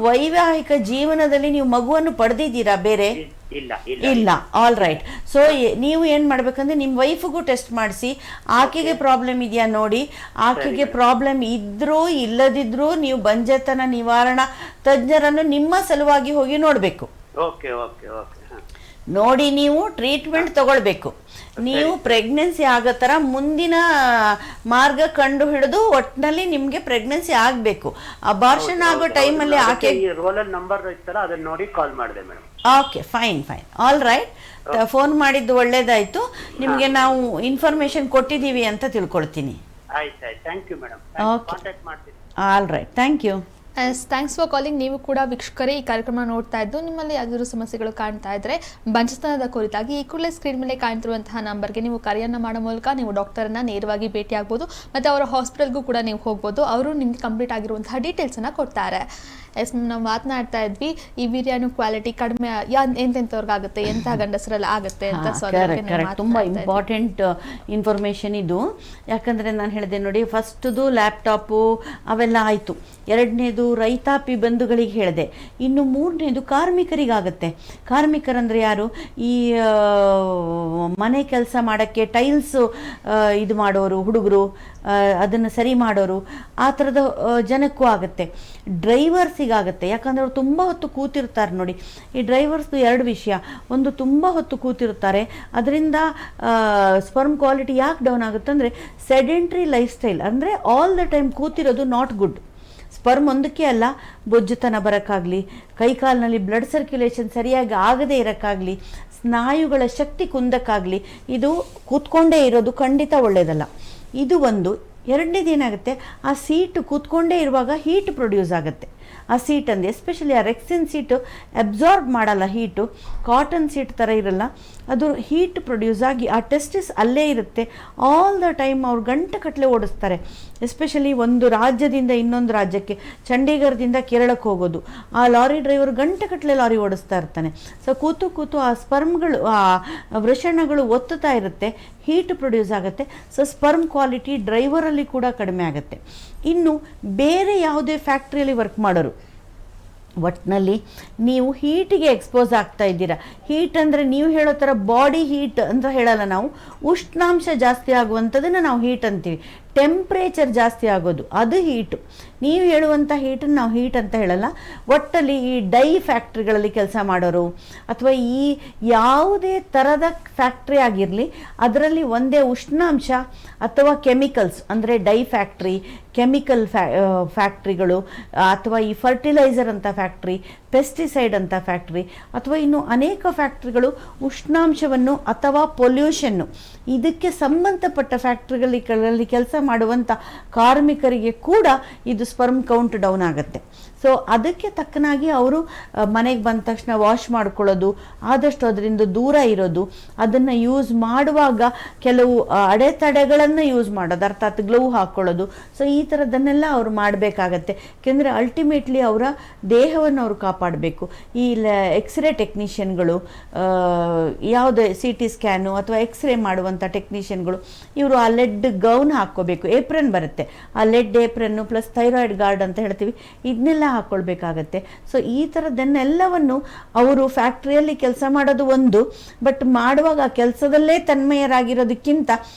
ವೈವಾಹಿಕ ಜೀವನದಲ್ಲಿ ನೀವು ಮಗುವನ್ನು ಪಡೆದಿದ್ದೀರಾ ಬೇರೆ? ಇಲ್ಲ. All right. ಸೊ ನೀವು ಏನ್ ಮಾಡ್ಬೇಕಂದ್ರೆ ನಿಮ್ಮ ವೈಫ್ಗೂ ಟೆಸ್ಟ್ ಮಾಡಿಸಿ, ಆಕೆಗೆ ಪ್ರಾಬ್ಲಮ್ ಇದೆಯಾ ನೋಡಿ. ಆಕೆಗೆ ಪ್ರಾಬ್ಲಮ್ ಇದ್ರೂ ಇಲ್ಲದಿದ್ರೂ ನೀವು ಬಂಜೆತನ ನಿವಾರಣಾ ತಜ್ಞರನ್ನು ನಿಮ್ಮ ಸಲುವಾಗಿ ಹೋಗಿ ನೋಡ್ಬೇಕು. ನೋಡಿ ನೀವು ಟ್ರೀಟ್ಮೆಂಟ್ ತಗೊಳ್ಬೇಕು. ನೀವು ಪ್ರೆಗ್ನೆನ್ಸಿ ಆಗೋ ಥರ ಮುಂದಿನ ಮಾರ್ಗ ಕಂಡು ಹಿಡಿದು ಒಟ್ಟಿನಲ್ಲಿ ನಿಮಗೆ ಪ್ರೆಗ್ನೆನ್ಸಿ ಆಗಬೇಕು. ಅಬಾರ್ಷನ್ ಆಗೋ ಟೈಮಲ್ಲಿ ಆಕೆ
ರೋಲರ್ ನಂಬರ್ ಇತ್ತಲ್ಲ ಅದನ್ನ ನೋಡಿ ಕಾಲ್ ಮಾಡಿದೆ madam.
Okay, fine. All right. Phone ಮಾಡಿದ್ದು ಒಳ್ಳೇದಾಯ್ತು. ನಿಮಗೆ ನಾವು ಇನ್ಫಾರ್ಮೇಶನ್ ಕೊಟ್ಟಿದ್ದೀವಿ ಅಂತ ತಿಳ್ಕೊಳ್ತೀನಿ.
Thank you madam.
All right, thank you.
Thanks for calling. ನೀವು ಕೂಡ ವೀಕ್ಷಕರೇ ಈ ಕಾರ್ಯಕ್ರಮ ನೋಡ್ತಾ ಇದ್ದು ನಿಮ್ಮಲ್ಲಿ ಯಾವ್ದಾದ್ರು ಸಮಸ್ಯೆಗಳು ಕಾಣ್ತಾ ಇದ್ರೆ ಬಂಜೆತನದ ಕುರಿತಾಗಿ ಈ ಕೂಡಲೇ ಸ್ಕ್ರೀನ್ ಮೇಲೆ ಕಾಣ್ತಿರುವಂತಹ ನಂಬರ್ಗೆ ನೀವು ಕರೆಯನ್ನು ಮಾಡೋ ಮೂಲಕ ನೀವು ಡಾಕ್ಟರನ್ನು ನೇರವಾಗಿ ಭೇಟಿ ಆಗ್ಬೋದು ಮತ್ತು ಅವರ ಹಾಸ್ಪಿಟಲ್ಗೂ ಕೂಡ ನೀವು ಹೋಗ್ಬೋದು. ಅವರು ನಿಮಗೆ ಕಂಪ್ಲೀಟ್ ಆಗಿರುವಂತಹ ಡೀಟೇಲ್ಸನ್ನು ಕೊಡ್ತಾರೆ. ನಾವು ಮಾತನಾಡ್ತಾ ಇದ್ವಿ, ಈ ವೀರ್ಯಾಣು ಕ್ವಾಲಿಟಿ ಕಡಿಮೆ ಎಂತೆಂಥವ್ರಿಗಾಗುತ್ತೆ, ಎಂಥ ಗಂಡಸರಲ್ಲಿ ಆಗುತ್ತೆ ಅಂತ.
ತುಂಬ ಇಂಪಾರ್ಟೆಂಟ್ ಇನ್ಫಾರ್ಮೇಷನ್ ಇದು. ಯಾಕಂದರೆ ನಾನು ಹೇಳಿದೆ ನೋಡಿ, ಫಸ್ಟ್ದು ಲ್ಯಾಪ್ಟಾಪು ಅವೆಲ್ಲ ಆಯಿತು, ಎರಡನೇದು ರೈತಾಪಿ ಬಂಧುಗಳಿಗೆ ಹೇಳಿದೆ, ಇನ್ನು ಮೂರನೇದು ಕಾರ್ಮಿಕರಿಗಾಗುತ್ತೆ. ಕಾರ್ಮಿಕರಂದರೆ ಯಾರು? ಈ ಮನೆ ಕೆಲಸ ಮಾಡೋಕ್ಕೆ ಟೈಲ್ಸು ಇದು ಮಾಡೋರು ಹುಡುಗರು, ಅದನ್ನು ಸರಿ ಮಾಡೋರು, ಆ ಥರದ ಜನಕ್ಕೂ ಆಗುತ್ತೆ. ಡ್ರೈವರ್ಸಿಗಾಗುತ್ತೆ, ಯಾಕಂದರೆ ಅವ್ರು ತುಂಬ ಹೊತ್ತು ಕೂತಿರ್ತಾರೆ ನೋಡಿ. ಈ ಡ್ರೈವರ್ಸ್ದು ಎರಡು ವಿಷಯ, ಒಂದು ತುಂಬ ಹೊತ್ತು ಕೂತಿರ್ತಾರೆ, ಅದರಿಂದ ಸ್ಪರ್ಮ್ ಕ್ವಾಲಿಟಿ ಯಾಕೆ ಡೌನ್ ಆಗುತ್ತೆ ಅಂದರೆ ಸೆಡೆಂಟ್ರಿ ಲೈಫ್ ಸ್ಟೈಲ್, ಅಂದರೆ ಆಲ್ ದ ಟೈಮ್ ಕೂತಿರೋದು ನಾಟ್ ಗುಡ್. ಸ್ಪರ್ಮ್ ಒಂದಕ್ಕೆ ಅಲ್ಲ, ಬೊಜ್ಜುತನ ಬರೋಕ್ಕಾಗಲಿ, ಕೈಕಾಲಿನಲ್ಲಿ ಬ್ಲಡ್ ಸರ್ಕ್ಯುಲೇಷನ್ ಸರಿಯಾಗಿ ಆಗದೇ ಇರೋಕ್ಕಾಗಲಿ, ಸ್ನಾಯುಗಳ ಶಕ್ತಿ ಕುಂದಕ್ಕಾಗಲಿ, ಇದು ಕೂತ್ಕೊಂಡೇ ಇರೋದು ಖಂಡಿತ ಒಳ್ಳೆಯದಲ್ಲ. ಇದು ಒಂದು. ಎರಡನೇದು ಏನಾಗುತ್ತೆ, ಆ ಸೀಟು ಕೂತ್ಕೊಂಡೇ ಇರುವಾಗ ಹೀಟ್ ಪ್ರೊಡ್ಯೂಸ್ ಆಗುತ್ತೆ. ಆ ಸೀಟ್ ಅಂದರೆ ಎಸ್ಪೆಷಲಿ ಆ ರೆಕ್ಸಿನ್ ಸೀಟು ಅಬ್ಸಾರ್ಬ್ ಮಾಡಲ್ಲ ಹೀಟು, ಕಾಟನ್ ಸೀಟ್ ಥರ ಇರಲ್ಲ, ಅದು ಹೀಟ್ ಪ್ರೊಡ್ಯೂಸ್ ಆಗಿ ಆ ಟೆಸ್ಟಿಸ್ ಅಲ್ಲೇ ಇರುತ್ತೆ. ಆಲ್ ದ ಟೈಮ್ ಅವ್ರು ಗಂಟೆಗಟ್ಟಲೆ ಓಡಿಸ್ತಾರೆ. ಎಸ್ಪೆಷಲಿ ಒಂದು ರಾಜ್ಯದಿಂದ ಇನ್ನೊಂದು ರಾಜ್ಯಕ್ಕೆ, ಚಂಡೀಗಢದಿಂದ ಕೇರಳಕ್ಕೆ ಹೋಗೋದು, ಆ ಲಾರಿ ಡ್ರೈವರ್ ಗಂಟೆಗಟ್ಟಲೆ ಲಾರಿ ಓಡಿಸ್ತಾ ಇರ್ತಾನೆ. ಸೊ ಕೂತು ಆ ಸ್ಪರ್ಮ್ಗಳು, ಆ ವೃಷಣಗಳು ಒತ್ತುತ್ತಾ ಇರುತ್ತೆ, ಹೀಟ್ ಪ್ರೊಡ್ಯೂಸ್ ಆಗುತ್ತೆ. ಸೊ ಸ್ಪರ್ಮ್ ಕ್ವಾಲಿಟಿ ಡ್ರೈವರಲ್ಲಿ ಕೂಡ ಕಡಿಮೆ ಆಗುತ್ತೆ. ಇನ್ನು ಬೇರೆ ಯಾವುದೇ ಫ್ಯಾಕ್ಟ್ರಿಯಲ್ಲಿ ವರ್ಕ್ ಮಾಡೋರು, ಒಟ್ಟಿನಲ್ಲಿ ನೀವು ಹೀಟಿಗೆ ಎಕ್ಸ್ಪೋಸ್ ಆಗ್ತಾ ಇದ್ದೀರಾ. ಹೀಟ್ ಅಂದರೆ ನೀವು ಹೇಳೋ ಥರ ಬಾಡಿ ಹೀಟ್ ಅಂತ ಹೇಳಲ್ಲ ನಾವು, ಉಷ್ಣಾಂಶ ಜಾಸ್ತಿ ಆಗುವಂಥದ್ದನ್ನು ನಾವು ಹೀಟ್ ಅಂತೀವಿ. ಟೆಂಪ್ರೇಚರ್ ಜಾಸ್ತಿ ಆಗೋದು ಅದು ಹೀಟು. ನೀವು ಹೇಳುವಂಥ ಹೀಟನ್ನು ನಾವು ಹೀಟ್ ಅಂತ ಹೇಳಲ್ಲ. ಒಟ್ಟಲ್ಲಿ ಈ ಡೈ ಫ್ಯಾಕ್ಟ್ರಿಗಳಲ್ಲಿ ಕೆಲಸ ಮಾಡೋರು ಅಥವಾ ಈ ಯಾವುದೇ ಥರದ ಫ್ಯಾಕ್ಟ್ರಿ ಆಗಿರಲಿ, ಅದರಲ್ಲಿ ಒಂದೇ ಉಷ್ಣಾಂಶ ಅಥವಾ ಕೆಮಿಕಲ್ಸ್ ಅಂದರೆ ಡೈ ಫ್ಯಾಕ್ಟ್ರಿ, ಕೆಮಿಕಲ್ ಫ್ಯಾಕ್ಟ್ರಿಗಳು, ಅಥವಾ ಈ ಫರ್ಟಿಲೈಸರ್ ಅಂತ ಫ್ಯಾಕ್ಟ್ರಿ, ಪೆಸ್ಟಿಸೈಡ್ ಅಂತ ಫ್ಯಾಕ್ಟ್ರಿ, ಅಥವಾ ಇನ್ನು ಅನೇಕ ಫ್ಯಾಕ್ಟ್ರಿಗಳು ಉಷ್ಣಾಂಶವನ್ನು ಅಥವಾ ಪೊಲ್ಯೂಷನ್ನು ಇದಕ್ಕೆ ಸಂಬಂಧಪಟ್ಟ ಫ್ಯಾಕ್ಟ್ರಿಗಳಲ್ಲಿ ಕೆಲಸ ಮಾಡುವಂಥ ಕಾರ್ಮಿಕರಿಗೆ ಕೂಡ ಇದು ಸ್ಪರ್ಮ್ ಕೌಂಟ್ ಡೌನ್ ಆಗುತ್ತೆ. ಸೊ ಅದಕ್ಕೆ ತಕ್ಕನಾಗಿ ಅವರು ಮನೆಗೆ ಬಂದ ತಕ್ಷಣ ವಾಶ್ ಮಾಡ್ಕೊಳ್ಳೋದು, ಆದಷ್ಟು ಅದರಿಂದ ದೂರ ಇರೋದು, ಅದನ್ನು ಯೂಸ್ ಮಾಡುವಾಗ ಕೆಲವು ಅಡೆತಡೆಗಳನ್ನು ಯೂಸ್ ಮಾಡೋದು, ಅರ್ಥಾತ್ ಗ್ಲೌ ಹಾಕ್ಕೊಳ್ಳೋದು. ಸೊ ಈ ಥರದನ್ನೆಲ್ಲ ಅವರು ಮಾಡಬೇಕಾಗತ್ತೆ. ಯಾಕೆಂದರೆ ಅಲ್ಟಿಮೇಟ್ಲಿ ಅವರ ದೇಹವನ್ನು ಅವರು ಕಾಪಾಡ ಕಾಪಾಡಬೇಕು. ಈ ಎಕ್ಸ್ರೇ ಟೆಕ್ನಿಷಿಯನ್ಗಳು, ಯಾವುದೇ CT ಸ್ಕ್ಯಾನು ಅಥವಾ ಎಕ್ಸ್ರೇ ಮಾಡುವಂಥ ಟೆಕ್ನಿಷಿಯನ್ಗಳು, ಇವರು ಆ ಲೆಡ್ ಗೌನ್ ಹಾಕ್ಕೋಬೇಕು. ಏಪ್ರನ್ ಬರುತ್ತೆ, ಆ ಲೆಡ್ ಏಪ್ರನ್ನು ಪ್ಲಸ್ ಥೈರಾಯ್ಡ್ ಗಾರ್ಡ್ ಅಂತ ಹೇಳ್ತೀವಿ, ಇದನ್ನೆಲ್ಲ ಹಾಕ್ಕೊಳ್ಬೇಕಾಗತ್ತೆ. ಸೊ ಈ ಥರದ್ದನ್ನೆಲ್ಲವನ್ನು ಅವರು ಫ್ಯಾಕ್ಟ್ರಿಯಲ್ಲಿ ಕೆಲಸ ಮಾಡೋದು ಒಂದು, ಬಟ್ ಮಾಡುವಾಗ ಆ ಕೆಲಸದಲ್ಲೇ ತನ್ಮಯರಾಗಿರೋದಕ್ಕಿಂತ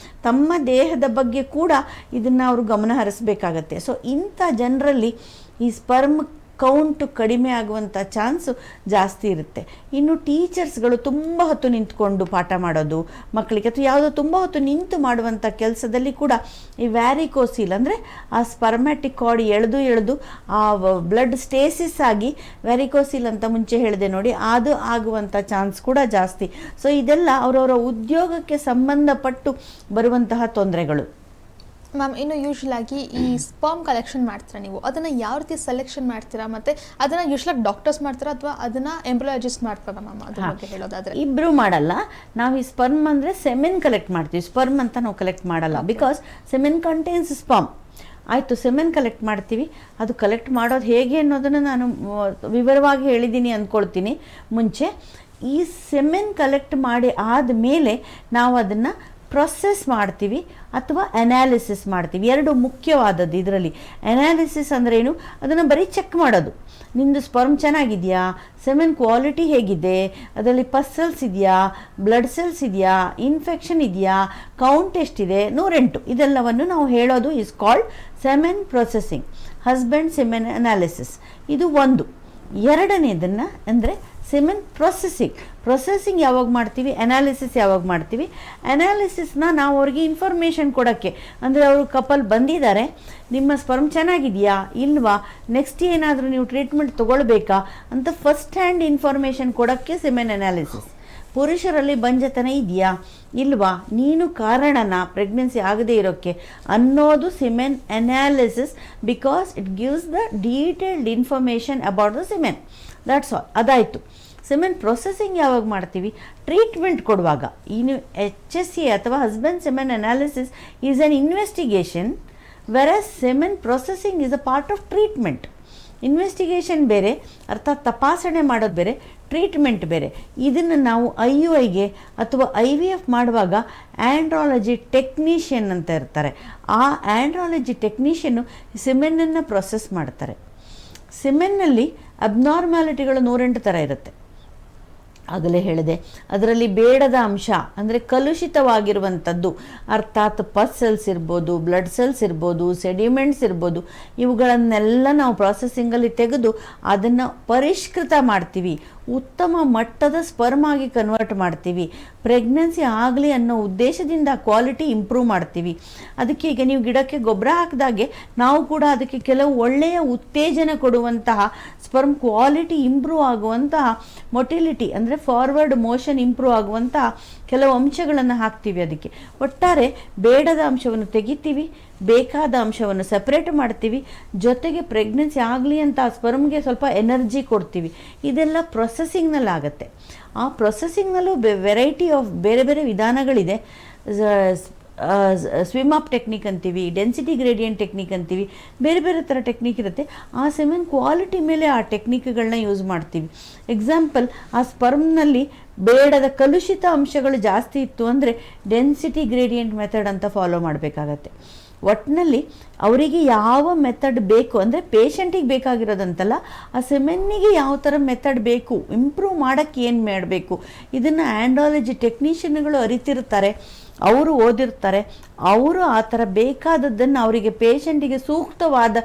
ತಮ್ಮ ದೇಹದ ಬಗ್ಗೆ ಕೂಡ ಇದನ್ನು ಅವರು ಗಮನ ಹರಿಸಬೇಕಾಗತ್ತೆ. ಸೊ ಇಂಥ ಜನರಲ್ಲಿ ಈ ಸ್ಪರ್ಮ್ ಕೌಂಟು ಕಡಿಮೆ ಆಗುವಂಥ ಚಾನ್ಸು ಜಾಸ್ತಿ ಇರುತ್ತೆ. ಇನ್ನು ಟೀಚರ್ಸ್ಗಳು ತುಂಬ ಹೊತ್ತು ನಿಂತ್ಕೊಂಡು ಪಾಠ ಮಾಡೋದು ಮಕ್ಕಳಿಗೆ, ಅಥವಾ ಯಾವುದೋ ತುಂಬ ಹೊತ್ತು ನಿಂತು ಮಾಡುವಂಥ ಕೆಲಸದಲ್ಲಿ ಕೂಡ ಈ ವ್ಯಾರಿಕೋಸಿಲ್ ಅಂದರೆ ಆ ಸ್ಪರ್ಮ್ಯಾಟಿಕ್ ಕಾರ್ಡ್ ಎಳೆದು ಆ ಬ್ಲಡ್ ಸ್ಟೇಸಿಸ್ ಆಗಿ ವ್ಯಾರಿಕೋಸಿಲ್ ಅಂತ ಮುಂಚೆ ಹೇಳಿದೆ ನೋಡಿ, ಅದು ಆಗುವಂಥ ಚಾನ್ಸ್ ಕೂಡ ಜಾಸ್ತಿ. ಸೊ ಇದೆಲ್ಲ ಅವರವರ ಉದ್ಯೋಗಕ್ಕೆ ಸಂಬಂಧಪಟ್ಟು ಬರುವಂತಹ ತೊಂದರೆಗಳು.
ಮ್ಯಾಮ್, ಇನ್ನು ಯೂಶ್ವಲ್ ಆಗಿ ಈ ಸ್ಪರ್ಮ್ ಕಲೆಕ್ಷನ್ ಮಾಡ್ತೀರಾ ನೀವು, ಅದನ್ನು ಯಾವ ರೀತಿ ಸೆಲೆಕ್ಷನ್ ಮಾಡ್ತೀರಾ, ಮತ್ತು ಅದನ್ನು ಯೂಶ್ವಲಾಗಿ ಡಾಕ್ಟರ್ಸ್ ಮಾಡ್ತೀರಾ ಅಥವಾ ಅದನ್ನು ಎಂಬ್ರಾಲಜಿಸ್ಟ್ ಮಾಡ್ತಾರಾ ಮ್ಯಾಮ್? ಅದ್ರ ಬಗ್ಗೆ ಹೇಳೋದಾದರೆ
ಇಬ್ಬರು ಮಾಡಲ್ಲ. ನಾವು ಈ ಸ್ಪರ್ಮ್ ಅಂದರೆ ಸೆಮೆನ್ ಕಲೆಕ್ಟ್ ಮಾಡ್ತೀವಿ, ಸ್ಪರ್ಮ್ ಅಂತ ನಾವು ಕಲೆಕ್ಟ್ ಮಾಡಲ್ಲ. Because semen contains sperm. ಆಯಿತು, ಸೆಮೆನ್ ಕಲೆಕ್ಟ್ ಮಾಡ್ತೀವಿ. ಅದು ಕಲೆಕ್ಟ್ ಮಾಡೋದು ಹೇಗೆ ಅನ್ನೋದನ್ನು ನಾನು ವಿವರವಾಗಿ ಹೇಳಿದ್ದೀನಿ ಅಂದ್ಕೊಳ್ತೀನಿ ಮುಂಚೆ. ಈ ಸೆಮೆನ್ ಕಲೆಕ್ಟ್ ಮಾಡಿ ಆದಮೇಲೆ ನಾವು ಅದನ್ನು ಪ್ರೊಸೆಸ್ ಮಾಡ್ತೀವಿ ಅಥವಾ ಅನಾಲಿಸಿಸ್ ಮಾಡ್ತೀವಿ. ಎರಡು ಮುಖ್ಯವಾದದ್ದು ಇದರಲ್ಲಿ. ಅನಾಲಿಸಿಸ್ ಅಂದ್ರೇನು? ಅದನ್ನು ಬರೀ ಚೆಕ್ ಮಾಡೋದು. ನಿಮ್ಮದು ಸ್ಪರ್ಮ್ ಚೆನ್ನಾಗಿದೆಯಾ, ಸೆಮೆನ್ ಕ್ವಾಲಿಟಿ ಹೇಗಿದೆ, ಅದರಲ್ಲಿ ಪಸ್ ಸೆಲ್ಸ್ ಇದೆಯಾ, ಬ್ಲಡ್ ಸೆಲ್ಸ್ ಇದೆಯಾ, ಇನ್ಫೆಕ್ಷನ್ ಇದೆಯಾ, ಕೌಂಟ್ ಎಷ್ಟಿದೆ, 108 ಇದೆಲ್ಲವನ್ನು ನಾವು ಹೇಳೋದು is called semen processing, husband semen analysis. ಇದು ಒಂದು. ಎರಡನೇದನ್ನು ಅಂದರೆ ಸೆಮೆನ್ ಪ್ರೊಸೆಸಿಂಗ್ ಯಾವಾಗ ಮಾಡ್ತೀವಿ, ಅನಾಲಿಸಿಸ್ ಯಾವಾಗ ಮಾಡ್ತೀವಿ? ಅನಾಲಿಸಿಸ್ನ ನಾವು ಅವ್ರಿಗೆ ಇನ್ಫಾರ್ಮೇಷನ್ ಕೊಡೋಕ್ಕೆ, ಅಂದರೆ ಅವರು ಕಪಲ್ ಬಂದಿದ್ದಾರೆ, ನಿಮ್ಮ ಸ್ಪರ್ಮ್ ಚೆನ್ನಾಗಿದೆಯಾ ಇಲ್ವಾ, ನೆಕ್ಸ್ಟ್ ಏನಾದರೂ ನೀವು ಟ್ರೀಟ್ಮೆಂಟ್ ತೊಗೊಳ್ಬೇಕಾ ಅಂತ ಫಸ್ಟ್ ಹ್ಯಾಂಡ್ ಇನ್ಫಾರ್ಮೇಷನ್ ಕೊಡೋಕ್ಕೆ ಸೆಮೆನ್ ಅನಾಲಿಸಿಸ್. ಪುರುಷರಲ್ಲಿ ಬಂಜತನ ಇದೆಯಾ ಇಲ್ವಾ, ನೀನು ಕಾರಣನ ಪ್ರೆಗ್ನೆನ್ಸಿ ಆಗದೇ ಇರೋಕ್ಕೆ ಅನ್ನೋದು semen analysis, because it gives the detailed information about the semen. That's all. ಅದಾಯಿತು. ಸೆಮೆನ್ ಪ್ರೊಸೆಸಿಂಗ್ ಯಾವಾಗ ಮಾಡ್ತೀವಿ? ಟ್ರೀಟ್ಮೆಂಟ್ ಕೊಡುವಾಗ. ಇನ್ನು HSC ಅಥವಾ husband semen analysis is an investigation, versus semen processing is a part of treatment. Investigation ಬೇರೆ, ಅರ್ಥಾತ್ ತಪಾಸಣೆ ಮಾಡೋದು ಬೇರೆ, ಟ್ರೀಟ್ಮೆಂಟ್ ಬೇರೆ. ಇದನ್ನು ನಾವು IUIಗೆ ಅಥವಾ IVF ಮಾಡುವಾಗ ಆ್ಯಂಡ್ರಾಲಜಿ ಟೆಕ್ನಿಷಿಯನ್ ಅಂತ ಇರ್ತಾರೆ. ಆ ಆ್ಯಂಡ್ರಾಲಜಿ ಟೆಕ್ನಿಷಿಯನ್ನು ಸೆಮೆನನ್ನು ಪ್ರೊಸೆಸ್ ಮಾಡ್ತಾರೆ. ಸೆಮೆನ್ನಲ್ಲಿ ಅಬ್ನಾರ್ಮ್ಯಾಲಿಟಿಗಳು 108 ಥರ ಇರುತ್ತೆ. ಆಗಲೇ ಹೇಳಿದೆ, ಅದರಲ್ಲಿ ಬೇಡದ ಅಂಶ ಅಂದರೆ ಕಲುಷಿತವಾಗಿರುವಂಥದ್ದು, ಅರ್ಥಾತ್ ಪಸ್ ಸೆಲ್ಸ್ ಇರ್ಬೋದು, ಬ್ಲಡ್ ಸೆಲ್ಸ್ ಇರ್ಬೋದು, ಸೆಡಿಮೆಂಟ್ಸ್ ಇರ್ಬೋದು, ಇವುಗಳನ್ನೆಲ್ಲ ನಾವು ಪ್ರಾಸೆಸಿಂಗಲ್ಲಿ ತೆಗೆದು ಅದನ್ನು ಪರಿಷ್ಕೃತ ಮಾಡ್ತೀವಿ, ಉತ್ತಮ ಮಟ್ಟದ ಸ್ಪರ್ಮ್ ಆಗಿ ಕನ್ವರ್ಟ್ ಮಾಡ್ತೀವಿ. ಪ್ರೆಗ್ನೆನ್ಸಿ ಆಗಲಿ ಅನ್ನೋ ಉದ್ದೇಶದಿಂದ ಕ್ವಾಲಿಟಿ ಇಂಪ್ರೂವ್ ಮಾಡ್ತೀವಿ. ಅದಕ್ಕೆ ಈಗ ನೀವು ಗಿಡಕ್ಕೆ ಗೊಬ್ಬರ ಹಾಕಿದಾಗೆ ನಾವು ಕೂಡ ಅದಕ್ಕೆ ಕೆಲವು ಒಳ್ಳೆಯ ಉತ್ತೇಜನ ಕೊಡುವಂತಹ, ಸ್ಪರ್ಮ್ ಕ್ವಾಲಿಟಿ ಇಂಪ್ರೂವ್ ಆಗುವಂತಹ, ಮೊಟಿಲಿಟಿ ಅಂದರೆ ಫಾರ್ವರ್ಡ್ ಮೋಷನ್ ಇಂಪ್ರೂವ್ ಆಗುವಂತಹ ಕೆಲವು ಅಂಶಗಳನ್ನು ಹಾಕ್ತೀವಿ. ಅದಕ್ಕೆ ಒಟ್ಟಾರೆ ಬೇಡದ ಅಂಶವನ್ನು ತೆಗಿತೀವಿ, ಬೇಕಾದ ಅಂಶವನ್ನು ಸಪ್ರೇಟ್ ಮಾಡ್ತೀವಿ, ಜೊತೆಗೆ ಪ್ರೆಗ್ನೆನ್ಸಿ ಆಗಲಿ ಅಂತ ಆ ಸ್ಪರ್ಮ್ಗೆ ಸ್ವಲ್ಪ ಎನರ್ಜಿ ಕೊಡ್ತೀವಿ. ಇದೆಲ್ಲ ಪ್ರೊಸೆಸಿಂಗ್ನಲ್ಲಿ ಆಗುತ್ತೆ. ಆ ಪ್ರೊಸೆಸಿಂಗ್ನಲ್ಲೂ ವೆರೈಟಿ ಆಫ್ ಬೇರೆ ಬೇರೆ ವಿಧಾನಗಳಿದೆ. ಸ್ವಿಮ್ ಅಪ್ ಟೆಕ್ನಿಕ್ ಅಂತೀವಿ, ಡೆನ್ಸಿಟಿ ಗ್ರೇಡಿಯಂಟ್ ಟೆಕ್ನಿಕ್ ಅಂತೀವಿ, ಬೇರೆ ಬೇರೆ ಥರ ಟೆಕ್ನಿಕ್ ಇರುತ್ತೆ. ಆ ಸೆಮೆನ್ ಕ್ವಾಲಿಟಿ ಮೇಲೆ ಆ ಟೆಕ್ನಿಕ್ಗಳನ್ನ ಯೂಸ್ ಮಾಡ್ತೀವಿ. ಎಕ್ಸಾಂಪಲ್, ಆ ಸ್ಪರ್ಮ್ನಲ್ಲಿ ಬೇಡದ ಕಲುಷಿತ ಅಂಶಗಳು ಜಾಸ್ತಿ ಇತ್ತು ಅಂದರೆ ಡೆನ್ಸಿಟಿ ಗ್ರೇಡಿಯಂಟ್ ಮೆಥಡ್ ಅಂತ ಫಾಲೋ ಮಾಡಬೇಕಾಗತ್ತೆ. ಒಟ್ಟಿನಲ್ಲಿ ಅವರಿಗೆ ಯಾವ ಮೆಥಡ್ ಬೇಕು ಅಂದರೆ ಪೇಷಂಟಿಗೆ ಬೇಕಾಗಿರೋದಂತಲ್ಲ, ಆ ಸೆಮೆನ್ನಿಗೆ ಯಾವ ಥರ ಮೆಥಡ್ ಬೇಕು, ಇಂಪ್ರೂವ್ ಮಾಡೋಕ್ಕೆ ಏನು ಮಾಡಬೇಕು, ಇದನ್ನು ಆ್ಯಂಡ್ರಾಲಜಿ ಟೆಕ್ನಿಷಿಯನ್ಗಳು ಅರಿತಿರ್ತಾರೆ, ಅವರು ಓದಿರ್ತಾರೆ. ಅವರು ಆ ಥರ ಬೇಕಾದದ್ದನ್ನು ಅವರಿಗೆ ಪೇಷಂಟಿಗೆ ಸೂಕ್ತವಾದ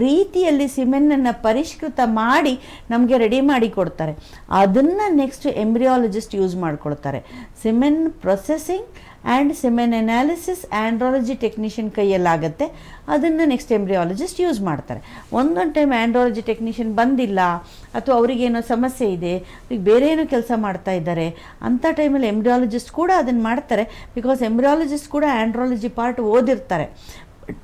ರೀತಿಯಲ್ಲಿ ಸಿಮೆನ್ನನ್ನು ಪರಿಷ್ಕೃತ ಮಾಡಿ ನಮಗೆ ರೆಡಿ ಮಾಡಿ ಕೊಡ್ತಾರೆ. ಅದನ್ನು ನೆಕ್ಸ್ಟ್ ಎಂಬ್ರಿಯಾಲಜಿಸ್ಟ್ ಯೂಸ್ ಮಾಡ್ಕೊಳ್ತಾರೆ. Semen processing and semen analysis andrology technician ಕೈಯಲ್ಲಾಗುತ್ತೆ. ಅದನ್ನು ನೆಕ್ಸ್ಟ್ ಎಂಬ್ರಿಯಾಲಜಿಸ್ಟ್ ಯೂಸ್ ಮಾಡ್ತಾರೆ. ಒಂದೊಂದು ಟೈಮ್ ಆ್ಯಂಡ್ರಾಲಜಿ ಟೆಕ್ನಿಷಿಯನ್ ಬಂದಿಲ್ಲ ಅಥವಾ ಅವರಿಗೇನೋ ಸಮಸ್ಯೆ ಇದೆ, ಈಗ ಬೇರೆ ಏನೋ ಕೆಲಸ ಮಾಡ್ತಾ ಇದ್ದಾರೆ, ಅಂಥ ಟೈಮಲ್ಲಿ ಎಂಬ್ರಿಯಾಲಜಿಸ್ಟ್ ಕೂಡ ಅದನ್ನು ಮಾಡ್ತಾರೆ. ಬಿಕಾಸ್ ಎಂಬ್ರಿಯಾಲಜಿಸ್ಟ್ ಕೂಡ ಆ್ಯಂಡ್ರಾಲಜಿ ಪಾರ್ಟ್ ಓದಿರ್ತಾರೆ.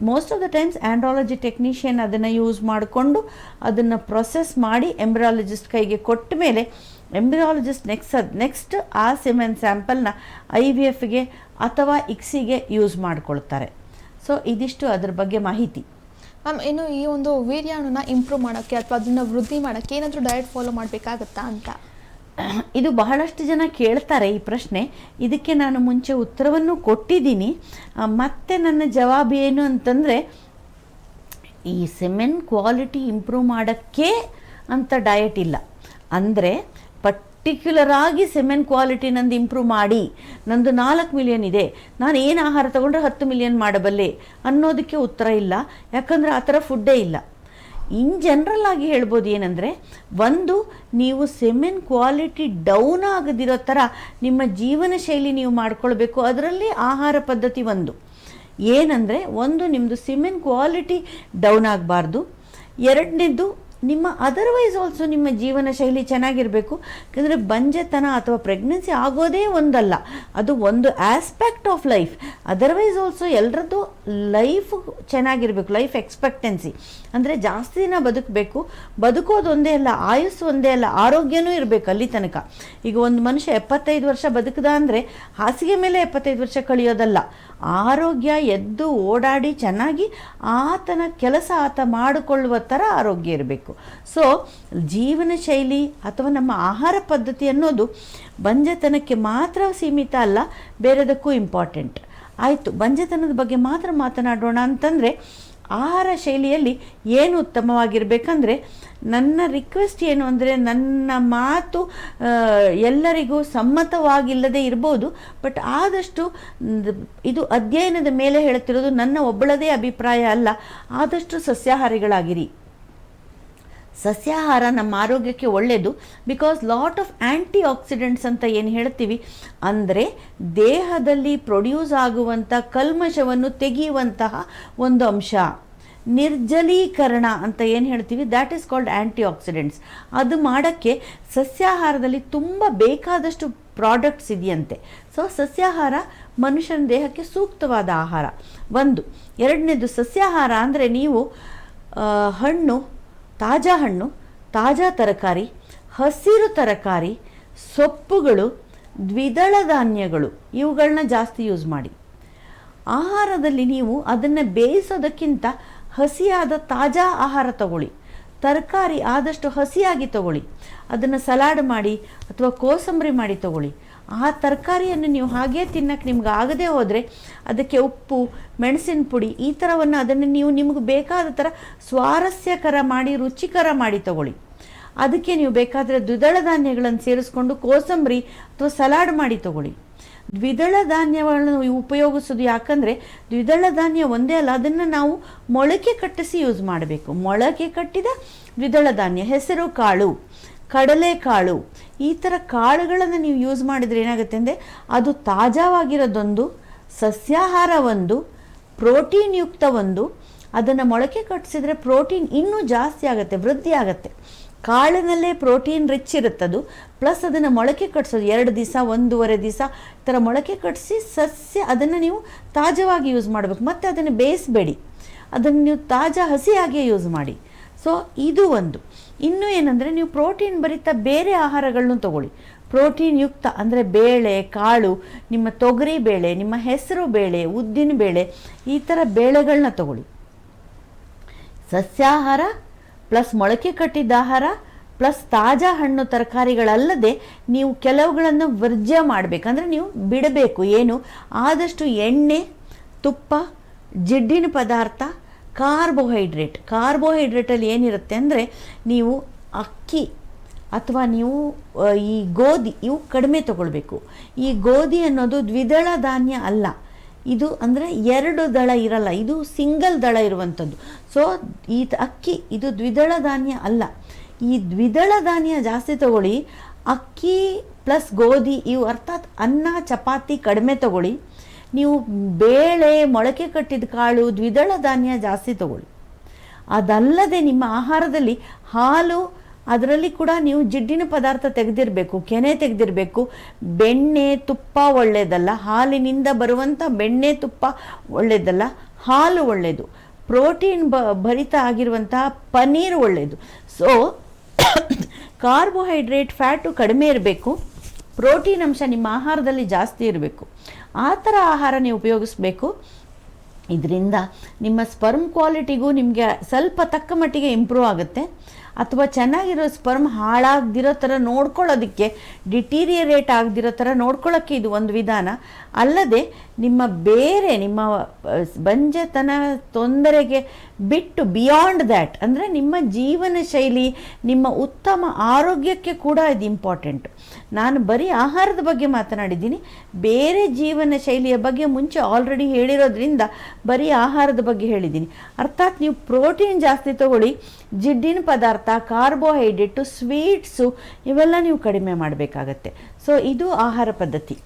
Most of the times andrology technician ಅದನ್ನು ಯೂಸ್ ಮಾಡಿಕೊಂಡು ಅದನ್ನು ಪ್ರೊಸೆಸ್ ಮಾಡಿ ಎಂಬ್ರಿಯಾಲಜಿಸ್ಟ್ ಕೈಗೆ ಕೊಟ್ಟ ಮೇಲೆ ಎಂಬ್ರಿಯಾಲಜಿಸ್ಟ್ ನೆಕ್ಸ್ಟ್ ಆ ಸೆಮೆನ್ ಸ್ಯಾಂಪಲ್ನ IVFಗೆ ಅಥವಾ ICSIಗೆ ಯೂಸ್ ಮಾಡ್ಕೊಳ್ತಾರೆ. ಸೊ ಇದಿಷ್ಟು ಅದ್ರ ಬಗ್ಗೆ ಮಾಹಿತಿ.
ಮ್ಯಾಮ್ ಇನ್ನು ಈ ಒಂದು ವೀರ್ಯಾಣುನ ಇಂಪ್ರೂವ್ ಮಾಡೋಕ್ಕೆ ಅಥವಾ ಅದನ್ನು ವೃದ್ಧಿ ಮಾಡೋಕ್ಕೆ ಏನಾದರೂ ಡಯಟ್ ಫಾಲೋ ಮಾಡಬೇಕಾಗತ್ತಾ ಅಂತ?
ಇದು ಬಹಳಷ್ಟು ಜನ ಕೇಳ್ತಾರೆ ಈ ಪ್ರಶ್ನೆ. ಇದಕ್ಕೆ ನಾನು ಮುಂಚೆ ಉತ್ತರವನ್ನು ಕೊಟ್ಟಿದ್ದೀನಿ. ಮತ್ತೆ ನನ್ನ ಜವಾಬು ಏನು ಅಂತಂದರೆ, ಈ ಸೆಮೆನ್ ಕ್ವಾಲಿಟಿ ಇಂಪ್ರೂವ್ ಮಾಡೋಕ್ಕೆ ಅಂತ ಡಯಟ್ ಇಲ್ಲ. ಅಂದರೆ ಪರ್ಟಿಕ್ಯುಲರ್ ಆಗಿ ಸೆಮೆನ್ ಕ್ವಾಲಿಟಿ ನಂದು ಇಂಪ್ರೂವ್ ಮಾಡಿ, ನಂದು 4 ಮಿಲಿಯನ್ ಇದೆ, ನಾನು ಏನು ಆಹಾರ ತಗೊಂಡ್ರೆ 10 ಮಿಲಿಯನ್ ಮಾಡಬಲ್ಲೆ ಅನ್ನೋದಕ್ಕೆ ಉತ್ತರ ಇಲ್ಲ. ಯಾಕಂದರೆ ಆ ಥರ ಫುಡ್ಡೇ ಇಲ್ಲ. ಇನ್ ಜನರಲ್ ಆಗಿ ಹೇಳ್ಬೋದು ಏನಂದರೆ, ಒಂದು, ನೀವು ಸೆಮೆನ್ ಕ್ವಾಲಿಟಿ ಡೌನ್ ಆಗದಿರೋ ಥರ ನಿಮ್ಮ ಜೀವನ ಶೈಲಿ ನೀವು ಮಾಡ್ಕೊಳ್ಬೇಕು. ಅದರಲ್ಲಿ ಆಹಾರ ಪದ್ಧತಿ ಒಂದು. ಏನಂದರೆ, ಒಂದು, ನಿಮ್ಮದು ಸೆಮೆನ್ ಕ್ವಾಲಿಟಿ ಡೌನ್ ಆಗಬಾರ್ದು. ಎರಡನೇದು, ನಿಮ್ಮ ಅದರ್ವೈಸ್ ಆಲ್ಸೋ ನಿಮ್ಮ ಜೀವನ ಶೈಲಿ ಚೆನ್ನಾಗಿರಬೇಕು. ಯಾಕಂದರೆ ಬಂಜೆತನ ಅಥವಾ ಪ್ರೆಗ್ನೆನ್ಸಿ ಆಗೋದೇ ಒಂದಲ್ಲ, ಅದು ಒಂದು aspect of life. Otherwise also ಎಲ್ಲರದ್ದು ಲೈಫ್ ಚೆನ್ನಾಗಿರಬೇಕು. ಲೈಫ್ ಎಕ್ಸ್ಪೆಕ್ಟೆನ್ಸಿ ಅಂದರೆ ಜಾಸ್ತಿ ದಿನ ಬದುಕಬೇಕು. ಬದುಕೋದು ಒಂದೇ ಅಲ್ಲ, ಆಯುಸ್ಸು ಒಂದೇ ಅಲ್ಲ, ಆರೋಗ್ಯನೂ ಇರಬೇಕು ಅಲ್ಲಿ ತನಕ. ಈಗ ಒಂದು ಮನುಷ್ಯ 75 ವರ್ಷ ಬದುಕದ ಅಂದರೆ ಹಾಸಿಗೆ ಮೇಲೆ 75 ವರ್ಷ ಕಳೆಯೋದಲ್ಲ. ಆರೋಗ್ಯ, ಎದ್ದು ಓಡಾಡಿ ಚೆನ್ನಾಗಿ ಆತನ ಕೆಲಸ ಆತ ಮಾಡಿಕೊಳ್ಳುವ ಥರ ಆರೋಗ್ಯ ಇರಬೇಕು. ಸೊ ಜೀವನ ಶೈಲಿ ಅಥವಾ ನಮ್ಮ ಆಹಾರ ಪದ್ಧತಿ ಅನ್ನೋದು ಬಂಜೆತನಕ್ಕೆ ಮಾತ್ರ ಸೀಮಿತ ಅಲ್ಲ, ಬೇರೆದಕ್ಕೂ ಇಂಪಾರ್ಟೆಂಟ್. ಆಯಿತು, ಬಂಜೆತನದ ಬಗ್ಗೆ ಮಾತ್ರ ಮಾತನಾಡೋಣ ಅಂತಂದರೆ, ಆಹಾರ ಶೈಲಿಯಲ್ಲಿ ಏನು ಉತ್ತಮವಾಗಿರಬೇಕಂದ್ರೆ, ನನ್ನ ರಿಕ್ವೆಸ್ಟ್ ಏನು ಅಂದರೆ, ನನ್ನ ಮಾತು ಎಲ್ಲರಿಗೂ ಸಮ್ಮತವಾಗಿಲ್ಲದೆ ಇರ್ಬೋದು, ಬಟ್ ಆದಷ್ಟು ಇದು ಅಧ್ಯಯನದ ಮೇಲೆ ಹೇಳುತ್ತಿರೋದು, ನನ್ನ ಒಬ್ಬಳದೇ ಅಭಿಪ್ರಾಯ ಅಲ್ಲ. ಆದಷ್ಟು ಸಸ್ಯಾಹಾರಿಗಳಾಗಿರಿ. ಸಸ್ಯಾಹಾರ ನಮ್ಮ ಆರೋಗ್ಯಕ್ಕೆ ಒಳ್ಳೆಯದು. Because lot of anti accidents ಅಂತ ಏನು ಹೇಳ್ತೀವಿ, ಅಂದರೆ ದೇಹದಲ್ಲಿ ಪ್ರೊಡ್ಯೂಸ್ ಆಗುವಂಥ ಕಲ್ಮಶವನ್ನು ತೆಗೆಯುವಂತಹ ಒಂದು ಅಂಶ, ನಿರ್ಜಲೀಕರಣ ಅಂತ ಏನು ಹೇಳ್ತೀವಿ, that is called anti accidents. ಅದು ಮಾಡೋಕ್ಕೆ ಸಸ್ಯಾಹಾರದಲ್ಲಿ ತುಂಬ ಬೇಕಾದಷ್ಟು ಪ್ರಾಡಕ್ಟ್ಸ್ ಇದೆಯಂತೆ. ಸೊ ಸಸ್ಯಾಹಾರ ಮನುಷ್ಯನ ದೇಹಕ್ಕೆ ಸೂಕ್ತವಾದ ಆಹಾರ ಒಂದು. ಎರಡನೇದು, ಸಸ್ಯಾಹಾರ ಅಂದರೆ ನೀವು ಹಣ್ಣು, ತಾಜಾ ಹಣ್ಣು, ತಾಜಾ ತರಕಾರಿ, ಹಸಿರು ತರಕಾರಿ, ಸೊಪ್ಪುಗಳು, ದ್ವಿದಳ ಧಾನ್ಯಗಳು, ಇವುಗಳನ್ನ ಜಾಸ್ತಿ ಯೂಸ್ ಮಾಡಿ. ಆಹಾರದಲ್ಲಿ ನೀವು ಅದನ್ನು ಬೇಯಿಸೋದಕ್ಕಿಂತ ಹಸಿಯಾದ ತಾಜಾ ಆಹಾರ ತಗೊಳ್ಳಿ. ತರಕಾರಿ ಆದಷ್ಟು ಹಸಿಯಾಗಿ ತಗೊಳ್ಳಿ. ಅದನ್ನು ಸಲಾಡ್ ಮಾಡಿ ಅಥವಾ ಕೋಸಂಬರಿ ಮಾಡಿ ತಗೊಳ್ಳಿ. ಆ ತರಕಾರಿಯನ್ನು ನೀವು ಹಾಗೇ ತಿನ್ನಕ್ಕೆ ನಿಮ್ಗೆ ಆಗದೆ ಹೋದರೆ ಅದಕ್ಕೆ ಉಪ್ಪು, ಮೆಣಸಿನ ಪುಡಿ ಈ ಥರವನ್ನು ಅದನ್ನು ನೀವು ನಿಮಗೆ ಬೇಕಾದ ಥರ ಸ್ವಾರಸ್ಯಕರ ಮಾಡಿ, ರುಚಿಕರ ಮಾಡಿ ತಗೊಳ್ಳಿ. ಅದಕ್ಕೆ ನೀವು ಬೇಕಾದರೆ ದ್ವಿದಳ ಧಾನ್ಯಗಳನ್ನು ಸೇರಿಸ್ಕೊಂಡು ಕೋಸಂಬರಿ ಅಥವಾ ಸಲಾಡ್ ಮಾಡಿ ತಗೊಳ್ಳಿ. ದ್ವಿದಳ ಧಾನ್ಯಗಳನ್ನು ಉಪಯೋಗಿಸೋದು ಯಾಕಂದರೆ, ದ್ವಿದಳ ಧಾನ್ಯ ಒಂದೇ ಅಲ್ಲ, ಅದನ್ನು ನಾವು ಮೊಳಕೆ ಕಟ್ಟಿಸಿ ಯೂಸ್ ಮಾಡಬೇಕು. ಮೊಳಕೆ ಕಟ್ಟಿದ ದ್ವಿದಳ ಧಾನ್ಯ, ಹೆಸರು ಕಾಳು, ಕಡಲೆಕಾಳು, ಈ ಥರ ಕಾಳುಗಳನ್ನು ನೀವು ಯೂಸ್ ಮಾಡಿದರೆ ಏನಾಗುತ್ತೆ ಅಂದರೆ, ಅದು ತಾಜಾವಾಗಿರೋದೊಂದು, ಸಸ್ಯಾಹಾರ ಒಂದು, ಪ್ರೋಟೀನ್ ಯುಕ್ತ ಒಂದು. ಅದನ್ನು ಮೊಳಕೆ ಕಟ್ಟಿಸಿದ್ರೆ ಪ್ರೋಟೀನ್ ಇನ್ನೂ ಜಾಸ್ತಿ ಆಗುತ್ತೆ, ವೃದ್ಧಿ ಆಗುತ್ತೆ. ಕಾಳಿನಲ್ಲೇ ಪ್ರೋಟೀನ್ ರಿಚ್ ಇರುತ್ತದು. ಪ್ಲಸ್ ಅದನ್ನು ಮೊಳಕೆ ಕಟ್ಟಿಸೋದು 2 ದಿವಸ, 1.5 ದಿವಸ ಈ ಥರ ಮೊಳಕೆ ಕಟ್ಟಿಸಿ ಅದನ್ನು ನೀವು ತಾಜಾವಾಗಿ ಯೂಸ್ ಮಾಡಬೇಕು. ಮತ್ತು ಅದನ್ನು ಬೇಯಿಸಬೇಡಿ, ಅದನ್ನು ನೀವು ತಾಜಾ ಹಸಿಯಾಗಿಯೇ ಯೂಸ್ ಮಾಡಿ. ಸೊ ಇದು ಒಂದು. ಇನ್ನೂ ಏನಂದರೆ, ನೀವು ಪ್ರೋಟೀನ್ ಭರಿತ ಬೇರೆ ಆಹಾರಗಳನ್ನು ತಗೊಳ್ಳಿ. ಪ್ರೋಟೀನ್ ಯುಕ್ತ ಅಂದರೆ ಬೇಳೆ, ಕಾಳು, ನಿಮ್ಮ ತೊಗರಿ ಬೇಳೆ, ನಿಮ್ಮ ಹೆಸರು ಬೇಳೆ, ಉದ್ದಿನ ಬೇಳೆ, ಈ ಥರ ಬೇಳೆಗಳನ್ನ ತಗೊಳ್ಳಿ. ಸಸ್ಯಾಹಾರ ಪ್ಲಸ್ ಮೊಳಕೆ ಕಟ್ಟಿದ ಆಹಾರ ಪ್ಲಸ್ ತಾಜಾ ಹಣ್ಣು ತರಕಾರಿಗಳಲ್ಲದೆ ನೀವು ಕೆಲವುಗಳನ್ನು ವರ್ಜ್ಯ ಮಾಡಬೇಕಂದ್ರೆ ನೀವು ಬಿಡಬೇಕು. ಏನು, ಆದಷ್ಟು ಎಣ್ಣೆ, ತುಪ್ಪ, ಜಿಡ್ಡಿನ ಪದಾರ್ಥ, ಕಾರ್ಬೋಹೈಡ್ರೇಟಲ್ಲಿ ಏನಿರುತ್ತೆ ಅಂದರೆ, ನೀವು ಅಕ್ಕಿ ಅಥವಾ ನೀವು ಈ ಗೋಧಿ ಇವು ಕಡಿಮೆ ತಗೊಳ್ಬೇಕು. ಈ ಗೋಧಿ ಅನ್ನೋದು ದ್ವಿದಳ ಧಾನ್ಯ ಅಲ್ಲ. ಇದು ಅಂದರೆ 2 ದಳ ಇರಲ್ಲ, ಇದು ಸಿಂಗಲ್ ದಳ ಇರುವಂಥದ್ದು. ಸೊ ಈ ಅಕ್ಕಿ ಇದು ದ್ವಿದಳ ಧಾನ್ಯ ಅಲ್ಲ. ಈ ದ್ವಿದಳ ಧಾನ್ಯ ಜಾಸ್ತಿ ತಗೊಳ್ಳಿ. ಅಕ್ಕಿ ಪ್ಲಸ್ ಗೋಧಿ ಇವು ಅರ್ಥಾತ್ ಅನ್ನ, ಚಪಾತಿ ಕಡಿಮೆ ತಗೊಳ್ಳಿ. ನೀವು ಬೇಳೆ, ಮೊಳಕೆ ಕಟ್ಟಿದ ಕಾಳು, ದ್ವಿದಳ ಧಾನ್ಯ ಜಾಸ್ತಿ ತಗೊಳ್ಳಿ. ಅದಲ್ಲದೆ ನಿಮ್ಮ ಆಹಾರದಲ್ಲಿ ಹಾಲು, ಅದರಲ್ಲಿ ಕೂಡ ನೀವು ಜಿಡ್ಡಿನ ಪದಾರ್ಥ ತೆಗೆದಿರಬೇಕು, ಕೆನೆ ತೆಗೆದಿರಬೇಕು. ಬೆಣ್ಣೆ, ತುಪ್ಪ ಒಳ್ಳೆಯದಲ್ಲ. ಹಾಲಿನಿಂದ ಬರುವಂಥ ಬೆಣ್ಣೆ, ತುಪ್ಪ ಒಳ್ಳೆಯದಲ್ಲ. ಹಾಲು ಒಳ್ಳೆಯದು. ಪ್ರೋಟೀನ್ ಭರಿತ ಆಗಿರುವಂತಹ ಪನ್ನೀರ್ ಒಳ್ಳೆಯದು. ಸೊ ಕಾರ್ಬೋಹೈಡ್ರೇಟ್, ಫ್ಯಾಟು ಕಡಿಮೆ ಇರಬೇಕು. ಪ್ರೋಟೀನ್ ಅಂಶ ನಿಮ್ಮ ಆಹಾರದಲ್ಲಿ ಜಾಸ್ತಿ ಇರಬೇಕು. ಆ ಥರ ಆಹಾರ ನೀವು ಉಪಯೋಗಿಸ್ಬೇಕು. ಇದರಿಂದ ನಿಮ್ಮ ಸ್ಪರ್ಮ್ ಕ್ವಾಲಿಟಿಗೂ ನಿಮಗೆ ಸ್ವಲ್ಪ ತಕ್ಕ ಮಟ್ಟಿಗೆ ಇಂಪ್ರೂವ್ ಆಗುತ್ತೆ. ಅಥವಾ ಚೆನ್ನಾಗಿರೋ ಸ್ಪರ್ಮ್ ಹಾಳಾಗದಿರೋ ಥರ ನೋಡ್ಕೊಳ್ಳೋದಕ್ಕೆ, ಡಿಟೀರಿಯರೇಟ್ ಆಗದಿರೋ ಥರ ನೋಡ್ಕೊಳ್ಳೋಕ್ಕೆ ಇದು ಒಂದು ವಿಧಾನ. ಅಲ್ಲದೆ ನಿಮ್ಮ ಬಂಜೆತನ ತೊಂದರೆಗೆ ಬಿಟ್ಟು ಬಿಯಾಂಡ್ ದ್ಯಾಟ್, ಅಂದರೆ ನಿಮ್ಮ ಜೀವನ ಶೈಲಿ, ನಿಮ್ಮ ಉತ್ತಮ ಆರೋಗ್ಯಕ್ಕೆ ಕೂಡ ಇದು ಇಂಪಾರ್ಟೆಂಟು. ನಾನು ಬರೀ ಆಹಾರದ ಬಗ್ಗೆ ಮಾತನಾಡಿದ್ದೀನಿ, ಬೇರೆ ಜೀವನ ಶೈಲಿಯ ಬಗ್ಗೆ ಮುಂಚೆ ಆಲ್ರೆಡಿ ಹೇಳಿರೋದ್ರಿಂದ ಬರೀ ಆಹಾರದ ಬಗ್ಗೆ ಹೇಳಿದ್ದೀನಿ. ಅರ್ಥಾತ್ ನೀವು ಪ್ರೋಟೀನ್ ಜಾಸ್ತಿ ತಗೊಳ್ಳಿ, ಜಿಡ್ಡಿನ ಪದಾರ್ಥ, ಕಾರ್ಬೋಹೈಡ್ರೇಟು, ಸ್ವೀಟ್ಸು ಇವೆಲ್ಲ ನೀವು ಕಡಿಮೆ ಮಾಡಬೇಕಾಗತ್ತೆ. ಸೊ ಇದು ಆಹಾರ ಪದ್ಧತಿ.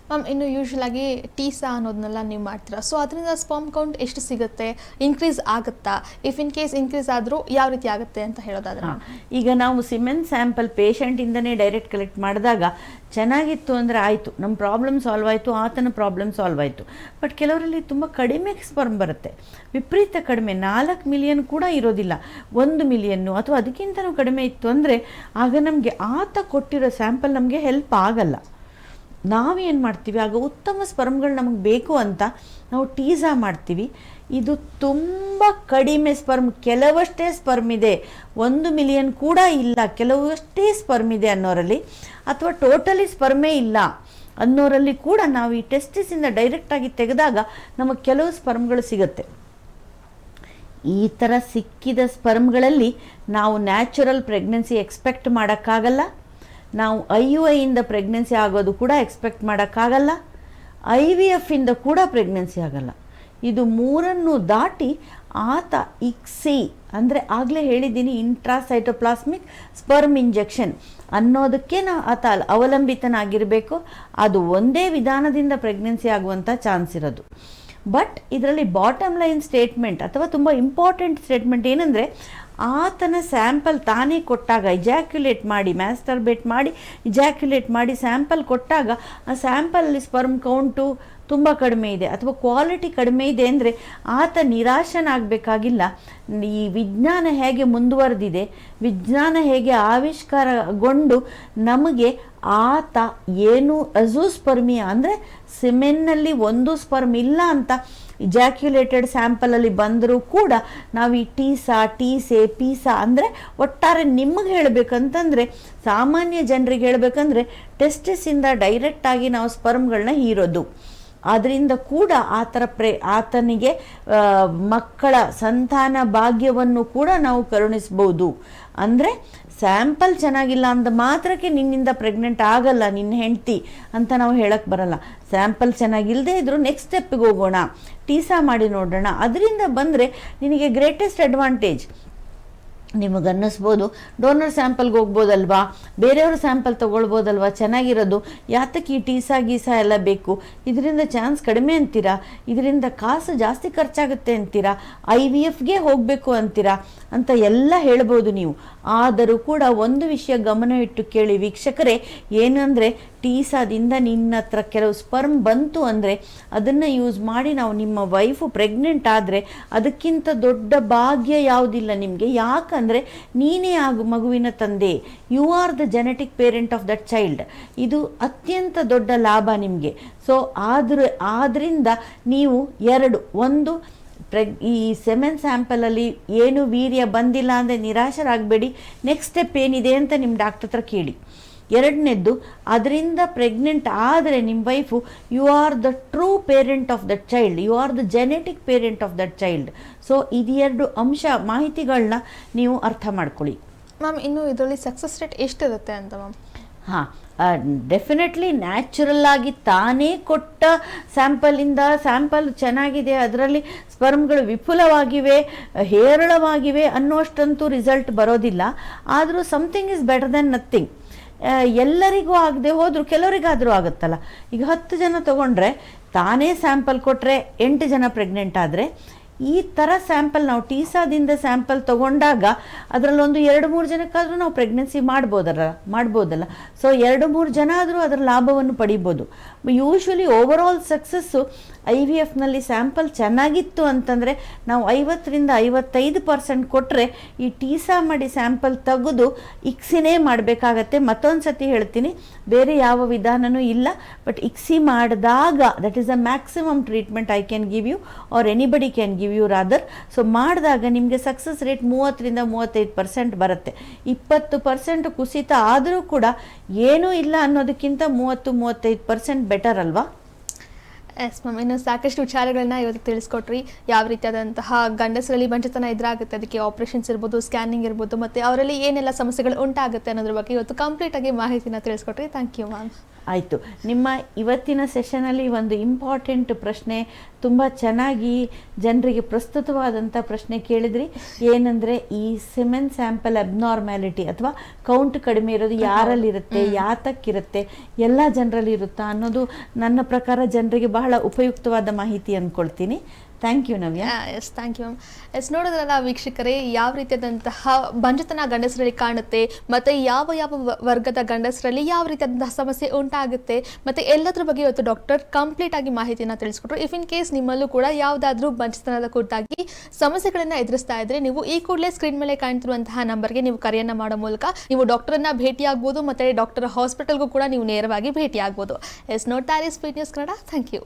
ಮ್ಯಾಮ್, ಇನ್ನು ಯೂಶ್ವಲ್ ಆಗಿ ಟೀಸಾ ಅನ್ನೋದನ್ನೆಲ್ಲ ನೀವು ಮಾಡ್ತೀರಾ, ಸೊ ಅದರಿಂದ ಸ್ಪರ್ಮ್ ಕೌಂಟ್ ಎಷ್ಟು ಸಿಗುತ್ತೆ, ಇನ್ಕ್ರೀಸ್ ಆಗುತ್ತಾ? ಇಫ್ ಇನ್ ಕೇಸ್ ಇನ್ಕ್ರೀಸ್ ಆದರೂ ಯಾವ ರೀತಿ ಆಗುತ್ತೆ ಅಂತ ಹೇಳೋದಾದ್ರೆ?
ಈಗ ನಾವು ಸಿಮೆನ್ ಸ್ಯಾಂಪಲ್ ಪೇಷಂಟಿಂದನೇ ಡೈರೆಕ್ಟ್ ಕಲೆಕ್ಟ್ ಮಾಡಿದಾಗ ಚೆನ್ನಾಗಿತ್ತು ಅಂದರೆ ಆಯಿತು, ನಮ್ಮ ಪ್ರಾಬ್ಲಮ್ ಸಾಲ್ವ್ ಆಯಿತು, ಆತನ ಪ್ರಾಬ್ಲಮ್ ಸಾಲ್ವ್ ಆಯಿತು. ಬಟ್ ಕೆಲವರಲ್ಲಿ ತುಂಬ ಕಡಿಮೆ ಸ್ಪರ್ಮ್ ಬರುತ್ತೆ, ವಿಪರೀತ ಕಡಿಮೆ, 4 ಮಿಲಿಯನ್ ಕೂಡ ಇರೋದಿಲ್ಲ, 1 ಮಿಲಿಯನ್ನು ಅಥವಾ ಅದಕ್ಕಿಂತಲೂ ಕಡಿಮೆ ಇತ್ತು ಅಂದರೆ ಆಗ ನಮಗೆ ಆತ ಕೊಟ್ಟಿರೋ ಸ್ಯಾಂಪಲ್ ನಮಗೆ ಹೆಲ್ಪ್ ಆಗಲ್ಲ. ನಾವೇನು ಮಾಡ್ತೀವಿ, ಆಗ ಉತ್ತಮ ಸ್ಪರ್ಮ್ಗಳು ನಮಗೆ ಬೇಕು ಅಂತ ನಾವು ಟೀಸಾ ಮಾಡ್ತೀವಿ. ಇದು ತುಂಬ ಕಡಿಮೆ ಸ್ಪರ್ಮ್, ಕೆಲವಷ್ಟೇ ಸ್ಪರ್ಮ್ ಇದೆ, 1 ಮಿಲಿಯನ್ ಕೂಡ ಇಲ್ಲ, ಕೆಲವಷ್ಟೇ ಸ್ಪರ್ಮ್ ಇದೆ ಅನ್ನೋರಲ್ಲಿ, ಅಥವಾ ಟೋಟಲಿ ಸ್ಪರ್ಮೇ ಇಲ್ಲ ಅನ್ನೋರಲ್ಲಿ ಕೂಡ ನಾವು ಈ ಟೆಸ್ಟಿಸಿಂದ ಡೈರೆಕ್ಟಾಗಿ ತೆಗೆದಾಗ ನಮಗೆ ಕೆಲವು ಸ್ಪರ್ಮ್ಗಳು ಸಿಗುತ್ತೆ. ಈ ಥರ ಸಿಕ್ಕಿದ ಸ್ಪರ್ಮ್ಗಳಲ್ಲಿ ನಾವು ನ್ಯಾಚುರಲ್ ಪ್ರೆಗ್ನೆನ್ಸಿ ಎಕ್ಸ್ಪೆಕ್ಟ್ ಮಾಡೋಕ್ಕಾಗಲ್ಲ, ನಾವು IUIಯಿಂದ ಪ್ರೆಗ್ನೆನ್ಸಿ ಆಗೋದು ಕೂಡ ಎಕ್ಸ್ಪೆಕ್ಟ್ ಮಾಡೋಕ್ಕಾಗಲ್ಲ, IVF ಇಂದ ಕೂಡ ಪ್ರೆಗ್ನೆನ್ಸಿ ಆಗಲ್ಲ. ಇದು ಮೂರನ್ನು ದಾಟಿ ಆತ ಇಕ್ಸಿ ಅಂದರೆ ಆಗಲೇ ಹೇಳಿದ್ದೀನಿ, ಇಂಟ್ರಾಸೈಟೋಪ್ಲಾಸ್ಮಿಕ್ ಸ್ಪರ್ಮ್ ಇಂಜೆಕ್ಷನ್ ಅನ್ನೋದಕ್ಕೆ ಆತ ಅವಲಂಬಿತನಾಗಿರಬೇಕು. ಅದು ಒಂದೇ ವಿಧಾನದಿಂದ ಪ್ರೆಗ್ನೆನ್ಸಿ ಆಗುವಂಥ ಚಾನ್ಸ್ ಇರೋದು. ಬಟ್ ಇದರಲ್ಲಿ ಬಾಟಮ್ ಲೈನ್ ಸ್ಟೇಟ್ಮೆಂಟ್ ಅಥವಾ ತುಂಬ ಇಂಪಾರ್ಟೆಂಟ್ ಸ್ಟೇಟ್ಮೆಂಟ್ ಏನಂದರೆ, ಆತನ ಸ್ಯಾಂಪಲ್ ತಾನೇ ಕೊಟ್ಟಾಗ, ಇಜಾಕ್ಯುಲೇಟ್ ಮಾಡಿ, ಮ್ಯಾಸ್ಟರ್ಬೇಟ್ ಮಾಡಿ ಇಜಾಕ್ಯುಲೇಟ್ ಮಾಡಿ ಸ್ಯಾಂಪಲ್ ಕೊಟ್ಟಾಗ ಆ ಸ್ಯಾಂಪಲಲ್ಲಿ ಸ್ಪರ್ಮ್ ಕೌಂಟು ತುಂಬ ಕಡಿಮೆ ಇದೆ ಅಥವಾ ಕ್ವಾಲಿಟಿ ಕಡಿಮೆ ಇದೆ ಅಂದರೆ ಆತ ನಿರಾಶನಾಗಬೇಕಾಗಿಲ್ಲ. ಈ ವಿಜ್ಞಾನ ಹೇಗೆ ಮುಂದುವರೆದಿದೆ, ವಿಜ್ಞಾನ ಹೇಗೆ ಆವಿಷ್ಕಾರಗೊಂಡು ನಮಗೆ ಆತ ಏನು ಅಜೂಸ್ಪರ್ಮಿಯಾ ಅಂದರೆ ಸಿಮೆನ್ನಲ್ಲಿ 1 ಸ್ಪರ್ಮ್ ಇಲ್ಲ ಅಂತ ಇಜಾಕ್ಯುಲೇಟೆಡ್ ಸ್ಯಾಂಪಲಲ್ಲಿ ಬಂದರೂ ಕೂಡ ನಾವು ಈ ಟೀಸಾ, ಟೀಸೆ, ಪೀಸಾ ಅಂದರೆ ಒಟ್ಟಾರೆ ನಿಮಗೆ ಹೇಳಬೇಕಂತಂದರೆ, ಸಾಮಾನ್ಯ ಜನರಿಗೆ ಹೇಳಬೇಕಂದ್ರೆ ಟೆಸ್ಟಿಸಿಂದ ಡೈರೆಕ್ಟಾಗಿ ನಾವು ಸ್ಪರ್ಮ್ಗಳನ್ನ ಹೀರೋದು. ಆದ್ದರಿಂದ ಕೂಡ ಆತನಿಗೆ ಮಕ್ಕಳ ಸಂತಾನ ಭಾಗ್ಯವನ್ನು ಕೂಡ ನಾವು ಕರುಣಿಸ್ಬೋದು. ಅಂದರೆ ಸ್ಯಾಂಪಲ್ ಚೆನ್ನಾಗಿಲ್ಲ ಅಂದ ಮಾತ್ರಕ್ಕೆ ನಿನ್ನಿಂದ ಪ್ರೆಗ್ನೆಂಟ್ ಆಗಲ್ಲ ನಿನ್ನ ಹೆಂಡ್ತಿ ಅಂತ ನಾವು ಹೇಳಕ್ಕೆ ಬರಲ್ಲ. ಸ್ಯಾಂಪಲ್ ಚೆನ್ನಾಗಿಲ್ಲದೆ ಇದ್ರೂ ನೆಕ್ಸ್ಟ್ ಸ್ಟೆಪ್ಪಿಗೆ ಹೋಗೋಣ, ಟೀಸಾ ಮಾಡಿ ನೋಡೋಣ, ಅದರಿಂದ ಬಂದರೆ ನಿನಗೆ ಗ್ರೇಟೆಸ್ಟ್ ಅಡ್ವಾಂಟೇಜ್. ನಿಮಗನ್ನಿಸ್ಬೋದು ಡೋನರ್ ಸ್ಯಾಂಪಲ್ಗೆ ಹೋಗ್ಬೋದಲ್ವಾ, ಬೇರೆಯವ್ರ ಸ್ಯಾಂಪಲ್ ತೊಗೊಳ್ಬೋದಲ್ವಾ, ಚೆನ್ನಾಗಿರೋದು, ಯಾತಕ್ಕೆ ಈ ಟೀಸಾ ಗೀಸಾ ಎಲ್ಲ ಬೇಕು, ಇದರಿಂದ ಚಾನ್ಸ್ ಕಡಿಮೆ ಅಂತೀರಾ, ಇದರಿಂದ ಕಾಸು ಜಾಸ್ತಿ ಖರ್ಚಾಗುತ್ತೆ ಅಂತೀರಾ, IVFಗೆ ಹೋಗಬೇಕು ಅಂತೀರಾ ಅಂತ ಎಲ್ಲ ಹೇಳ್ಬೋದು ನೀವು. ಆದರೂ ಕೂಡ ಒಂದು ವಿಷಯ ಗಮನವಿಟ್ಟು ಕೇಳಿ ವೀಕ್ಷಕರೇ, ಏನಂದರೆ ಟೀಸಾದಿಂದ ನಿನ್ನ ಹತ್ರ ಕೆಲವು ಸ್ಪರ್ಮ್ ಬಂತು ಅಂದರೆ ಅದನ್ನು ಯೂಸ್ ಮಾಡಿ ನಾವು ನಿಮ್ಮ ವೈಫು ಪ್ರೆಗ್ನೆಂಟ್ ಆದರೆ ಅದಕ್ಕಿಂತ ದೊಡ್ಡ ಭಾಗ್ಯ ಯಾವುದಿಲ್ಲ ನಿಮಗೆ. ಯಾಕಂದರೆ ನೀನೇ ಮಗುವಿನ ತಂದೆ, you are the genetic parent of that child. ಇದು ಅತ್ಯಂತ ದೊಡ್ಡ ಲಾಭ ನಿಮಗೆ. ಸೊ ಆದ್ದರಿಂದ ನೀವು ಒಂದು ಈ ಸೆಮೆನ್ ಸ್ಯಾಂಪಲಲ್ಲಿ ಏನು ವೀರ್ಯ ಬಂದಿಲ್ಲ ಅಂದರೆ ನಿರಾಶರಾಗಬೇಡಿ, ನೆಕ್ಸ್ಟ್ ಸ್ಟೆಪ್ ಏನಿದೆ ಅಂತ ನಿಮ್ಮ ಡಾಕ್ಟರ್ ಹತ್ರ ಕೇಳಿ. ಎರಡನೇದ್ದು, ಅದರಿಂದ ಪ್ರೆಗ್ನೆಂಟ್ ಆದರೆ ನಿಮ್ಮ wife you are the true parent of that child, you are the genetic parent of that child. So ಇದು 2 ಮಾಹಿತಿಗಳನ್ನ ನೀವು ಅರ್ಥ ಮಾಡ್ಕೊಳ್ಳಿ.
ಮ್ಯಾಮ್, ಇನ್ನು ಇದರಲ್ಲಿ ಸಕ್ಸಸ್ ರೇಟ್ ಎಷ್ಟಿರುತ್ತೆ ಅಂತ ಮ್ಯಾಮ್?
ಡೆಫಿನೆಟ್ಲಿ ನ್ಯಾಚುರಲ್ ಆಗಿ ತಾನೇ ಕೊಟ್ಟ ಸ್ಯಾಂಪಲ್ ಚೆನ್ನಾಗಿದೆ, ಅದರಲ್ಲಿ ಸ್ಪರ್ಮ್ಗಳು ವಿಪುಲವಾಗಿವೆ, ಹೇರಳವಾಗಿವೆ ಅನ್ನೋಷ್ಟಂತೂ ರಿಸಲ್ಟ್ ಬರೋದಿಲ್ಲ. ಆದರೂ something is better then nothing. ಎಲ್ಲರಿಗೂ ಆಗದೆ ಹೋದರೂ ಕೆಲವರಿಗಾದರೂ ಆಗುತ್ತಲ್ಲ. ಈಗ 10 ಜನ ತೊಗೊಂಡ್ರೆ ತಾನೇ ಸ್ಯಾಂಪಲ್ ಕೊಟ್ಟರೆ 8 ಜನ ಪ್ರೆಗ್ನೆಂಟ್ ಆದರೆ, ಈ ಥರ ಸ್ಯಾಂಪಲ್ ನಾವು ಟೀಸಾದಿಂದ ಸ್ಯಾಂಪಲ್ ತೊಗೊಂಡಾಗ ಅದರಲ್ಲೊಂದು 2-3 ಜನಕ್ಕಾದರೂ ನಾವು ಪ್ರೆಗ್ನೆನ್ಸಿ ಮಾಡ್ಬೋದಲ್ಲ. ಸೊ 2-3 ಜನ ಆದರೂ ಅದರ ಲಾಭವನ್ನು ಪಡಿಬೋದು. ಯೂಶ್ವಲಿ ಓವರ್ ಆಲ್ ಸಕ್ಸಸ್ಸು IVFನಲ್ಲಿ ಸ್ಯಾಂಪಲ್ ಚೆನ್ನಾಗಿತ್ತು ಅಂತಂದರೆ ನಾವು 50ರಿಂದ 55% ಕೊಟ್ಟರೆ ಈ ಟೀಸಾ ಮಾಡಿ ಸ್ಯಾಂಪಲ್ ತೆಗೆದು ಇಕ್ಸಿನೇ ಮಾಡಬೇಕಾಗತ್ತೆ. ಮತ್ತೊಂದು ಸತಿ ಹೇಳ್ತೀನಿ, ಬೇರೆ ಯಾವ ವಿಧಾನನೂ ಇಲ್ಲ. ಬಟ್ ಇಕ್ಸಿ ಮಾಡಿದಾಗ that is a maximum treatment I can give you or anybody can give you rather. So ಮಾಡಿದಾಗ ನಿಮಗೆ ಸಕ್ಸಸ್ ರೇಟ್ 30ರಿಂದ 35% ಬರುತ್ತೆ. 20% ಕುಸಿತ ಆದರೂ ಕೂಡ ಏನೂ ಇಲ್ಲ ಅನ್ನೋದಕ್ಕಿಂತ 30-35% ಬೆಟರ್ ಅಲ್ವಾ?
ಎಸ್ ಮ್ಯಾಮ್, ಇನ್ನು ಸಾಕಷ್ಟು ವಿಚಾರಗಳನ್ನ ಇವತ್ತು ತಿಳಿಸ್ಕೊಟ್ರಿ. ಯಾವ ರೀತಿಯಾದಂತಹ ಗಂಡಸರಲ್ಲಿ ಬಂಜತನ ಎದುರಾಗುತ್ತೆ, ಅದಕ್ಕೆ ಆಪರೇಷನ್ಸ್ ಇರ್ಬೋದು, ಸ್ಕ್ಯಾನಿಂಗ್ ಇರ್ಬೋದು, ಮತ್ತು ಅವರಲ್ಲಿ ಏನೆಲ್ಲ ಸಮಸ್ಯೆಗಳು ಉಂಟಾಗುತ್ತೆ ಅನ್ನೋದ್ರ ಬಗ್ಗೆ ಇವತ್ತು ಕಂಪ್ಲೀಟಾಗಿ ಮಾಹಿತಿನ ತಿಳಿಸ್ಕೊಟ್ರಿ. Thank you ma'am.
ಆಯಿತು. ನಿಮ್ಮ ಇವತ್ತಿನ ಸೆಷನಲ್ಲಿ ಒಂದು ಇಂಪಾರ್ಟೆಂಟ್ ಪ್ರಶ್ನೆ, ತುಂಬ ಚೆನ್ನಾಗಿ ಜನರಿಗೆ ಪ್ರಸ್ತುತವಾದಂಥ ಪ್ರಶ್ನೆ ಕೇಳಿದ್ರಿ. ಏನಂದರೆ ಈ ಸೆಮೆನ್ ಸ್ಯಾಂಪಲ್ ಅಬ್ನಾರ್ಮ್ಯಾಲಿಟಿ ಅಥವಾ ಕೌಂಟ್ ಕಡಿಮೆ ಇರೋದು ಯಾರಲ್ಲಿರುತ್ತೆ, ಯಾತಕ್ಕಿರುತ್ತೆ, ಎಲ್ಲ ಜನರಲ್ಲಿ ಇರುತ್ತಾ ಅನ್ನೋದು ನನ್ನ ಪ್ರಕಾರ ಜನರಿಗೆ ಬಹಳ ಉಪಯುಕ್ತವಾದ ಮಾಹಿತಿ ಅಂದ್ಕೊಳ್ತೀನಿ. Thank you Navya.
Yes, thank you ma'am. Yes, ನೋಡಿದ್ರಲ್ಲ ವೀಕ್ಷಕರೇ, ಯಾವ ರೀತಿಯಾದಂತಹ ಬಂಜತನ ಗಂಡಸರಲ್ಲಿ ಕಾಣುತ್ತೆ, ಮತ್ತು ಯಾವ ಯಾವ ವರ್ಗದ ಗಂಡಸರಲ್ಲಿ ಯಾವ ರೀತಿಯಾದಂತಹ ಸಮಸ್ಯೆ ಉಂಟಾಗುತ್ತೆ, ಮತ್ತು ಎಲ್ಲದ್ರ ಬಗ್ಗೆ ಇವತ್ತು ಡಾಕ್ಟರ್ ಕಂಪ್ಲೀಟಾಗಿ ಮಾಹಿತಿಯನ್ನು ತಿಳಿಸ್ಕೊಟ್ರು. ಇಫ್ ಇನ್ ಕೇಸ್ ನಿಮ್ಮಲ್ಲೂ ಕೂಡ ಯಾವುದಾದ್ರೂ ಬಂಜತನದ ಕುರಿತಾಗಿ ಸಮಸ್ಯೆಗಳನ್ನು ಎದುರಿಸ್ತಾ ಇದ್ದರೆ ನೀವು ಈ ಕೂಡಲೇ ಸ್ಕ್ರೀನ್ ಮೇಲೆ ಕಾಣ್ತಿರುವಂತಹ ನಂಬರ್ಗೆ ನೀವು ಕರೆಯನ್ನು ಮಾಡೋ ಮೂಲಕ ನೀವು ಡಾಕ್ಟರನ್ನು ಭೇಟಿಯಾಗ್ಬೋದು, ಮತ್ತು ಡಾಕ್ಟರ್ ಹಾಸ್ಪಿಟಲ್ಗೂ ಕೂಡ ನೀವು ನೇರವಾಗಿ ಭೇಟಿಯಾಗ್ಬೋದು. ಎಸ್, ನೋಡ್ತಾ ಇರಿ speed news Kannada. Thank you.